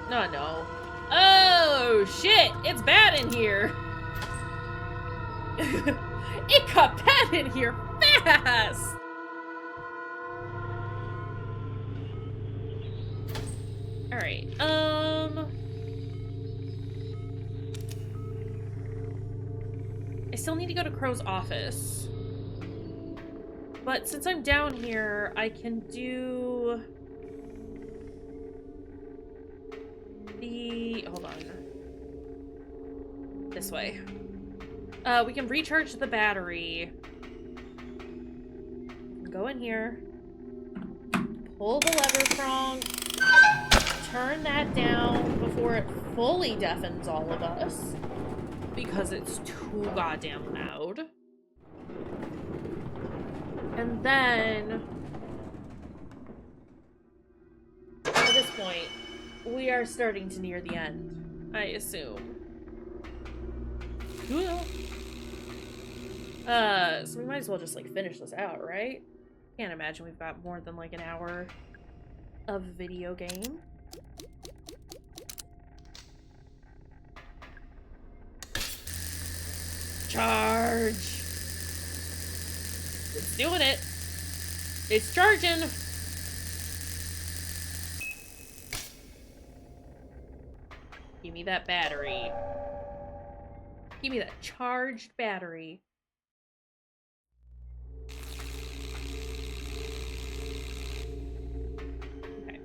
No, no. Oh, shit! It's bad in here! It got bad in here fast! Alright, I still need to go to Crow's office. But since I'm down here, I can do... Hold on. This way. We can recharge the battery. Go in here. Pull the lever prong. Turn that down before it fully deafens all of us. Because it's too goddamn loud. And then... at this point, we are starting to near the end, I assume. So we might as well just, like, finish this out, right? Can't imagine we've got more than, like, an hour of video game. Charge! It's doing it! It's charging! me that battery. Give me that charged battery. Okay.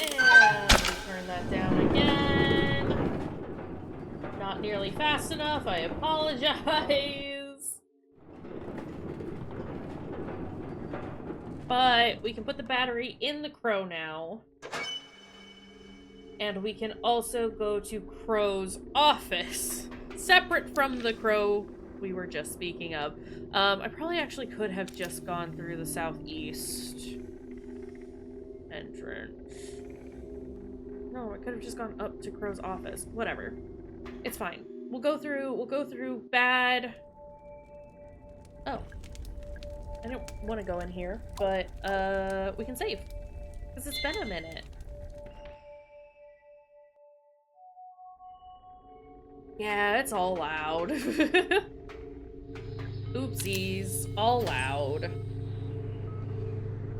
And turn that down again. Not nearly fast enough, I apologize. But we can put the battery in the crow now. And we can also go to Crow's office. Separate from the crow we were just speaking of. I probably actually could have just gone through the southeast entrance. No, I could have just gone up to Crow's office. Whatever. It's fine. We'll go through bad... Oh. I don't want to go in here, but, we can save. Because it's been a minute. Yeah, it's all loud. Oopsies. All loud.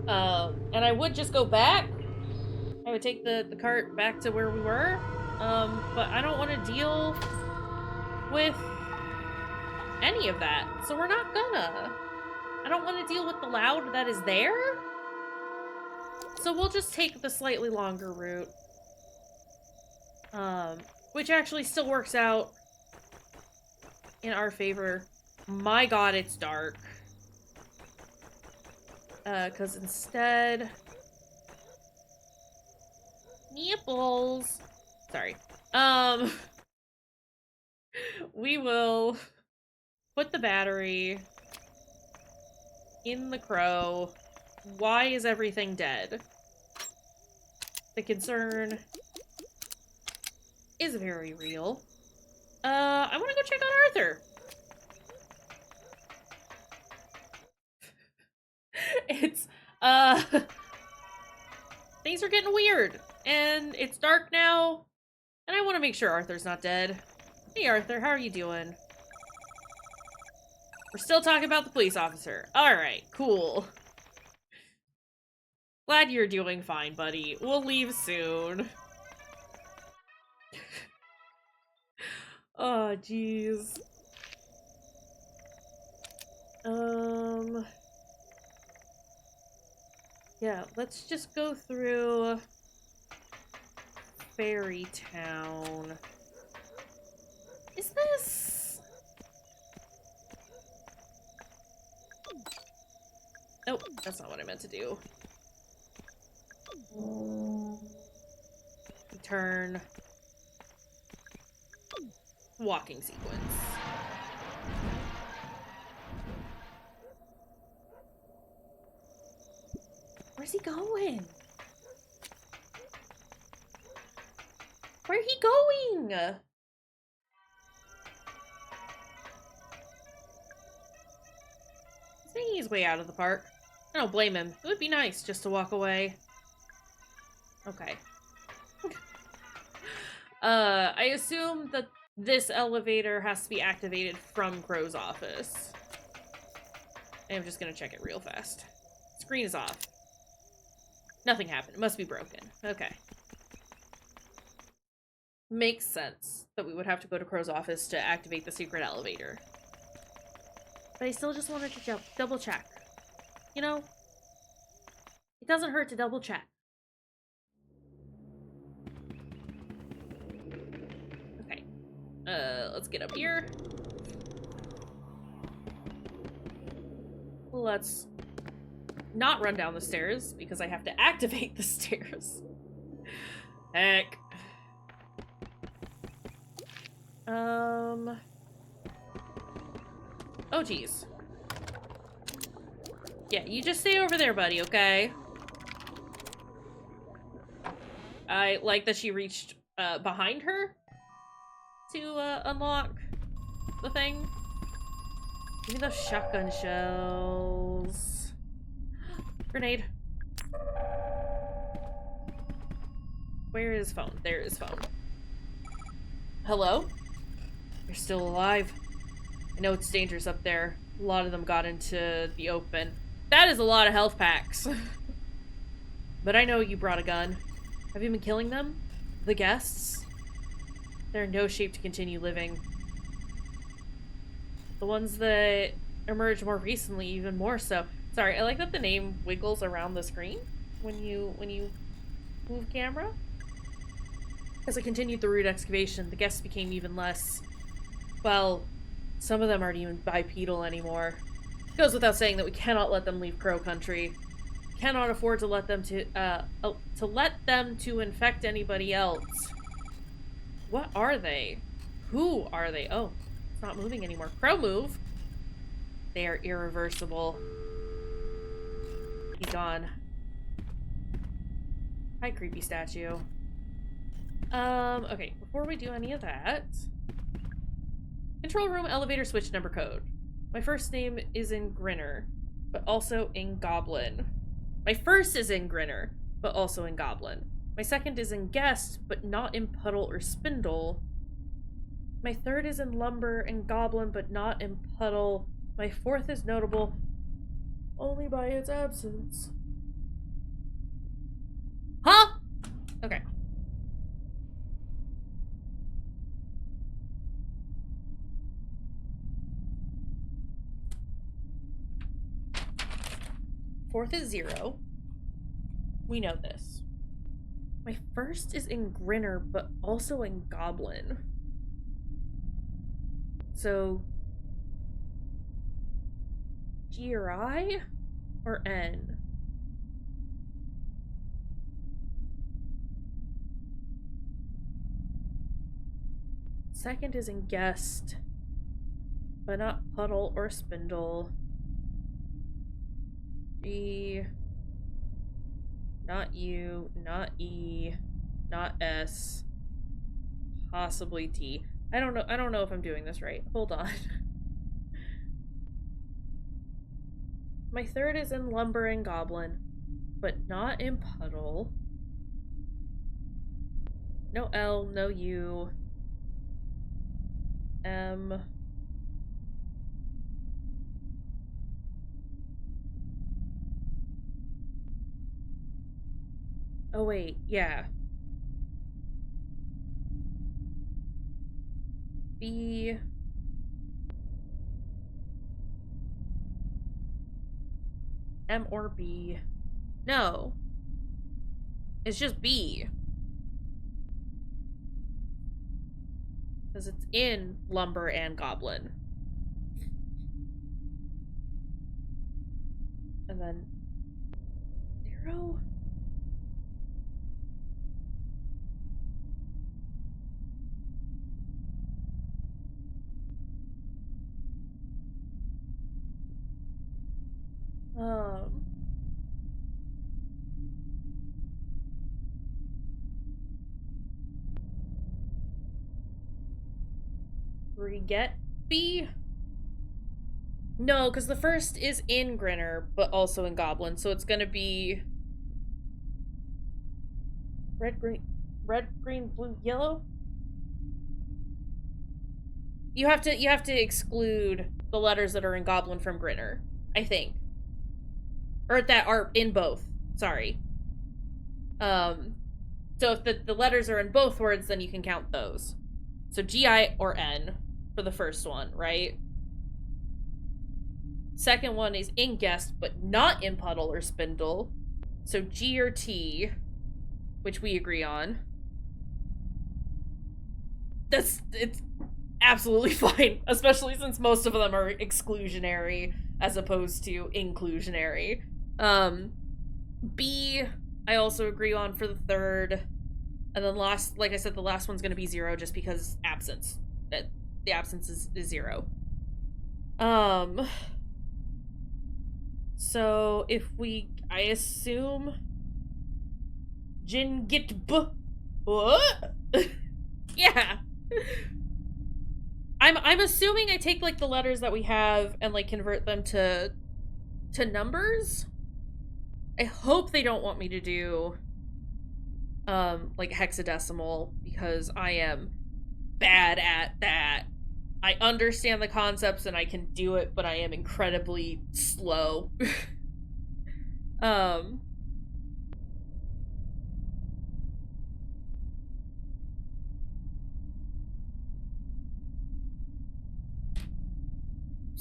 And I would just go back. I would take the cart back to where we were. But I don't want to deal with any of that. So we're not gonna. I don't want to deal with the loud that is there. So we'll just take the slightly longer route. Which actually still works out in our favor. My god, it's dark. Cause instead... Nipples! Sorry. We will put the battery in the crow. Why is everything dead? The concern is very real. I want to go check on Arthur. It's, things are getting weird, and it's dark now, and I want to make sure Arthur's not dead. Hey Arthur, how are you doing? We're still talking about the police officer. Alright, cool. Glad you're doing fine, buddy. We'll leave soon. Oh, jeez. Yeah, let's just go through Fairy Town. Is this... Oh, that's not what I meant to do. Turn. Walking sequence. Where's he going? Where's he going? He's making his way out of the park. I don't blame him. It would be nice just to walk away. Okay. I assume that this elevator has to be activated from Crow's office. And I'm just gonna check it real fast. Screen is off. Nothing happened. It must be broken. Okay. Makes sense that we would have to go to Crow's office to activate the secret elevator. But I still just wanted to double check. You know? It doesn't hurt to double check. Okay. Let's get up here. Let's not run down the stairs, because I have to activate the stairs. Heck. Oh, geez. Yeah, you just stay over there, buddy, okay? I like that she reached, behind her to, unlock the thing. Give me those shotgun shells. Grenade. Where is phone? There is phone. Hello? You're still alive. I know it's dangerous up there. A lot of them got into the open. That is a lot of health packs. But I know you brought a gun. Have you been killing them? The guests? They're in no shape to continue living. The ones that emerged more recently, even more so. Sorry, I like that the name wiggles around the screen when you move camera. As I continued the route excavation, the guests became even less... Well, some of them aren't even bipedal anymore. It goes without saying that we cannot let them leave Crow Country. Cannot afford to let them to infect anybody else. What are they? Who are they? Oh, it's not moving anymore. Crow move. They are irreversible. Be gone. Hi, creepy statue. Okay, before we do any of that... Control room elevator switch number code. My first name is in Grinner, but also in Goblin. My first is in Grinner, but also in Goblin. My second is in Guest, but not in Puddle or Spindle. My third is in Lumber and Goblin, but not in Puddle. My fourth is notable only by its absence. Huh? Okay. Fourth is 0. We know this. My first is in Grinner, but also in Goblin. So... G or I? Or N? Second is in Guest, but not Puddle or Spindle. G, not U, not E, not S, possibly T. I don't know if I'm doing this right. Hold on. My third is in Lumber and Goblin, but not in Puddle. No L, no U. M. Oh wait, yeah. B. M or B. No. It's just B. Because it's in Lumber and Goblin. And then 0? Get B? No, because the first is in Grinner, but also in Goblin, so it's gonna be red, green, blue, yellow? You have to exclude the letters that are in Goblin from Grinner, I think. Or that are in both. Sorry. So if the letters are in both words, then you can count those. So G-I or N for the first one, right? Second one is in Guest, but not in Puddle or Spindle. So G or T, which we agree on. It's absolutely fine, especially since most of them are exclusionary as opposed to inclusionary. B, I also agree on for the third. And then last, like I said, the last one's gonna be 0 just because absence. The absence is 0. So if I assume Jin Git B. What? Yeah. I'm assuming I take like the letters that we have and like convert them to numbers. I hope they don't want me to do like hexadecimal because I am bad at that. I understand the concepts and I can do it, but I am incredibly slow.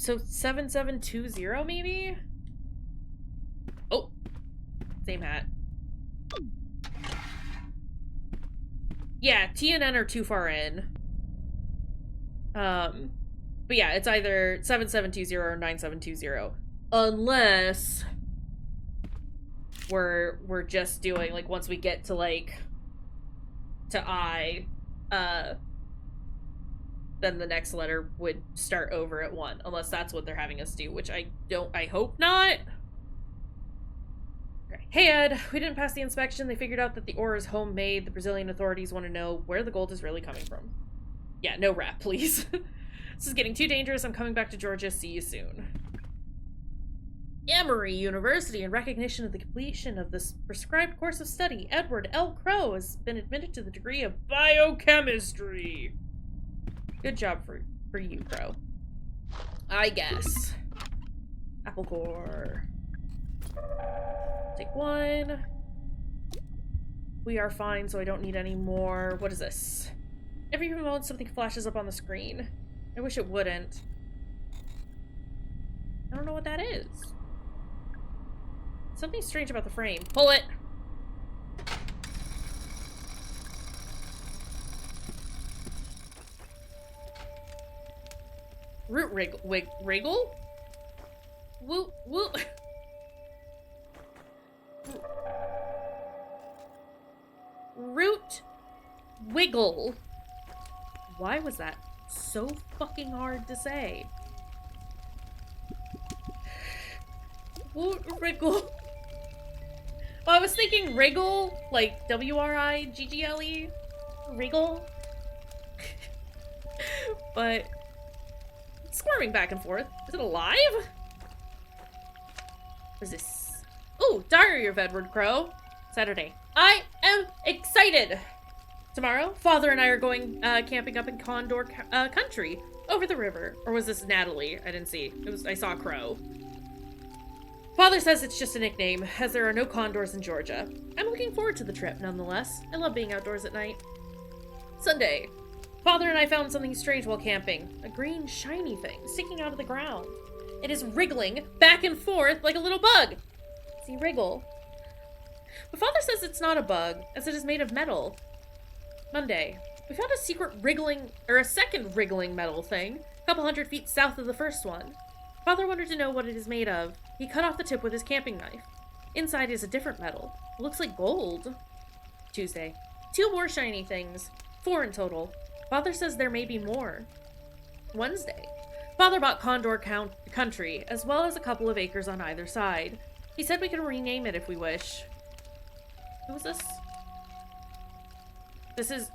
So 7720 maybe? Oh, same hat. Yeah, T and N are too far in. But yeah, it's either 7720 or 9720. Unless we're just doing, like, once we get to, like, to I, then the next letter would start over at 1, unless that's what they're having us do, which I hope not. Okay. Hey Ed, we didn't pass the inspection. They figured out that the ore is homemade. The Brazilian authorities want to know where the gold is really coming from. Yeah, no rap, please. This is getting too dangerous. I'm coming back to Georgia. See you soon. Emory University, in recognition of the completion of this prescribed course of study, Edward L. Crow has been admitted to the degree of biochemistry. Good job for you, Crow. I guess. Apple core. Take 1. We are fine, so I don't need any more. What is this? Every few moments something flashes up on the screen. I wish it wouldn't. I don't know what that is. Something strange about the frame. Pull it! Root wriggle? Woo, woo. Root wiggle. Why was that so fucking hard to say? Root wriggle. Oh, I was thinking wriggle, like W-R-I-G-G-L-E. Wriggle. But squirming back and forth. Is it alive? What is this? Ooh, Diary of Edward Crow. Saturday. I am excited! Tomorrow, Father and I are going camping up in Condor country, over the river. Or was this Natalie? I didn't see. I saw Crow. Father says it's just a nickname, as there are no condors in Georgia. I'm looking forward to the trip, nonetheless. I love being outdoors at night. Sunday. Father and I found something strange while camping. A green, shiny thing sticking out of the ground. It is wriggling back and forth like a little bug. See, wriggle. But Father says it's not a bug, as it is made of metal. Monday. We found a second wriggling metal thing, a couple 100 feet south of the first one. Father wanted to know what it is made of. He cut off the tip with his camping knife. Inside is a different metal. It looks like gold. Tuesday. 2 more shiny things. 4 in total. Father says there may be more. Wednesday. Father bought Condor Country, as well as a couple of acres on either side. He said we could rename it if we wish. Who was this?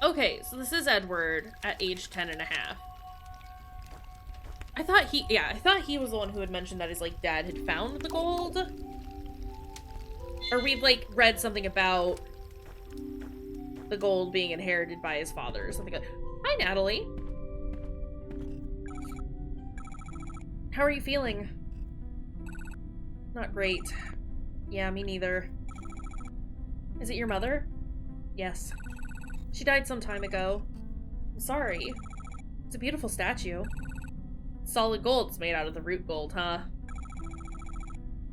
Okay, so this is Edward at age 10 and a half. I thought he was the one who had mentioned that his, like, dad had found the gold. Or we've, like, read something about the gold being inherited by his father or something like that. Hi, Natalie. How are you feeling? Not great. Yeah, me neither. Is it your mother? Yes. She died some time ago. I'm sorry. It's a beautiful statue. Solid gold's made out of the root gold, huh?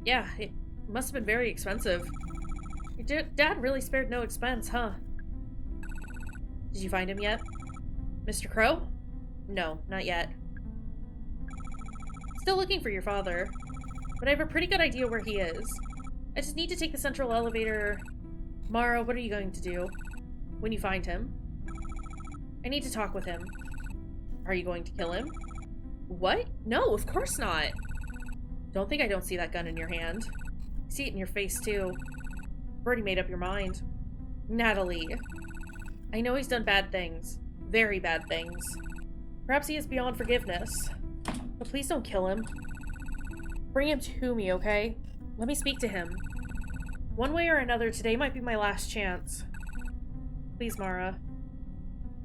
Yeah, it must have been very expensive. Your dad really spared no expense, huh? Did you find him yet? Mr. Crow? No, not yet. Still looking for your father, but I have a pretty good idea where he is. I just need to take the central elevator. Mara, what are you going to do when you find him? I need to talk with him. Are you going to kill him? What? No, of course not. Don't think I don't see that gun in your hand. I see it in your face, too. You've already made up your mind. Natalie. I know he's done bad things. Very bad things. Perhaps he is beyond forgiveness. But please don't kill him. Bring him to me, okay? Let me speak to him. One way or another, today might be my last chance. Please, Mara.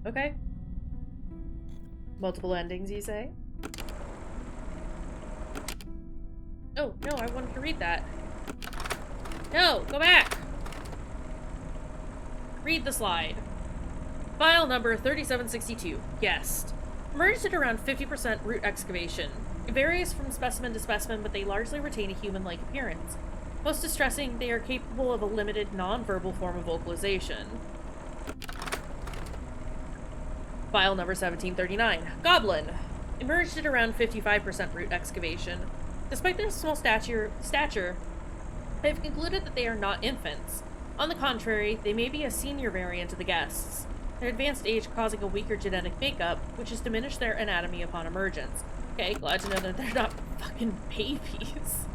Okay. Multiple endings, you say? Oh, no, I wanted to read that. No, go back! Read the slide. File number 3762. Guest. Emerged at around 50% root excavation. It varies from specimen to specimen, but they largely retain a human-like appearance. Most distressing, they are capable of a limited, non-verbal form of vocalization. File number 1739. Goblin. Emerged at around 55% root excavation. Despite their small stature, I have concluded that they are not infants. On the contrary, they may be a senior variant of the guests, their advanced age causing a weaker genetic makeup, which has diminished their anatomy upon emergence. Okay, glad to know that they're not fucking babies.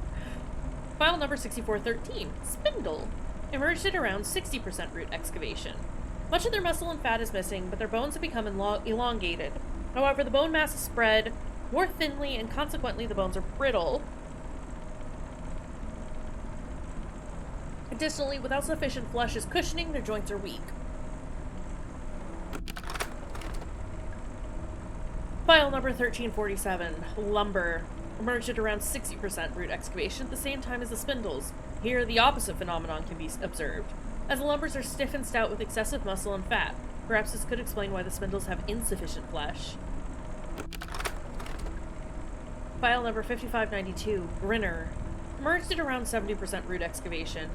File number 6413. Spindle. Emerged at around 60% root excavation. Much of their muscle and fat is missing, but their bones have become elongated. However, the bone mass is spread more thinly, and consequently the bones are brittle. Additionally, without sufficient flesh as cushioning, their joints are weak. File number 1347. Lumber. Emerged at around 60% root excavation at the same time as the spindles. Here, the opposite phenomenon can be observed, as the lumbers are stiff and stout with excessive muscle and fat. Perhaps this could explain why the spindles have insufficient flesh. File number 5592. Grinner. Emerged at around 70% root excavation.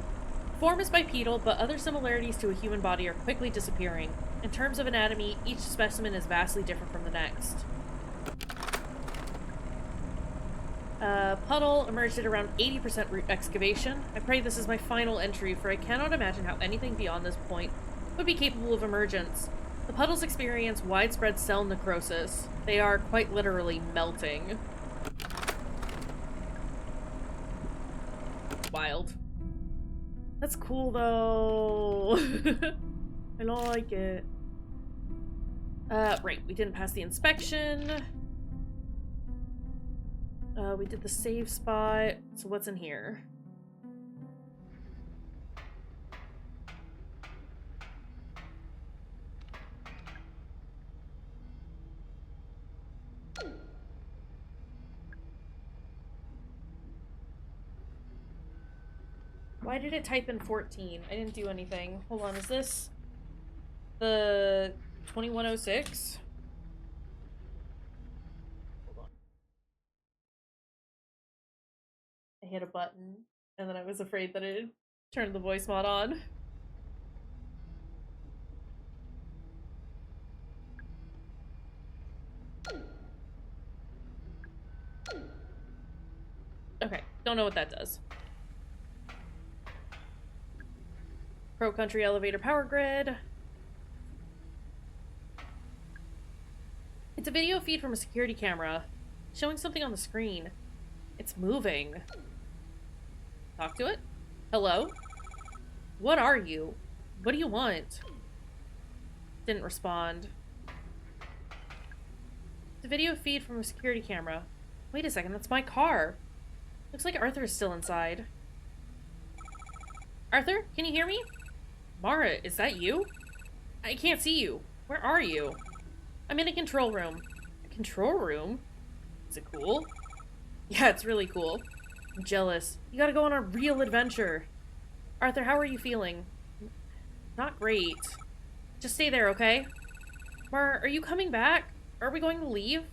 Form is bipedal, but other similarities to a human body are quickly disappearing. In terms of anatomy, each specimen is vastly different from the next. Puddle emerged at around 80% root excavation. I pray this is my final entry, for I cannot imagine how anything beyond this point would be capable of emergence. The puddles experience widespread cell necrosis. They are quite literally melting. Wild. That's cool though. I like it. Right, we didn't pass the inspection. We did the save spot. So what's in here? Why did it type in 14? I didn't do anything. Hold on, is this the 2106? Hold on. I hit a button, and then I was afraid that it turned the voice mod on. Okay, don't know what that does. Pro Country Elevator Power Grid. It's a video feed from a security camera, showing something on the screen. It's moving. Talk to it? Hello? What are you? What do you want? Didn't respond. It's a video feed from a security camera. Wait a second, that's my car. Looks like Arthur is still inside. Arthur, can you hear me? Mara, is that you? I can't see you. Where are you? I'm in a control room. A control room? Is it cool? Yeah, it's really cool. I'm jealous. You gotta go on a real adventure. Arthur, how are you feeling? Not great. Just stay there, okay? Mara, are you coming back? Are we going to leave?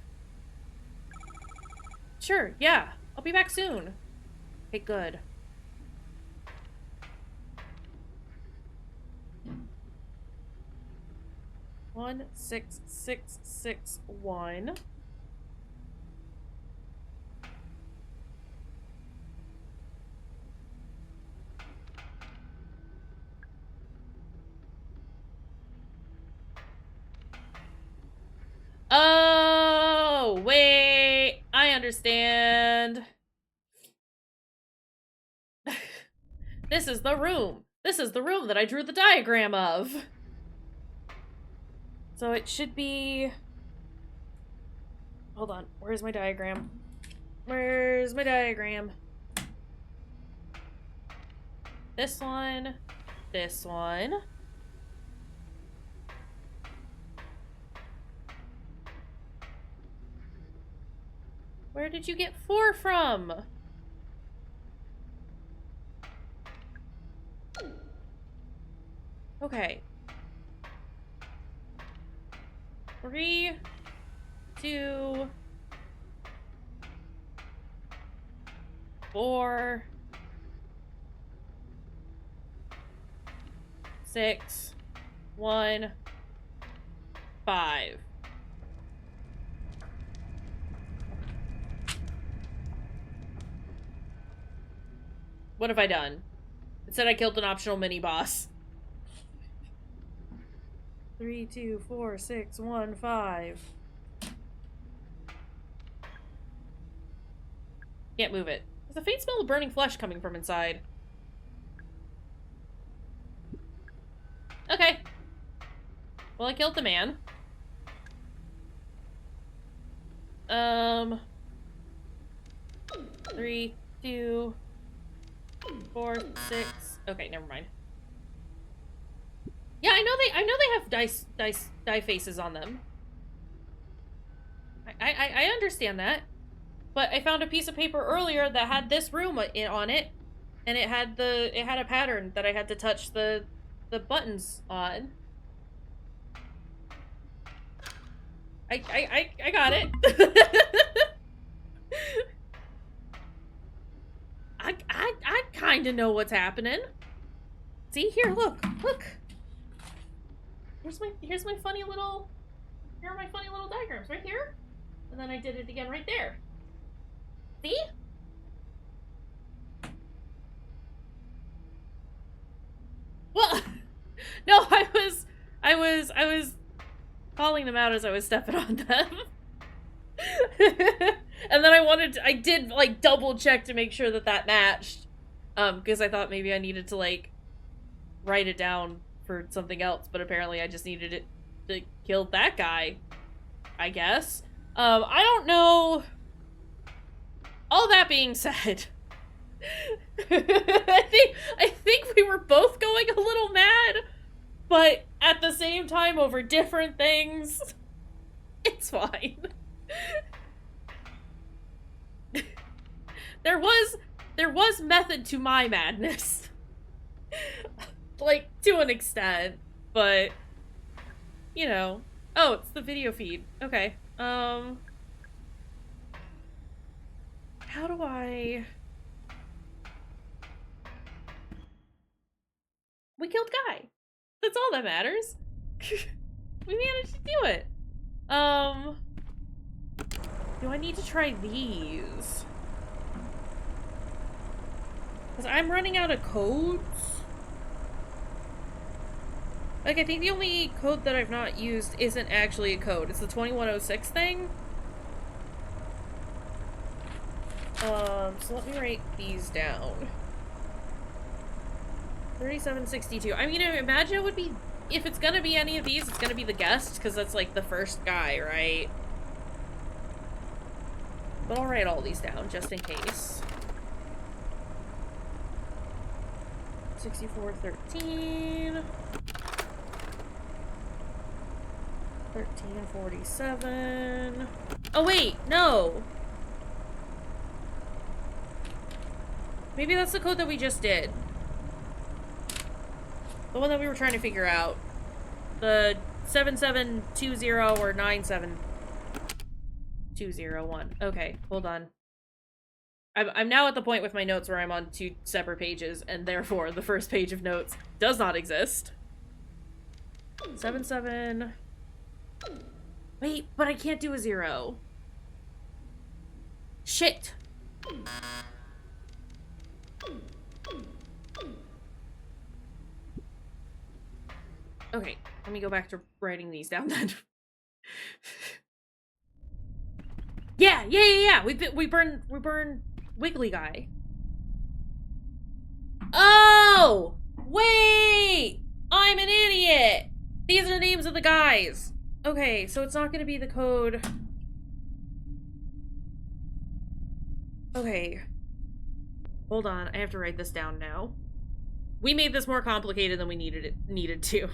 Sure, yeah. I'll be back soon. Okay, good. One, 6, 6, 6, 1. Oh, wait. I understand. This is the room. This is the room that I drew the diagram of. So it should be... Hold on. Where's my diagram? Where's my diagram? This one. This one. Where did you get 4 from? Okay. 3, 2, 4, 6, 1, 5. What have I done? It said I killed an optional mini boss. 3, 2, 4, 6, 1, 5. Can't move it. There's a faint smell of burning flesh coming from inside. Okay. Well, I killed the man. 3, 2, 4, 6. Okay, never mind. Yeah, I know they have die faces on them. I understand that. But I found a piece of paper earlier that had this room on it, and it had a pattern that I had to touch the buttons on. I got it. I kind of know what's happening. See here, look. Here's my funny little. Here are my funny little diagrams right here, and then I did it again right there. See? Well, no, I was calling them out as I was stepping on them. And then I did like double check to make sure that matched. Because I thought maybe I needed to like write it down for something else, but apparently I just needed it to kill that guy, I guess. I don't know. All that being said, I think we were both going a little mad, but at the same time over different things. It's fine. There was method to my madness. Like, to an extent, but you know. Oh, it's the video feed. Okay. How do I... We killed Guy. That's all that matters. We managed to do it. Do I need to try these? Because I'm running out of codes. Like, I think the only code that I've not used isn't actually a code. It's the 2106 thing. So let me write these down. 3762. I mean, I imagine it would be, if it's gonna be any of these, it's gonna be the guest, because that's like the first guy, right? But I'll write all these down, just in case. 6413. 1347. Oh wait, no! Maybe that's the code that we just did. The one that we were trying to figure out. The 7720 or 97201. Okay, hold on. I'm now at the point with my notes where I'm on 2 separate pages, and therefore the first page of notes does not exist. 77... Wait, but I can't do a 0. Shit! Okay, let me go back to writing these down then. Yeah. We burn Wiggly Guy. Oh! Wait! I'm an idiot! These are the names of the guys. Okay, so it's not gonna be the code. Okay. Hold on, I have to write this down now. We made this more complicated than we needed to.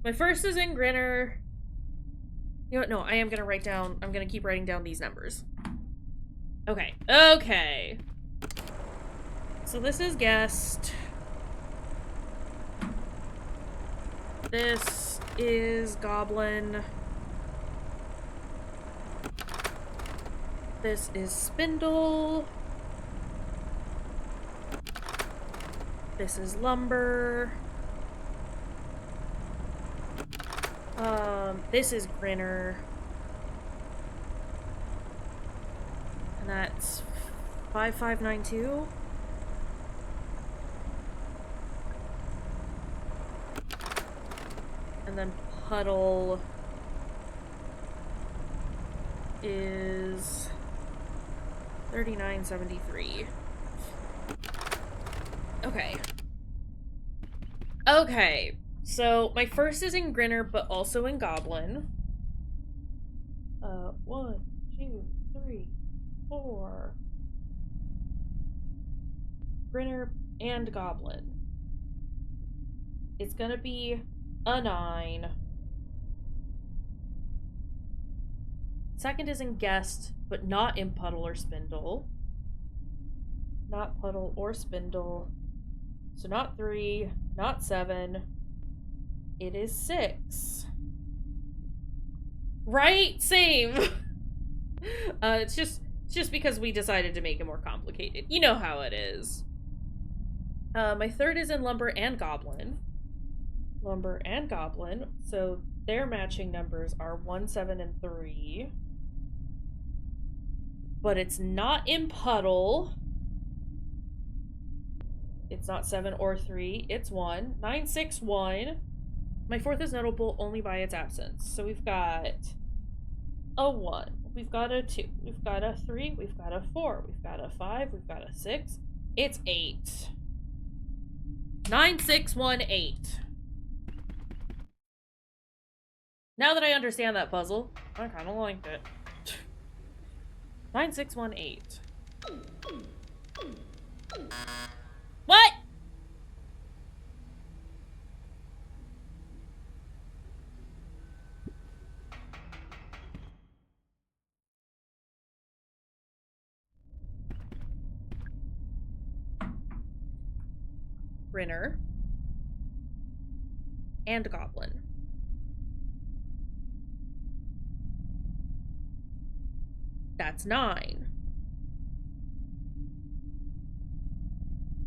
My first is in Grinner. You know what? No, I am gonna write down. I'm gonna keep writing down these numbers. Okay. Okay. So this is guest. This is goblin. This is Spindle. This is Lumber. This is Grinner. And that's 5592. And then Puddle is 3973. Okay. Okay. So my first is in Grinner, but also in Goblin. 1, 2, 3, 4. Grinner and Goblin. It's gonna be a 9. Second is in Guest, but not in Puddle or Spindle. Not Puddle or Spindle. So not 3, not 7. It is 6. Right? Same. It's just because we decided to make it more complicated. You know how it is. My third is in Lumber and Goblin. Lumber and Goblin. So their matching numbers are 1, 7, and 3. But it's not in Puddle. It's not 7 or 3. It's 1. 9, 6, 1. My fourth is notable only by its absence. So we've got a 1. We've got a 2. We've got a 3. We've got a 4. We've got a 5. We've got a 6. It's 8. 9, 6, 1, 8. Now that I understand that puzzle, I kind of liked it. 9, 6, 1, 8. What? Grinner and Goblin. That's 9.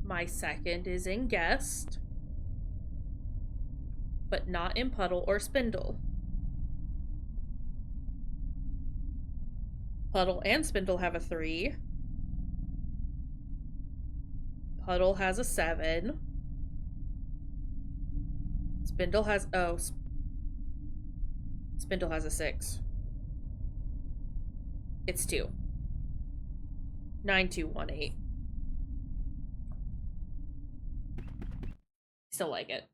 My second is in Guest, but not in Puddle or Spindle. Puddle and Spindle have a 3. Puddle has a 7. Spindle has Spindle has a 6. It's 2. 9, 2, 1, 8. Still like it.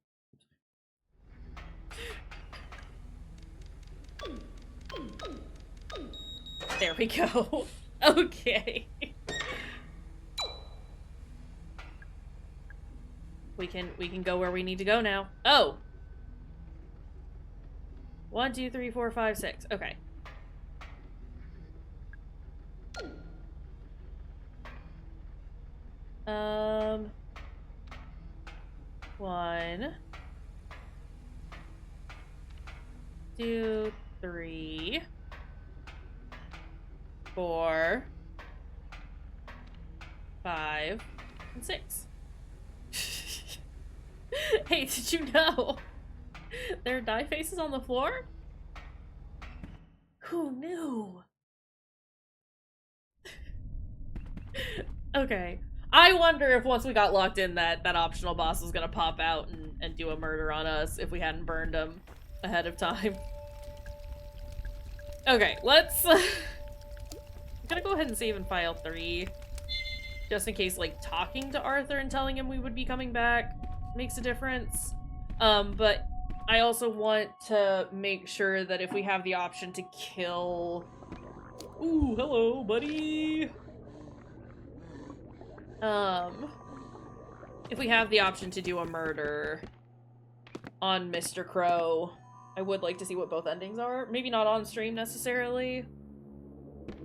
There we go. Okay. We can go where we need to go now. Oh. 1, 2, 3, 4, 5, 6. Okay. One, 2, 3, 4, 5, and 6. Hey, did you know there are die faces on the floor? Who knew? Okay. I wonder if once we got locked in that optional boss was gonna pop out and do a murder on us if we hadn't burned him ahead of time. Okay, let's... I'm gonna go ahead and save in file 3. Just in case, like, talking to Arthur and telling him we would be coming back makes a difference. But I also want to make sure that if we have the option to kill... Ooh, hello, buddy! If we have the option to do a murder on Mr. Crow, I would like to see what both endings are. Maybe not on stream necessarily.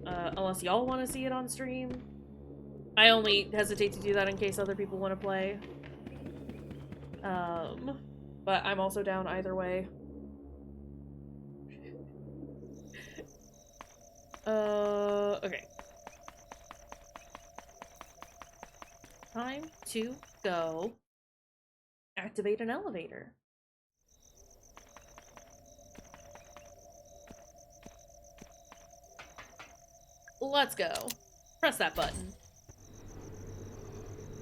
Unless y'all want to see it on stream. I only hesitate to do that in case other people want to play. But I'm also down either way. Okay. Time to go activate an elevator. Let's go. Press that button.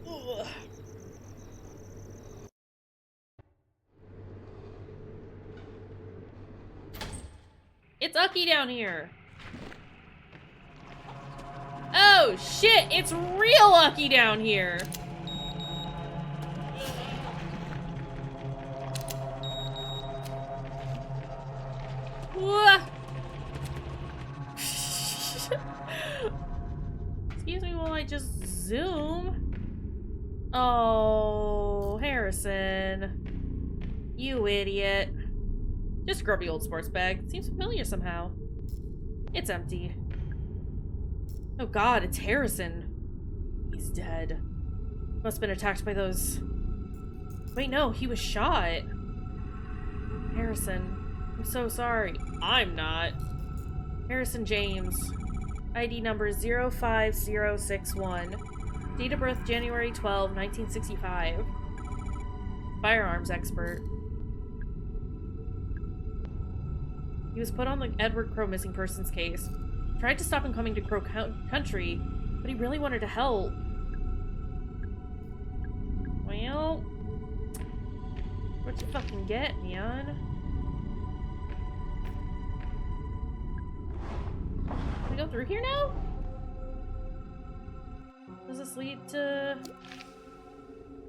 Ugh. It's Ucky down here. Oh shit, it's real Ucky down here. Wah. Excuse me while I just zoom. Oh, Harrison. You idiot. Just a grubby old sports bag. Seems familiar somehow. It's empty. Oh god, it's Harrison. He's dead. Must have been attacked by those... Wait, no, he was shot. Harrison, I'm so sorry. I'm not. Harrison James. ID number 05061. Date of birth January 12, 1965. Firearms expert. He was put on the Edward Crow missing persons case. Tried to stop him coming to Crow Country, but he really wanted to help. Well, what you fucking get, Neon? Can we go through here now? Does this lead to...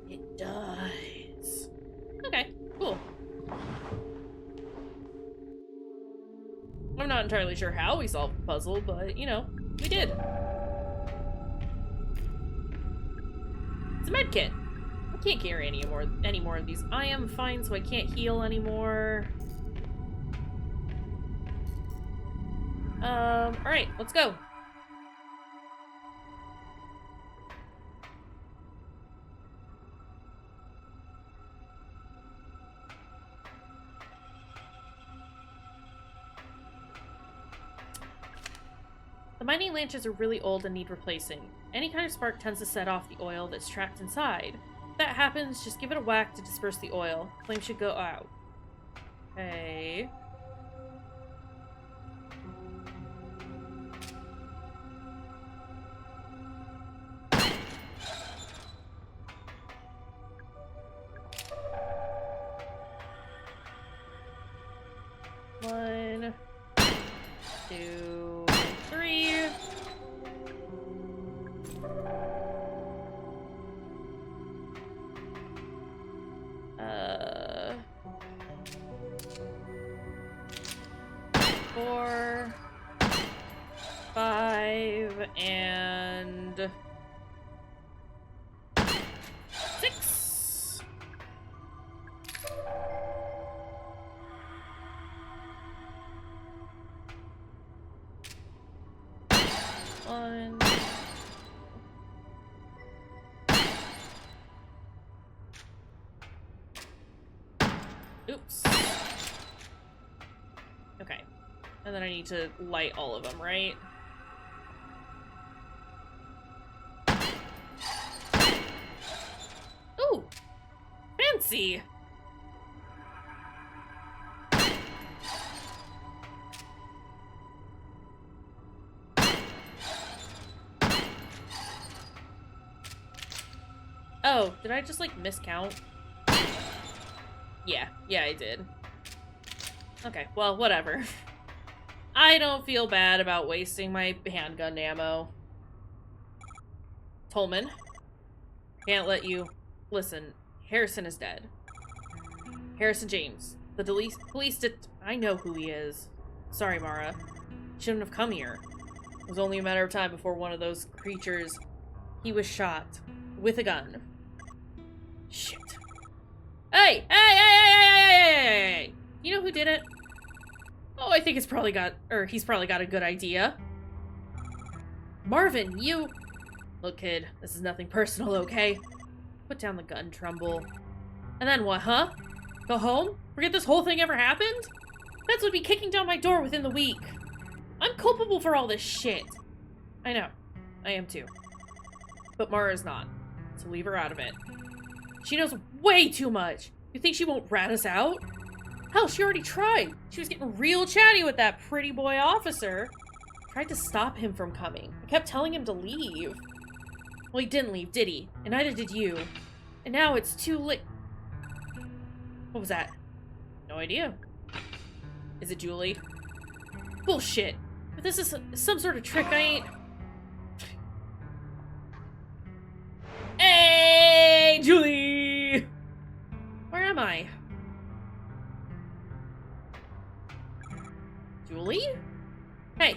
It does. Okay, cool. I'm not entirely sure how we solved the puzzle, but, you know, we did. It's a med kit. I can't carry any more of these. I am fine, so I can't heal anymore. Alright, let's go. The mining lanterns are really old and need replacing. Any kind of spark tends to set off the oil that's trapped inside. If that happens, just give it a whack to disperse the oil. Flame should go out. Okay. One, two, three. Four, 5, and 6. One. Oops. Okay. And then I need to light all of them, right? Ooh! Fancy! Oh, did I just, like, miscount? Yeah, I did. Okay, well, whatever. I don't feel bad about wasting my handgun ammo. Tolman. Can't let you... Listen, Harrison is dead. Harrison James. The police did... I know who he is. Sorry, Mara. Shouldn't have come here. It was only a matter of time before one of those creatures... He was shot. With a gun. Shit. Hey! Hey! You know who did it? Oh, I think he's probably got a good idea. Marvin, you... Look, kid, this is nothing personal, okay? Put down the gun, Trumbull. And then what, huh? Go home? Forget this whole thing ever happened? That's would be kicking down my door within the week. I'm culpable for all this shit. I know. I am too. But Mara's not. so leave her out of it. She knows way too much. You think she won't rat us out? Hell, she already tried. She was getting real chatty with that pretty boy officer. Tried to stop him from coming. I kept telling him to leave. Well, he didn't leave, did he? And neither did you. And now it's too late. What was that? No idea. Is it Julie? Bullshit. If this is some sort of trick, I ain't... Hey, Julie! Where am I? Julie? Hey,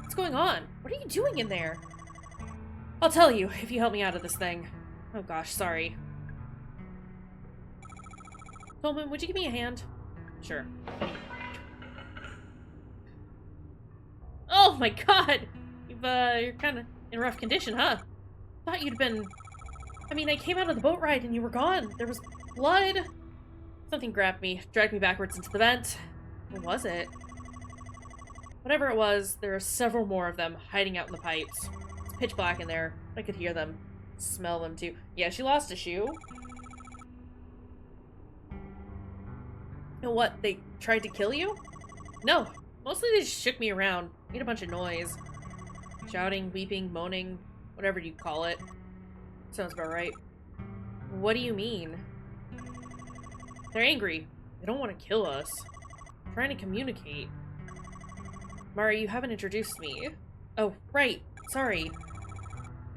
what's going on? What are you doing in there? I'll tell you if you help me out of this thing. Oh gosh, sorry. Coleman, would you give me a hand? Sure. Oh my god! You're kind of in rough condition, huh? Thought you'd been... I mean, I came out of the boat ride and you were gone. There was blood. Something grabbed me, dragged me backwards into the vent. What was it? Whatever it was, there are several more of them hiding out in the pipes. It's pitch black in there. I could hear them. Smell them too. Yeah, she lost a shoe. You know what? They tried to kill you? No. Mostly they just shook me around. Made a bunch of noise. Shouting, weeping, moaning, whatever you call it. Sounds about right. What do you mean? They're angry. They don't want to kill us. They're trying to communicate. Mara, you haven't introduced me. Oh, right. Sorry.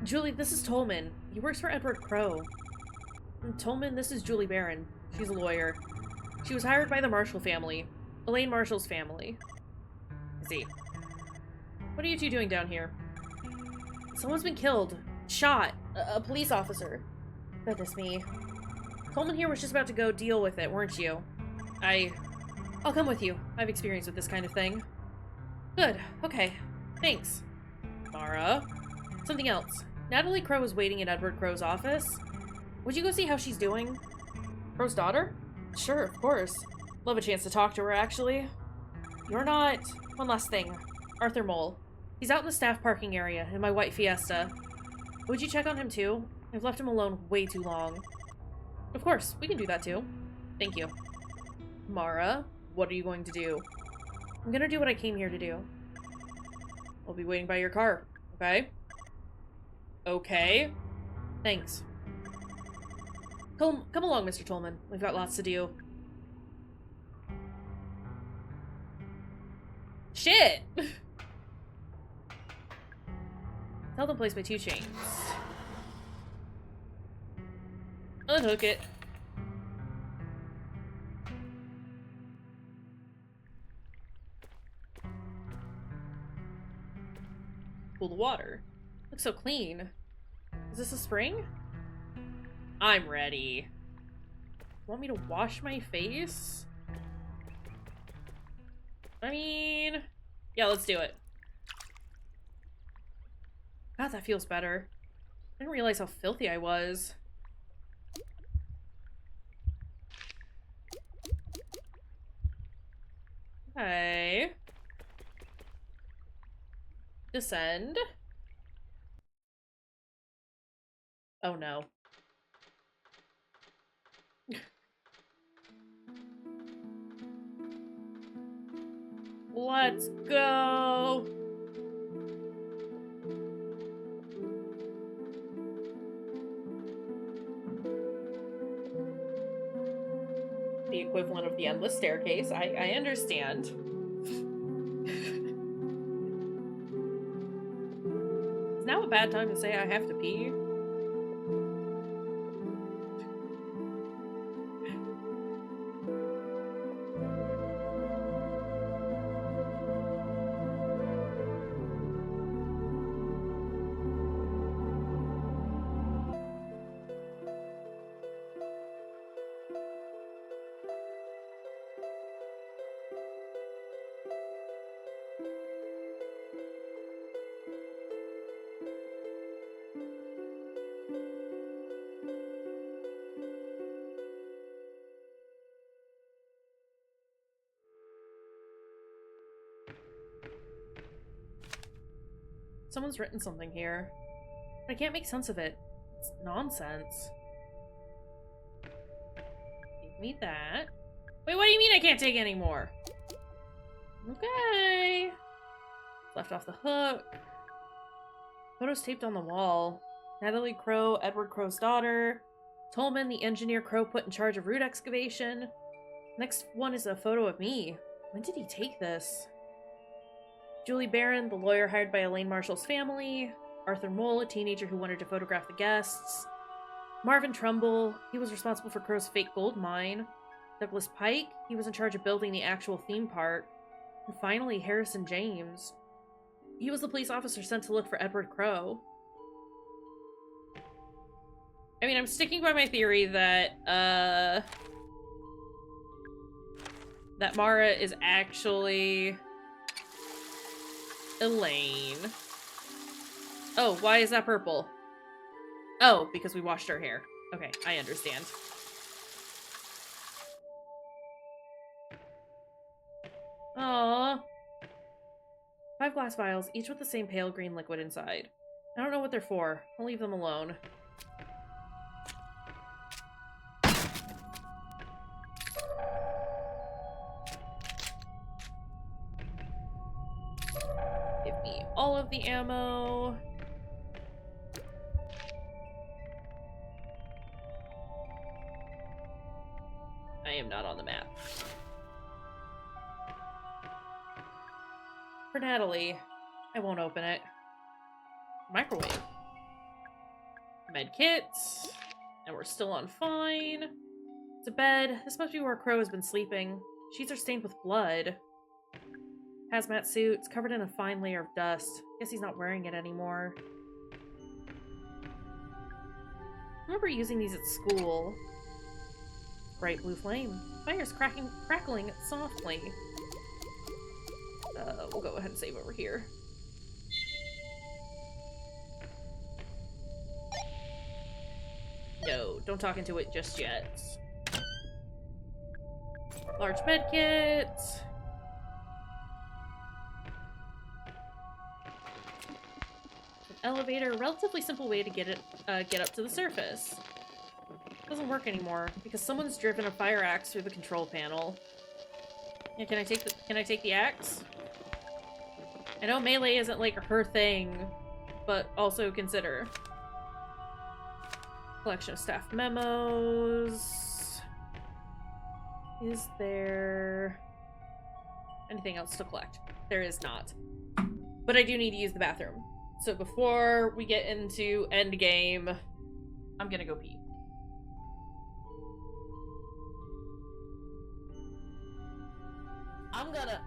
Julie, this is Tolman. He works for Edward Crowe. And Tolman, this is Julie Barron. She's a lawyer. She was hired by the Marshall family. Elaine Marshall's family. I see. What are you two doing down here? Someone's been killed. Shot. A police officer. Goodness me. Tolman here was just about to go deal with it, weren't you? I'll come with you. I have experience with this kind of thing. Good. Okay. Thanks. Mara. Something else. Natalie Crowe is waiting at Edward Crowe's office. Would you go see how she's doing? Crowe's daughter? Sure, of course. Love a chance to talk to her, actually. You're not... One last thing. Arthur Mole. He's out in the staff parking area in my white Fiesta. Would you check on him too? I've left him alone way too long. Of course, we can do that too. Thank you. Mara, what are you going to do? I'm gonna do what I came here to do. I'll be waiting by your car, okay? Okay. Thanks. Come along, Mr. Tolman. We've got lots to do. Shit! Held in place by 2 chains. Unhook it. Cool the water. Looks so clean. Is this a spring? I'm ready. Want me to wash my face? I mean... Yeah, let's do it. God, that feels better. I didn't realize how filthy I was. Okay. Descend. Oh no. Let's go. The equivalent of the endless staircase. I understand. Is now a bad time to say I have to pee? Someone's written something here, but I can't make sense of it. It's nonsense. Give me that. Wait, what do you mean I can't take any more? Okay. Left off the hook. Photos taped on the wall. Natalie Crow, Edward Crow's daughter. Tolman, the engineer Crow put in charge of root excavation. Next one is a photo of me. When did he take this? Julie Barron, the lawyer hired by Elaine Marshall's family. Arthur Mole, a teenager who wanted to photograph the guests. Marvin Trumbull, he was responsible for Crow's fake gold mine. Douglas Pike, he was in charge of building the actual theme park. And finally, Harrison James. He was the police officer sent to look for Edward Crow. I mean, I'm sticking by my theory that, that Mara is actually Elaine. Oh, why is that purple? Oh, because we washed our hair. Okay, I understand. Aww. 5 glass vials, each with the same pale green liquid inside. I don't know what they're for. I'll leave them alone. Give me all of the ammo. I am not on the map. For Natalie, I won't open it. Microwave. Med kits. And we're still on fine. It's a bed. This must be where Crow has been sleeping. Sheets are stained with blood. Hazmat suit. It's covered in a fine layer of dust. Guess he's not wearing it anymore. I remember using these at school. Bright blue flame. Fire's crackling softly. We'll go ahead and save over here. No, don't talk into it just yet. Large med kit. An elevator, relatively simple way to get up to the surface. Doesn't work anymore because someone's driven a fire axe through the control panel. Yeah, can I take the axe? I know melee isn't like her thing, but also consider. Collection of staff memos. Is there anything else to collect? There is not. But I do need to use the bathroom. So before we get into endgame, I'm gonna go pee.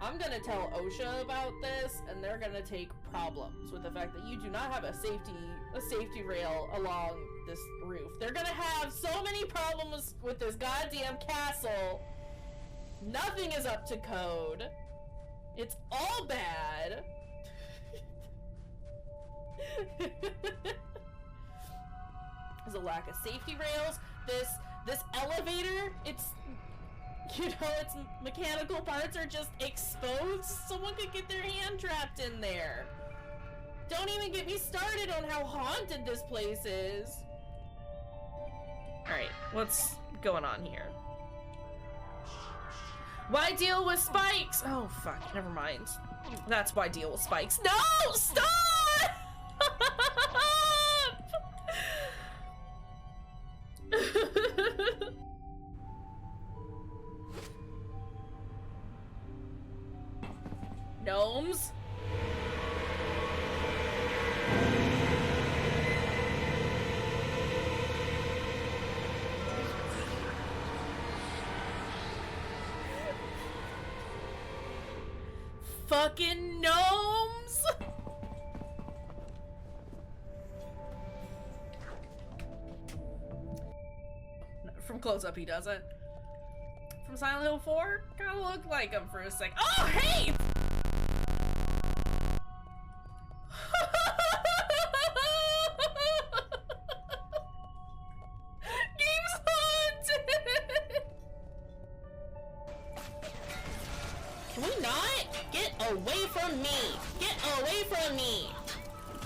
I'm gonna tell OSHA about this, and they're gonna take problems with the fact that you do not have a safety rail along this roof. They're gonna have so many problems with this goddamn castle. Nothing is up to code. It's all bad. There's a lack of safety rails. This elevator, it's, you know, its mechanical parts are just exposed. Someone could get their hand trapped in there. Don't even get me started on how haunted this place is. Alright, what's going on here? Why deal with spikes? Oh, fuck, never mind. That's why deal with spikes. No! Stop! Gnomes? Fucking gnomes? From close up he doesn't. From Silent Hill 4? Kinda looked like him for a sec. Oh, hey! Game's haunted! Can we not? Get away from me! Get away from me!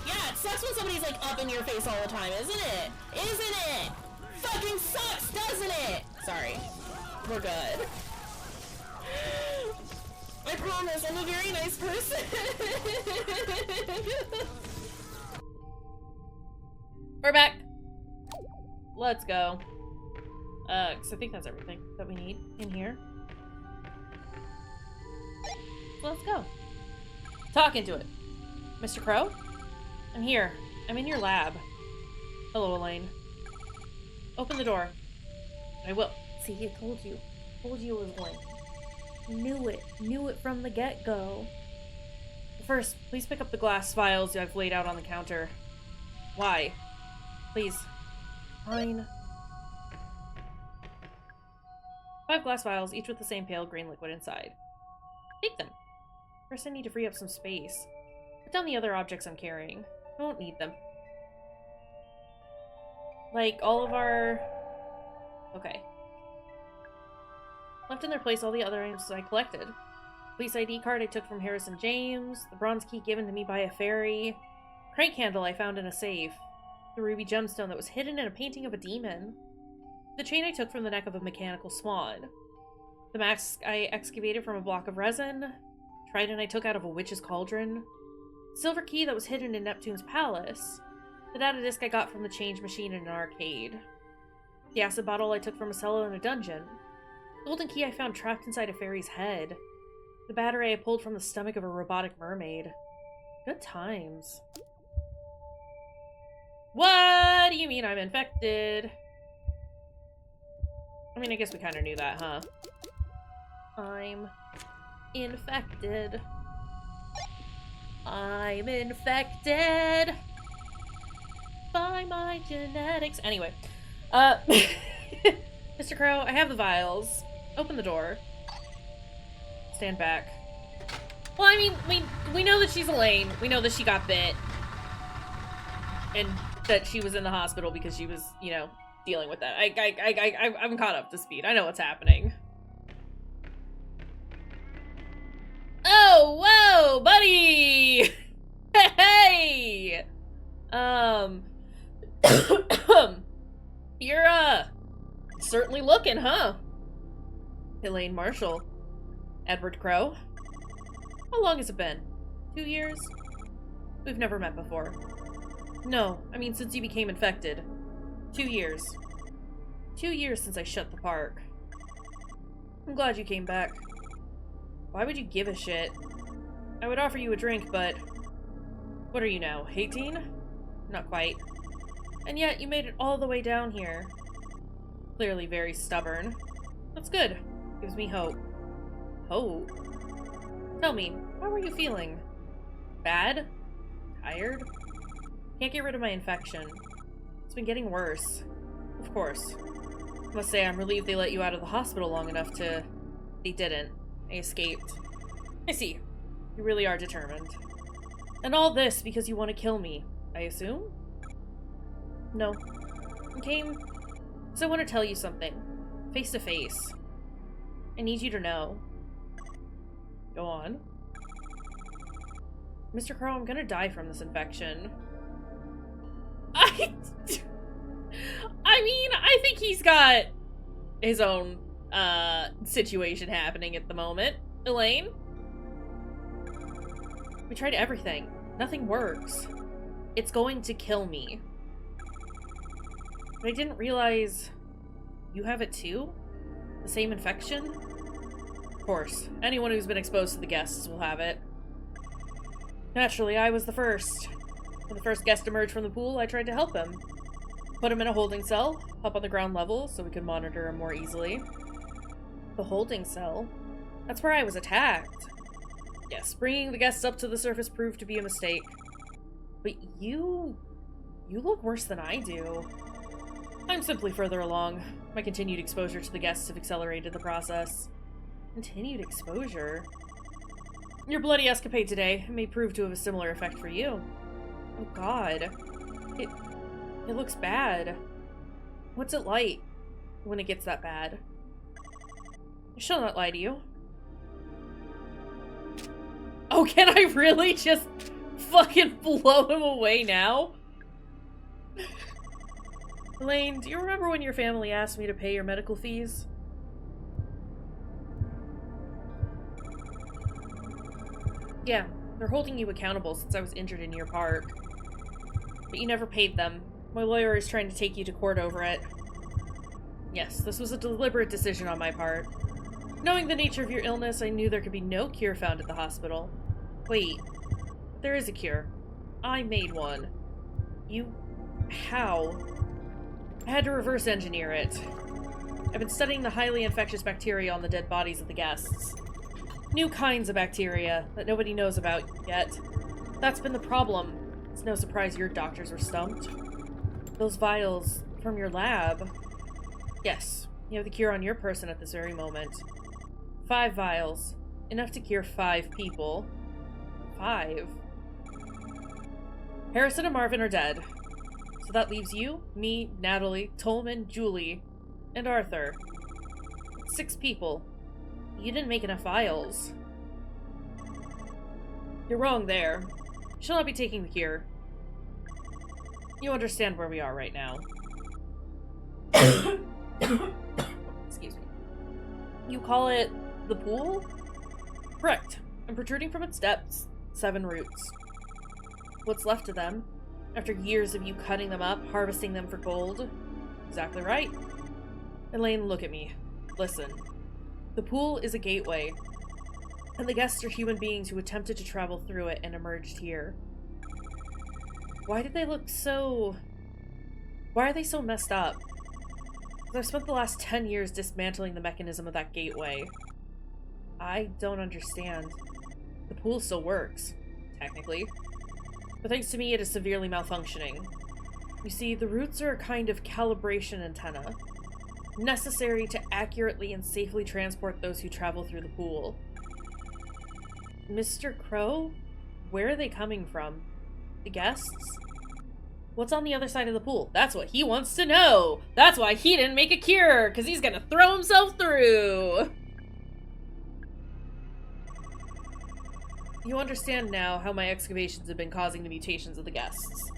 Yeah, it's sucks when somebody's like up in your face all the time, isn't it? Isn't it? Fucking sucks, doesn't it? Sorry. We're good. I promise, I'm a very nice person. We're back. Let's go. Cause I think that's everything that we need in here. So let's go. Talk into it. Mr. Crow? I'm here. I'm in your lab. Hello, Elaine. Open the door. I will. See, I told you. Told you it was going. Knew it. Knew it from the get-go. First, please pick up the glass vials I've laid out on the counter. Why? Please. Fine. 5 glass vials, each with the same pale green liquid inside. Take them. First, I need to free up some space. Put down the other objects I'm carrying. I won't need them. Like, all of our... Okay. Left in their place all the other items I collected. Police ID card I took from Harrison James, the bronze key given to me by a fairy, crank handle I found in a safe, the ruby gemstone that was hidden in a painting of a demon, the chain I took from the neck of a mechanical swan, the mask I excavated from a block of resin, trident I took out of a witch's cauldron, silver key that was hidden in Neptune's palace, the data disc I got from the change machine in an arcade, the acid bottle I took from a cellar in a dungeon, the golden key I found trapped inside a fairy's head, the battery I pulled from the stomach of a robotic mermaid. Good times. What do you mean I'm infected? I mean, I guess we kind of knew that, huh? I'm infected. I'm infected by my genetics. Anyway, Mr. Crow, I have the vials. Open the door. Stand back. Well, I mean, we know that she's Elaine. We know that she got bit. And that she was in the hospital because she was, you know, dealing with that. I'm caught up to speed. I know what's happening. Oh, whoa, buddy! Hey! You're, certainly looking, huh? Elaine Marshall. Edward Crow. How long has it been? 2 years? We've never met before. No, I mean since you became infected. 2 years. 2 years since I shut the park. I'm glad you came back. Why would you give a shit? I would offer you a drink, but... What are you now, 18? Not quite. And yet, you made it all the way down here. Clearly very stubborn. That's good. Gives me hope. Hope? Tell me, how are you feeling? Bad? Tired? Can't get rid of my infection. It's been getting worse. Of course. I must say I'm relieved they let you out of the hospital long enough to... They didn't. I escaped. I see. You really are determined. And all this because you want to kill me, I assume? No. I came because I want to tell you something. Face to face. I need you to know. Go on. Mr. Crow, I'm gonna die from this infection. I mean, I think he's got his own, situation happening at the moment. Elaine? We tried everything. Nothing works. It's going to kill me. But I didn't realize you have it too? The same infection? Of course. Anyone who's been exposed to the guests will have it. Naturally, I was the first. When the first guest emerged from the pool, I tried to help him. Put him in a holding cell, up on the ground level so we could monitor him more easily. The holding cell? That's where I was attacked. Yes, bringing the guests up to the surface proved to be a mistake. But you look worse than I do. I'm simply further along. My continued exposure to the guests have accelerated the process. Continued exposure? Your bloody escapade today may prove to have a similar effect for you. Oh god. It looks bad. What's it like when it gets that bad? I shall not lie to you. Oh, can I really just fucking blow him away now? Elaine, do you remember when your family asked me to pay your medical fees? Yeah, they're holding you accountable since I was injured in your park. But you never paid them. My lawyer is trying to take you to court over it. Yes, this was a deliberate decision on my part. Knowing the nature of your illness, I knew there could be no cure found at the hospital. Wait, there is a cure. I made one. You... how? I had to reverse engineer it. I've been studying the highly infectious bacteria on the dead bodies of the guests. New kinds of bacteria that nobody knows about yet. That's been the problem. It's no surprise your doctors were stumped. Those vials from your lab... Yes, you have the cure on your person at this very moment. 5 vials. Enough to cure 5 people. 5? Harrison and Marvin are dead. So that leaves you, me, Natalie, Tolman, Julie, and Arthur. 6 people. You didn't make enough vials. You're wrong there. She'll not be taking the cure. You understand where we are right now. Excuse me. You call it the pool? Correct. And protruding from its depths, 7 roots. What's left of them, after years of you cutting them up, harvesting them for gold? Exactly right. Elaine, look at me. Listen. The pool is a gateway, and the guests are human beings who attempted to travel through it and emerged here. Why did they look so... Why are they so messed up? I've spent the last 10 years dismantling the mechanism of that gateway. I don't understand. The pool still works, technically. But thanks to me, it is severely malfunctioning. You see, the roots are a kind of calibration antenna, necessary to accurately and safely transport those who travel through the pool. Mr. Crow? Where are they coming from? The guests? What's on the other side of the pool? That's what he wants to know! That's why he didn't make a cure, because he's gonna throw himself through! You understand now how my excavations have been causing the mutations of the guests.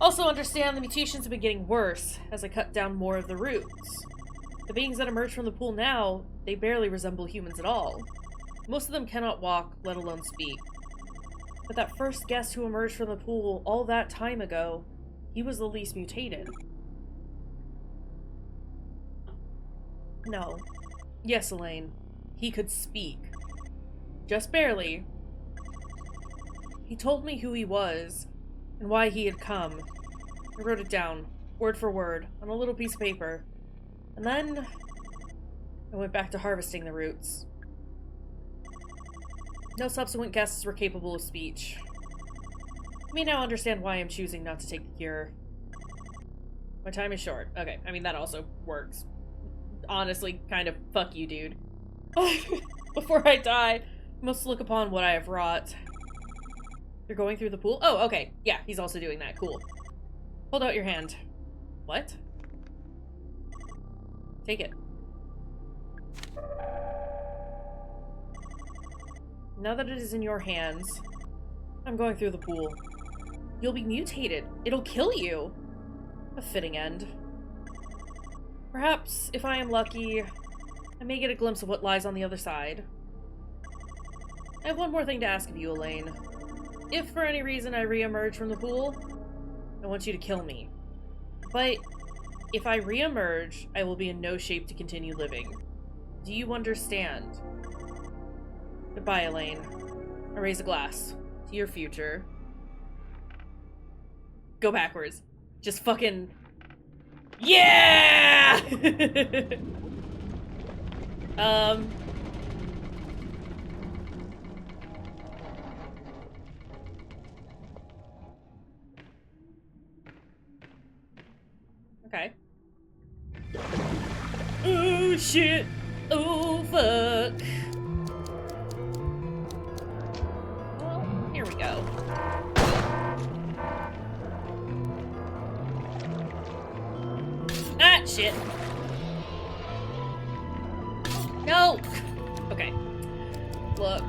Also understand the mutations have been getting worse as I cut down more of the roots. The beings that emerge from the pool now, they barely resemble humans at all. Most of them cannot walk, let alone speak. But that first guest who emerged from the pool all that time ago, he was the least mutated. No. Yes, Elaine. He could speak. Just barely. He told me who he was, and why he had come. I wrote it down, word for word, on a little piece of paper. And then... I went back to harvesting the roots. No subsequent guests were capable of speech. You may now understand why I'm choosing not to take the cure. My time is short. Okay, I mean, that also works. Honestly, kind of, fuck you, dude. Before I die, I must look upon what I have wrought. You're going through the pool? Oh, okay. Yeah, he's also doing that. Cool. Hold out your hand. What? Take it. Now that it is in your hands, I'm going through the pool. You'll be mutated. It'll kill you. A fitting end. Perhaps, if I am lucky, I may get a glimpse of what lies on the other side. I have one more thing to ask of you, Elaine. If for any reason I re-emerge from the pool, I want you to kill me. But if I re-emerge, I will be in no shape to continue living. Do you understand? Goodbye, Elaine. I raise a glass to your future. Go backwards. Just fucking... Yeah! Okay. Oh, shit! Oh, fuck! Well, here we go. Ah, shit! No! Okay. Look.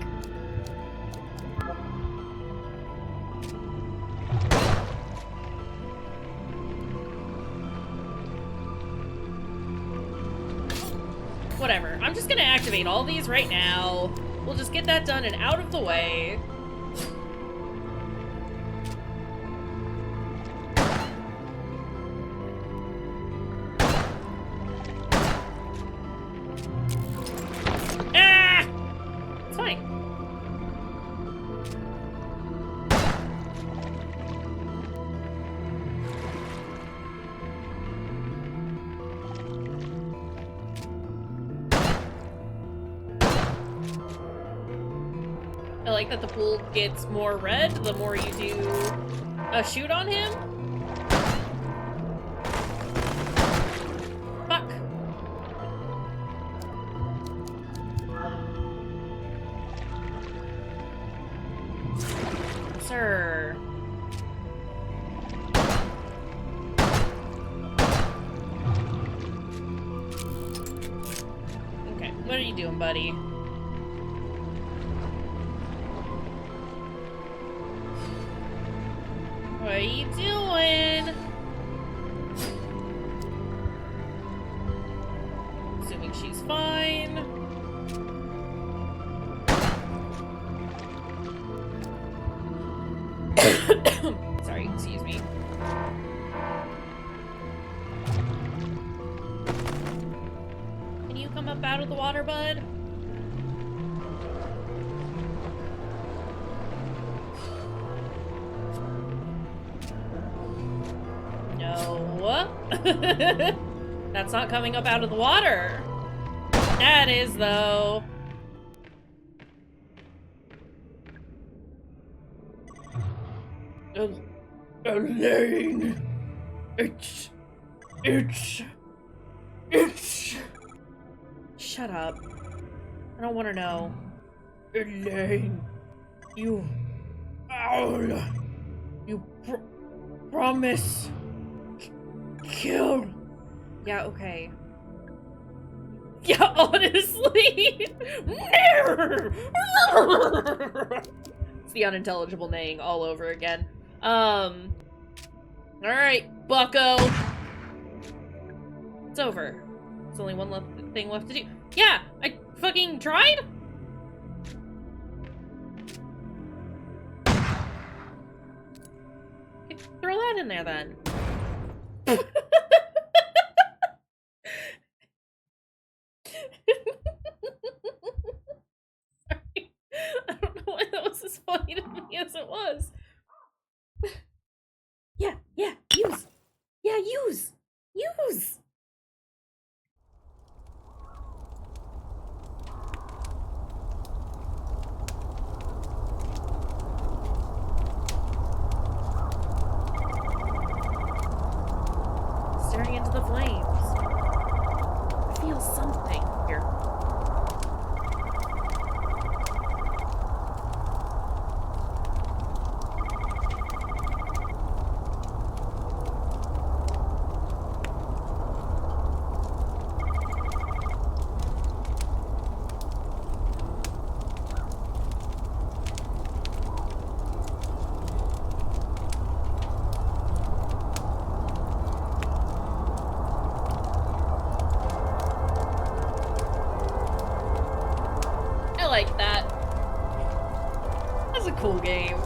Whatever. I'm just gonna activate all these right now. We'll just get that done and out of the way. Ah! It's fine. I like that the pool gets more red the more you do a shoot on him. Fuck. Sir. Okay, what are you doing, buddy? What are you doing? Assuming she's fine. Sorry, excuse me. Can you come up out of the water, bud? No. That's not coming up out of the water. That is, though. Elaine. It's. Shut up. I don't want to know. Elaine. You. Owl. You promise. Kill. Yeah, okay. Yeah, honestly. It's the unintelligible neighing all over again. Alright, bucko. It's over. There's only one thing left to do. Yeah, I fucking tried? Throw that in there then. Sorry. I don't know why that was as funny to me as it was. Yeah, use! Yeah, use! Use! Staring into the flames. I feel something here. I like that. That's a cool game.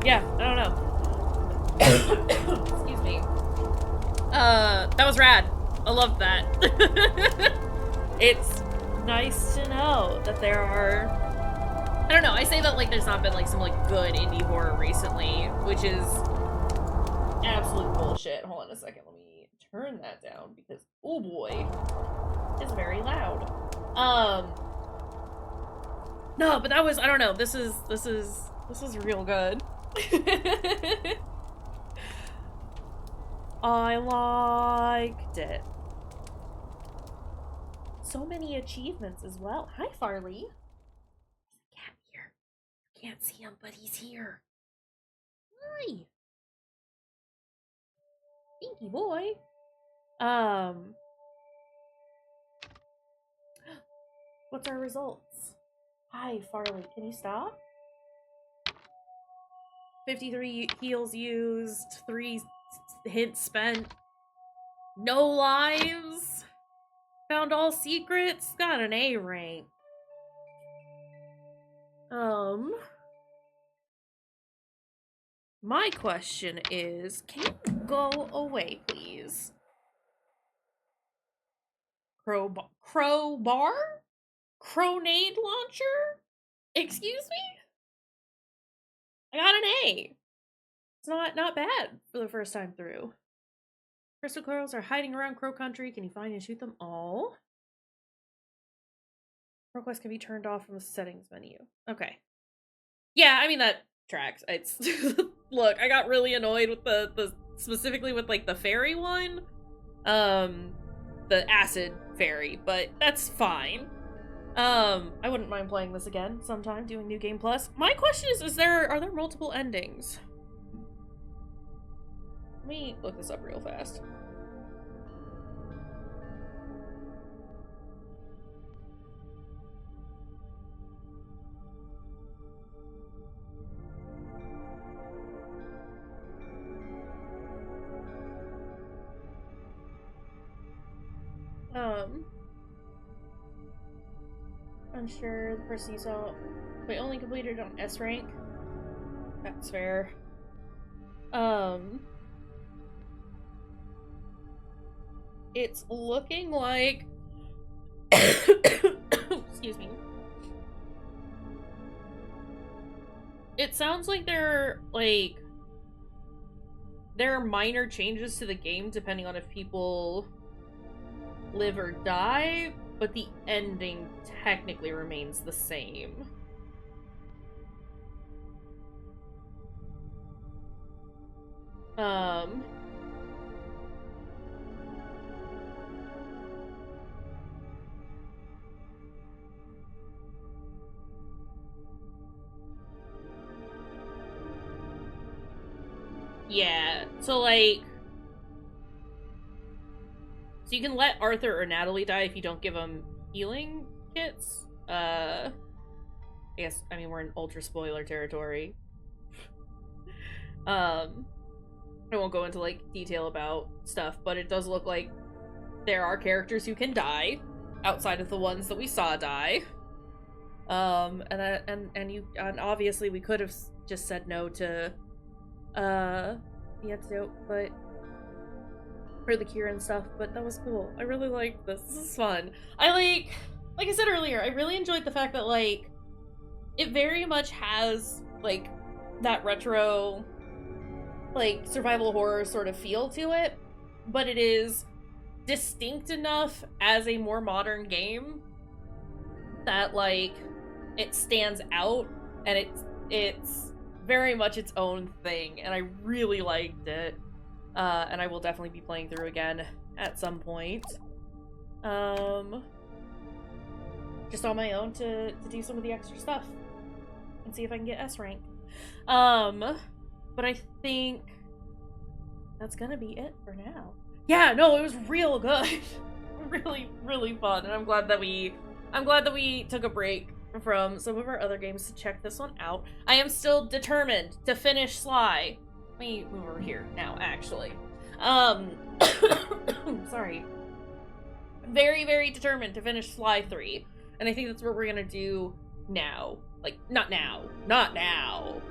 Yeah, I don't know. Excuse me. That was rad. I love that. It's nice to know that there are, I don't know, I say that like there's not been like some like good indie horror recently, which is absolute bullshit. Hold on a second, let me turn that down because, oh boy, it's very loud. No, but that was, I don't know, this is real good. I liked it. So many achievements as well. Hi, Farley. There's a cat here. You can't see him, but he's here. Hi. Stinky boy. What's our results? Hi, Farley. Can you stop? 53 heals used, 3 hints spent. No lives. Found all secrets. Got an A rank. My question is, can you go away, please? Crowbar? Grenade launcher? Excuse me? I got an A. It's not bad for the first time through. Crystal coils are hiding around Crow Country. Can you find and shoot them all? Request can be turned off from the settings menu. Okay. Yeah, I mean that tracks. It's look, I got really annoyed with the specifically with like the fairy one. The acid fairy, but that's fine. I wouldn't mind playing this again sometime, doing New Game Plus. My question is are there multiple endings? Let me look this up real fast. Unsure, the person you saw. Wait, only completed on S rank? That's fair. It's looking like excuse me. It sounds like there are minor changes to the game depending on if people live or die, but the ending technically remains the same. Yeah, so like, so you can let Arthur or Natalie die if you don't give them healing kits. I guess, I mean, we're in ultra spoiler territory. I won't go into like detail about stuff, but it does look like there are characters who can die outside of the ones that we saw die. And obviously we could have just said no to the antidote, but for the cure and stuff, but that was cool. I really liked this. This is fun. I like I said earlier, I really enjoyed the fact that like it very much has like that retro like survival horror sort of feel to it, but it is distinct enough as a more modern game that like it stands out and it's very much its own thing, and I really liked it. And I will definitely be playing through again at some point. Just on my own to do some of the extra stuff and see if I can get S rank. But I think that's gonna be it for now. Yeah, no, it was real good. Really, really fun, and I'm glad that we took a break from some of our other games to check this one out. I am still determined to finish Sly. Let me move over here now, actually. Sorry. Very, very determined to finish Sly 3. And I think that's what we're gonna do now. Like, not now,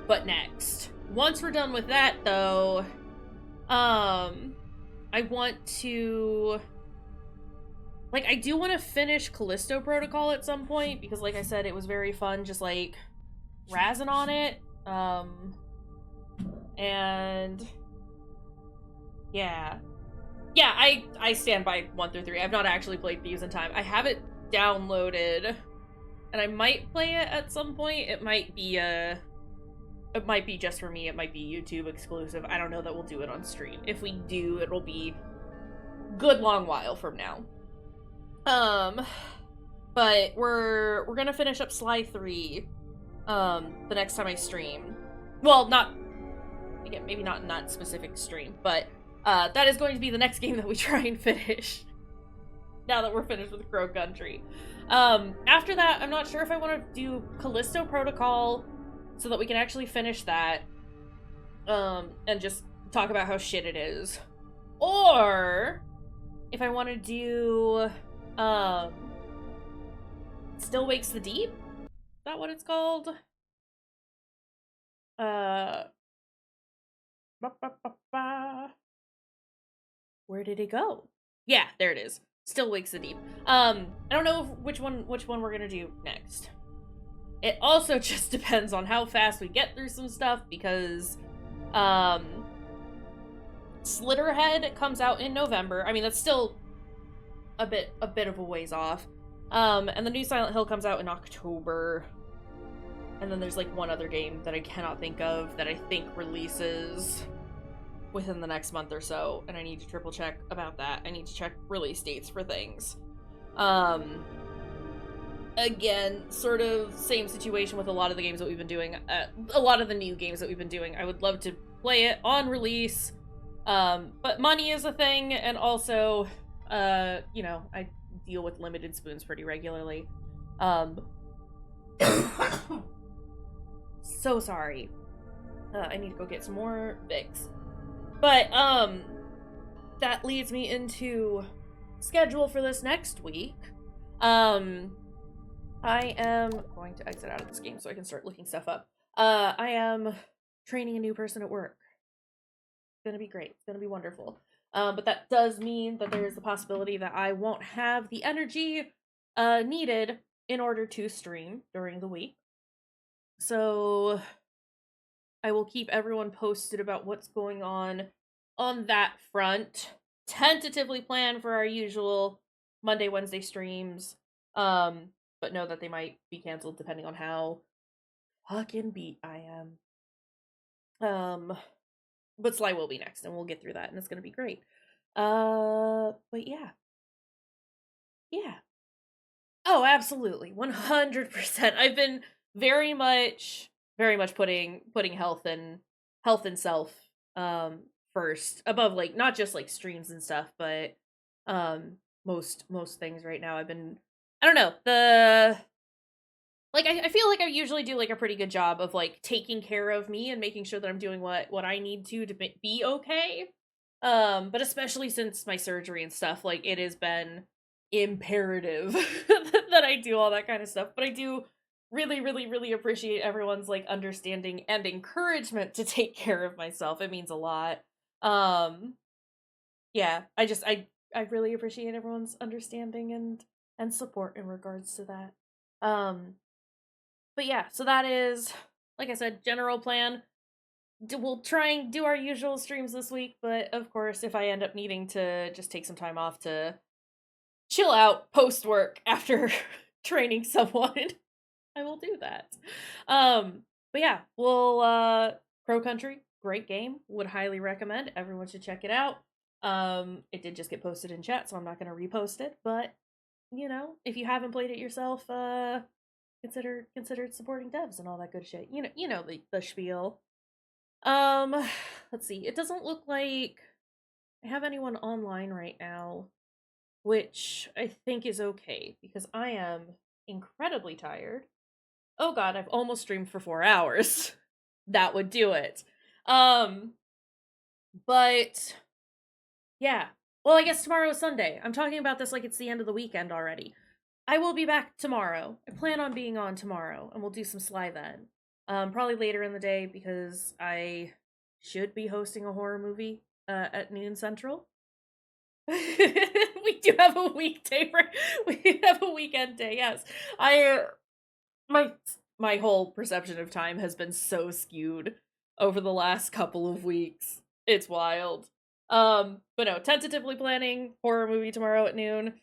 but next. Once we're done with that, though, I want to... like, I do want to finish Callisto Protocol at some point, because like I said, it was very fun just, like, razzing on it. And... yeah. Yeah, I stand by 1 through 3. I've not actually played Thieves in Time. I have it downloaded, and I might play it at some point. It might be just for me. It might be YouTube exclusive. I don't know that we'll do it on stream. If we do, it'll be good long while from now. But we're gonna finish up Sly 3 the next time I stream. Well, not again, maybe not in that specific stream, but that is going to be the next game that we try and finish now that we're finished with Crow Country. After that, I'm not sure if I want to do Callisto Protocol so that we can actually finish that and just talk about how shit it is, or if I want to do, Still Wakes the Deep? Is that what it's called? Where did it go? Yeah, there it is. Still Wakes the Deep. I don't know which one we're gonna do next. It also just depends on how fast we get through some stuff, because Slitterhead comes out in November. I mean, that's still a bit of a ways off. And the new Silent Hill comes out in October. And then there's like one other game that I cannot think of that I think releases within the next month or so, and I need to triple check about that. I need to check release dates for things. Again, sort of same situation with a lot of the games that we've been doing, a lot of the new games that we've been doing. I would love to play it on release, but money is a thing, and also, you know, I deal with limited spoons pretty regularly. So sorry. I need to go get some more Vicks. But, that leads me into schedule for this next week. I am going to exit out of this game so I can start looking stuff up. I am training a new person at work. It's gonna be great. It's gonna be wonderful. But that does mean that there is the possibility that I won't have the energy needed in order to stream during the week. So I will keep everyone posted about what's going on that front. Tentatively plan for our usual Monday, Wednesday streams. But know that they might be canceled depending on how fucking beat I am. But Sly will be next, and we'll get through that, and it's gonna be great. But yeah. Yeah. Oh, absolutely. 100%. I've been very much putting health and self first, above, like, not just like streams and stuff, but most things right now. I've been, I don't know, I feel like I usually do like a pretty good job of like taking care of me and making sure that I'm doing what I need to be okay. But especially since my surgery and stuff, like, it has been imperative that I do all that kind of stuff. But I do really appreciate everyone's like understanding and encouragement to take care of myself. It means a lot. Yeah, I really appreciate everyone's understanding and support in regards to that. But yeah, so that is, like I said, general plan. We'll try and do our usual streams this week, but of course, if I end up needing to just take some time off to chill out post-work after training someone, I will do that. But yeah, we'll, Crow Country, great game, would highly recommend. Everyone should check it out. It did just get posted in chat, so I'm not going to repost it, but, you know, if you haven't played it yourself, consider supporting devs and all that good shit. You know the spiel. Let's see. It doesn't look like I have anyone online right now, which I think is okay because I am incredibly tired. Oh god, I've almost streamed for 4 hours. That would do it. But yeah. Well, I guess tomorrow is Sunday. I'm talking about this like it's the end of the weekend already. I will be back tomorrow. I plan on being on tomorrow, and we'll do some Sly then. Probably later in the day because I should be hosting a horror movie at noon Central. We do have a weekday we have a weekend day, yes. My whole perception of time has been so skewed over the last couple of weeks. It's wild. But no, tentatively planning horror movie tomorrow at noon.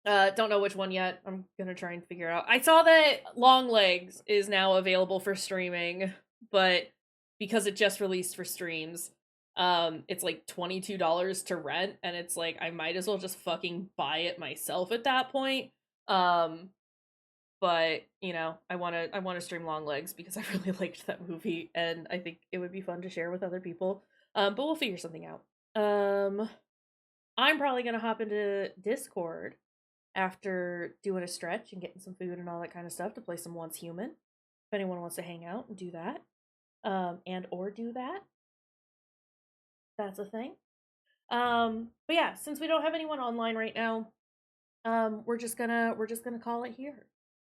Don't know which one yet. I'm gonna try and figure out. I saw that Long Legs is now available for streaming, but because it just released for streams, it's like $22 to rent, and it's like I might as well just fucking buy it myself at that point. But you know, I wanna stream Long Legs because I really liked that movie, and I think it would be fun to share with other people. But we'll figure something out. I'm probably gonna hop into Discord after doing a stretch and getting some food and all that kind of stuff to play some Once Human. If anyone wants to hang out and do that, and or do that, that's a thing. But yeah, since we don't have anyone online right now, we're just gonna call it here.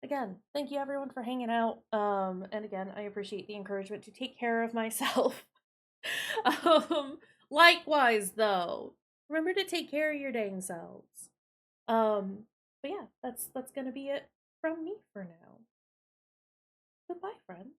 Again, thank you everyone for hanging out. And again, I appreciate the encouragement to take care of myself. Likewise though, remember to take care of your dang selves. But yeah, that's gonna be it from me for now. Goodbye, friends.